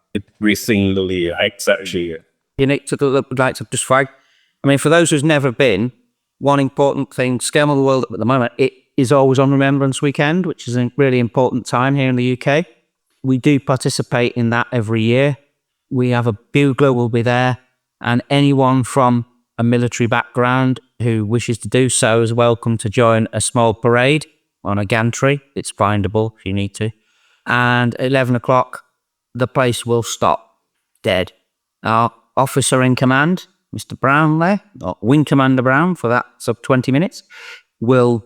Every single year, exactly. Unique to the like to just flag. I mean, for those who's never been, one important thing, Scale ModelWorld at the moment, it is always on Remembrance Weekend, which is a really important time here in the UK. We do participate in that every year. We have a bugler will be there, and anyone from a military background who wishes to do so is welcome to join a small parade on a gantry. It's findable if you need to. And at 11 o'clock, the place will stop dead. Our officer in command, Mr. Brown there, or Wing Commander Brown for that sub 20 minutes, will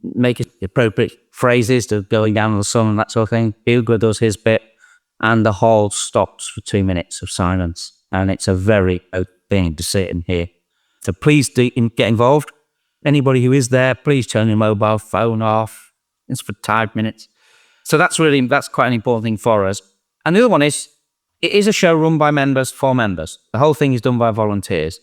make the appropriate phrases to going down to the sun and that sort of thing. Bugler does his bit, and the hall stops for 2 minutes of silence. And it's a very good thing to sit and hear. So please do get involved. Anybody who is there, please turn your mobile phone off. It's for 5 minutes. So that's quite an important thing for us. And the other one is, it is a show run by members for members. The whole thing is done by volunteers.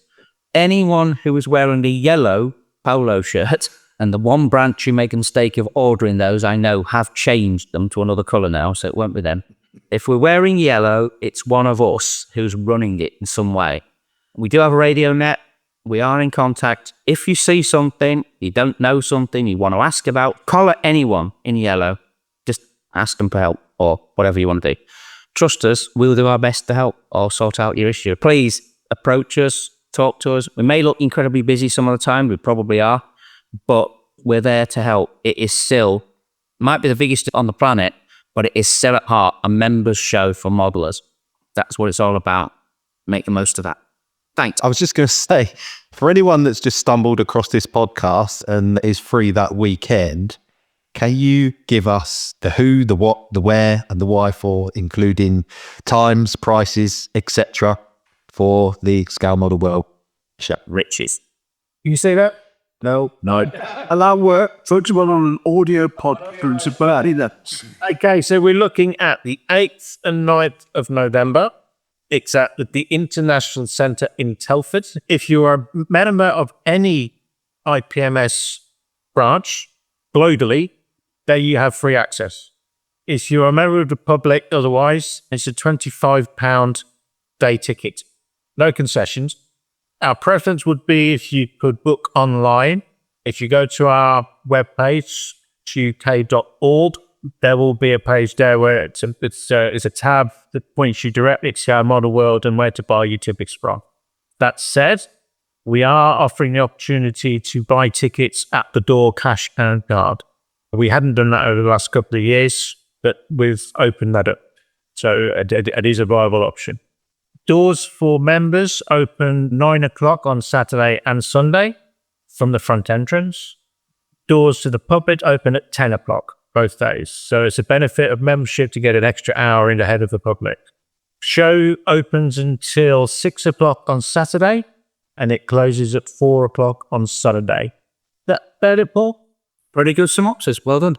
Anyone who is wearing the yellow polo shirt And the one branch you make a mistake of ordering those, I know, have changed them to another colour now, so it won't be them. If we're wearing yellow, it's one of us who's running it in some way. We do have a radio net. We are in contact. If you see something, you don't know something, you want to ask about, call anyone in yellow. Just ask them for help or whatever you want to do. Trust us, we'll do our best to help or sort out your issue. Please approach us, talk to us. We may look incredibly busy some of the time, we probably are, but we're there to help. It is still, might be the biggest on the planet, but it is still at heart a members show for modelers. That's what it's all about. Make the most of that. Thanks. I was just going to say, for anyone that's just stumbled across this podcast and is free that weekend, can you give us the who, the what, the where, and the why for, including times, prices, etc., for the Scale ModelWorld show? Riches. You say that? No. Allow work. Focusable on an audio podcast about it. Okay, so we're looking at the 8th and 9th of November. It's at the International Centre in Telford. If you are a member of any IPMS branch globally, there you have free access. If you're a member of the public otherwise, it's a £25 day ticket. No concessions. Our preference would be if you could book online. If you go to our webpage, uk.org, there will be a page there where it's a tab that points you directly to our model world and where to buy your tickets from. That said, we are offering the opportunity to buy tickets at the door, cash and card. We hadn't done that over the last couple of years, but we've opened that up. So it is a viable option. Doors for members open 9 o'clock on Saturday and Sunday from the front entrance. Doors to the public open at 10 o'clock both days. So it's a benefit of membership to get an extra hour in ahead of the public. Show opens until 6 o'clock on Saturday and it closes at 4 o'clock on Saturday. That it, Paul? Pretty good synopsis. Well done.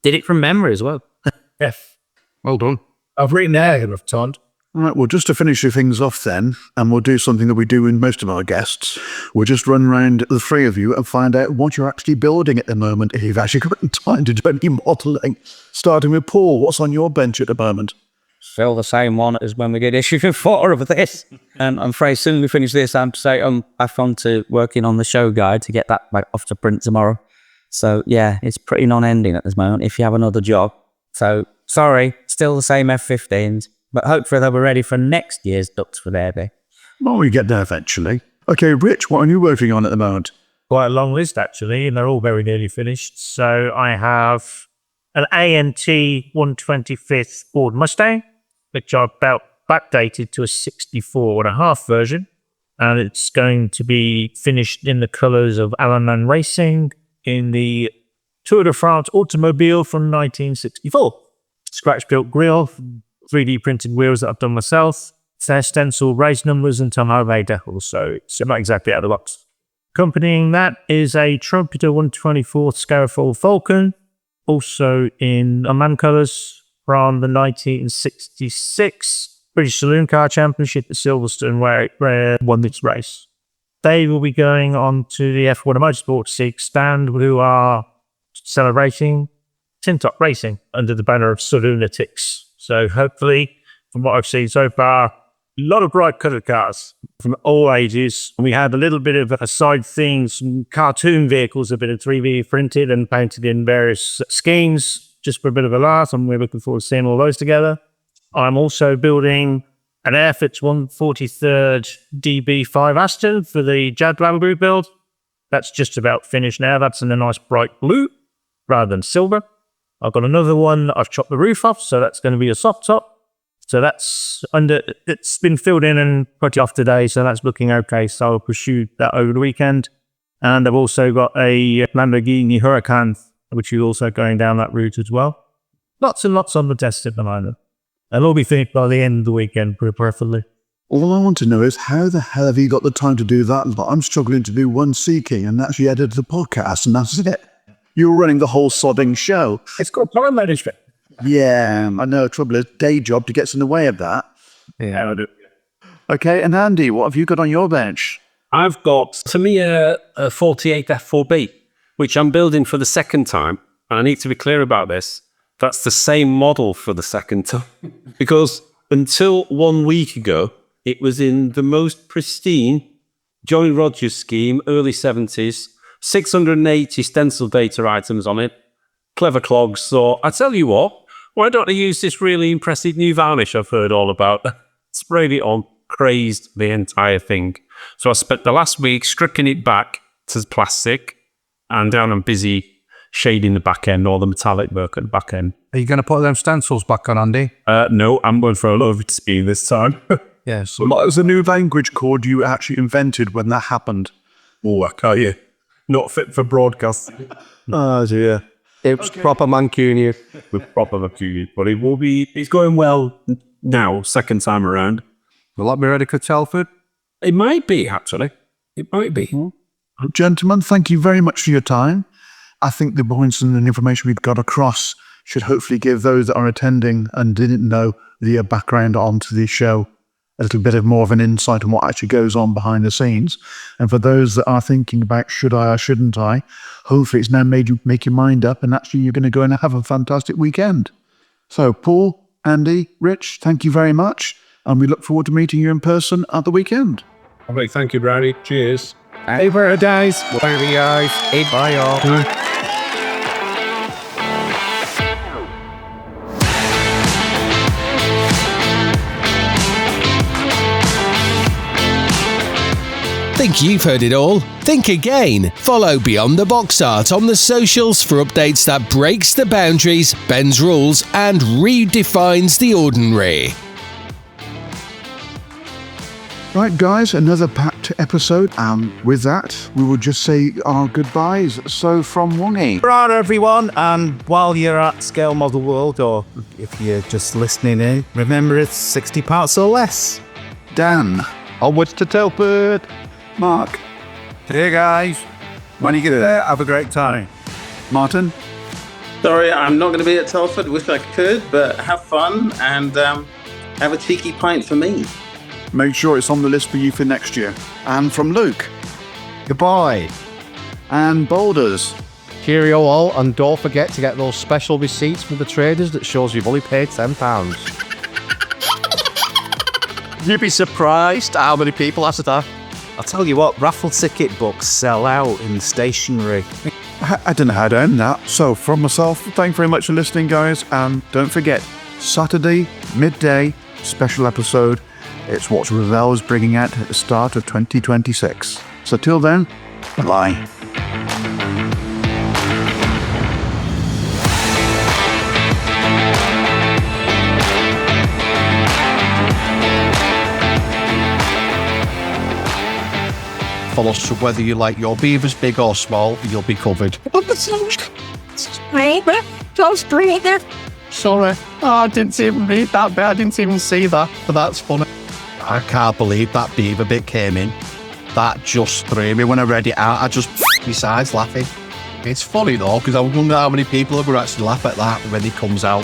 Did it from memory as well. F. Well done. I've written there, I've turned. All right, well, just to finish things off then, and we'll do something that we do with most of our guests, we'll just run around the three of you and find out what you're actually building at the moment, if you've actually got time to do any modelling. Starting with Paul, what's on your bench at the moment? Still the same one as when we get issue 4 of this. And I'm afraid soon we finish this, I'm to say I'm back on to working on the show guide to get that back off to print tomorrow. So yeah, it's pretty non-ending at this moment if you have another job. So sorry, still the same F-15s. But hopefully they'll be ready for next year's Ducks for their day. Well, we get there eventually. Okay, Rich, what are you working on at the moment? Quite a long list, actually, and they're all very nearly finished. So I have an ANT 125th Ford Mustang, which I've about backdated to a 64.5 version. And it's going to be finished in the colours of Alain Racing in the Tour de France automobile from 1964. Scratch-built grille, 3D printed wheels that I've done myself. It's stencil race numbers and some homemade decals, so it's not exactly out of the box. Accompanying that is a Trumpeter 124th Scarifold Falcon, also in Oman colours from the 1966 British Saloon Car Championship at Silverstone, where it won this race. They will be going on to the F1 Motorsports League stand, who are celebrating Tin Top Racing under the banner of Saloonatics. So hopefully, from what I've seen so far, a lot of bright coloured cars from all ages. We had a little bit of a side thing, some cartoon vehicles have been 3D printed and painted in various schemes, just for a bit of a laugh, and we're looking forward to seeing all those together. I'm also building an Airfix 143rd DB5 Aston for the Jadlam Group build. That's just about finished now. That's in a nice bright blue rather than silver. I've got another one that I've chopped the roof off, so that's going to be a soft top. So that's it's been filled in and put off today, so that's looking okay. So I'll pursue that over the weekend. And I've also got a Lamborghini Huracan, which is also going down that route as well. Lots and lots on the test at the moment. They'll all be finished by the end of the weekend, preferably. All I want to know is how the hell have you got the time to do that? I'm struggling to do one Sea King and actually edit the podcast, and that's it. You're running the whole sodding show. It's called time management. Yeah, I know. Trouble is, day job gets in the way of that. Yeah, I do. Okay, and Andy, what have you got on your bench? I've got Tamiya 48 F4B. which I'm building for the second time. And I need to be clear about this. That's the same model for the second time. Because until 1 week ago, it was in the most pristine Jolly Rogers scheme, early 70s, 680 stencil data items on it, clever clogs. So I tell you what, why don't I use this really impressive new varnish I've heard all about? Sprayed it on, crazed the entire thing. So I spent the last week stripping it back to plastic, and down I'm busy shading the back end, or the metallic work at the back end. Are you going to put them stencils back on, Andy? No, I'm going for a low speed this time. Yes. What was the new language code you actually invented when that happened? Oh, I can't you? Not fit for broadcast. Oh dear. It was proper Mancunian. With proper Mancunian. But it will be, it's going well now, second time around. Will that be ready for Telford? It might be, actually. It might be. Gentlemen, thank you very much for your time. I think the points and the information we've got across should hopefully give those that are attending and didn't know the background onto the show a little bit of more of an insight on what actually goes on behind the scenes. And for those that are thinking about should I or shouldn't I, hopefully it's now made you make your mind up and actually you're going to go and have a fantastic weekend. So Paul, Andy, Rich, thank you very much. And we look forward to meeting you in person at the weekend. All right, thank you, Brownie. Cheers. Hey, paradise. Paradise. Hey, bye, all. Think you've heard it all? Think again. Follow Beyond the Box Art on the socials for updates that breaks the boundaries, bends rules, and redefines the ordinary. Right, guys, another packed episode. And with that, we will just say our goodbyes. So from Wongy. Right, everyone, and while you're at Scale ModelWorld, or if you're just listening in, remember it's 60 parts or less. Dan. Onwards to Telford. Mark. Hey guys, when you get there, have a great time. Martin. Sorry, I'm not going to be at Telford. Wish I could, but have fun and have a cheeky pint for me. Make sure it's on the list for you for next year. And from Luke. Goodbye. And Boulders. Cheerio all, and don't forget to get those special receipts from the traders that shows you've only paid £10. You'd be surprised how many people asked that. I'll tell you what, raffle ticket books sell out in stationery. I don't know how to end that. So from myself, thank you very much for listening, guys. And don't forget, Saturday, midday, special episode. It's what Revell is bringing out at the start of 2026. So till then, bye. Follow us, so whether you like your beavers big or small, you'll be covered. Sorry, I didn't even read that bit. I didn't even see that, but that's funny. I can't believe that beaver bit came in. That just threw me when I read it out. I just besides laughing. It's funny though, because I wonder how many people will actually laugh at that when it comes out.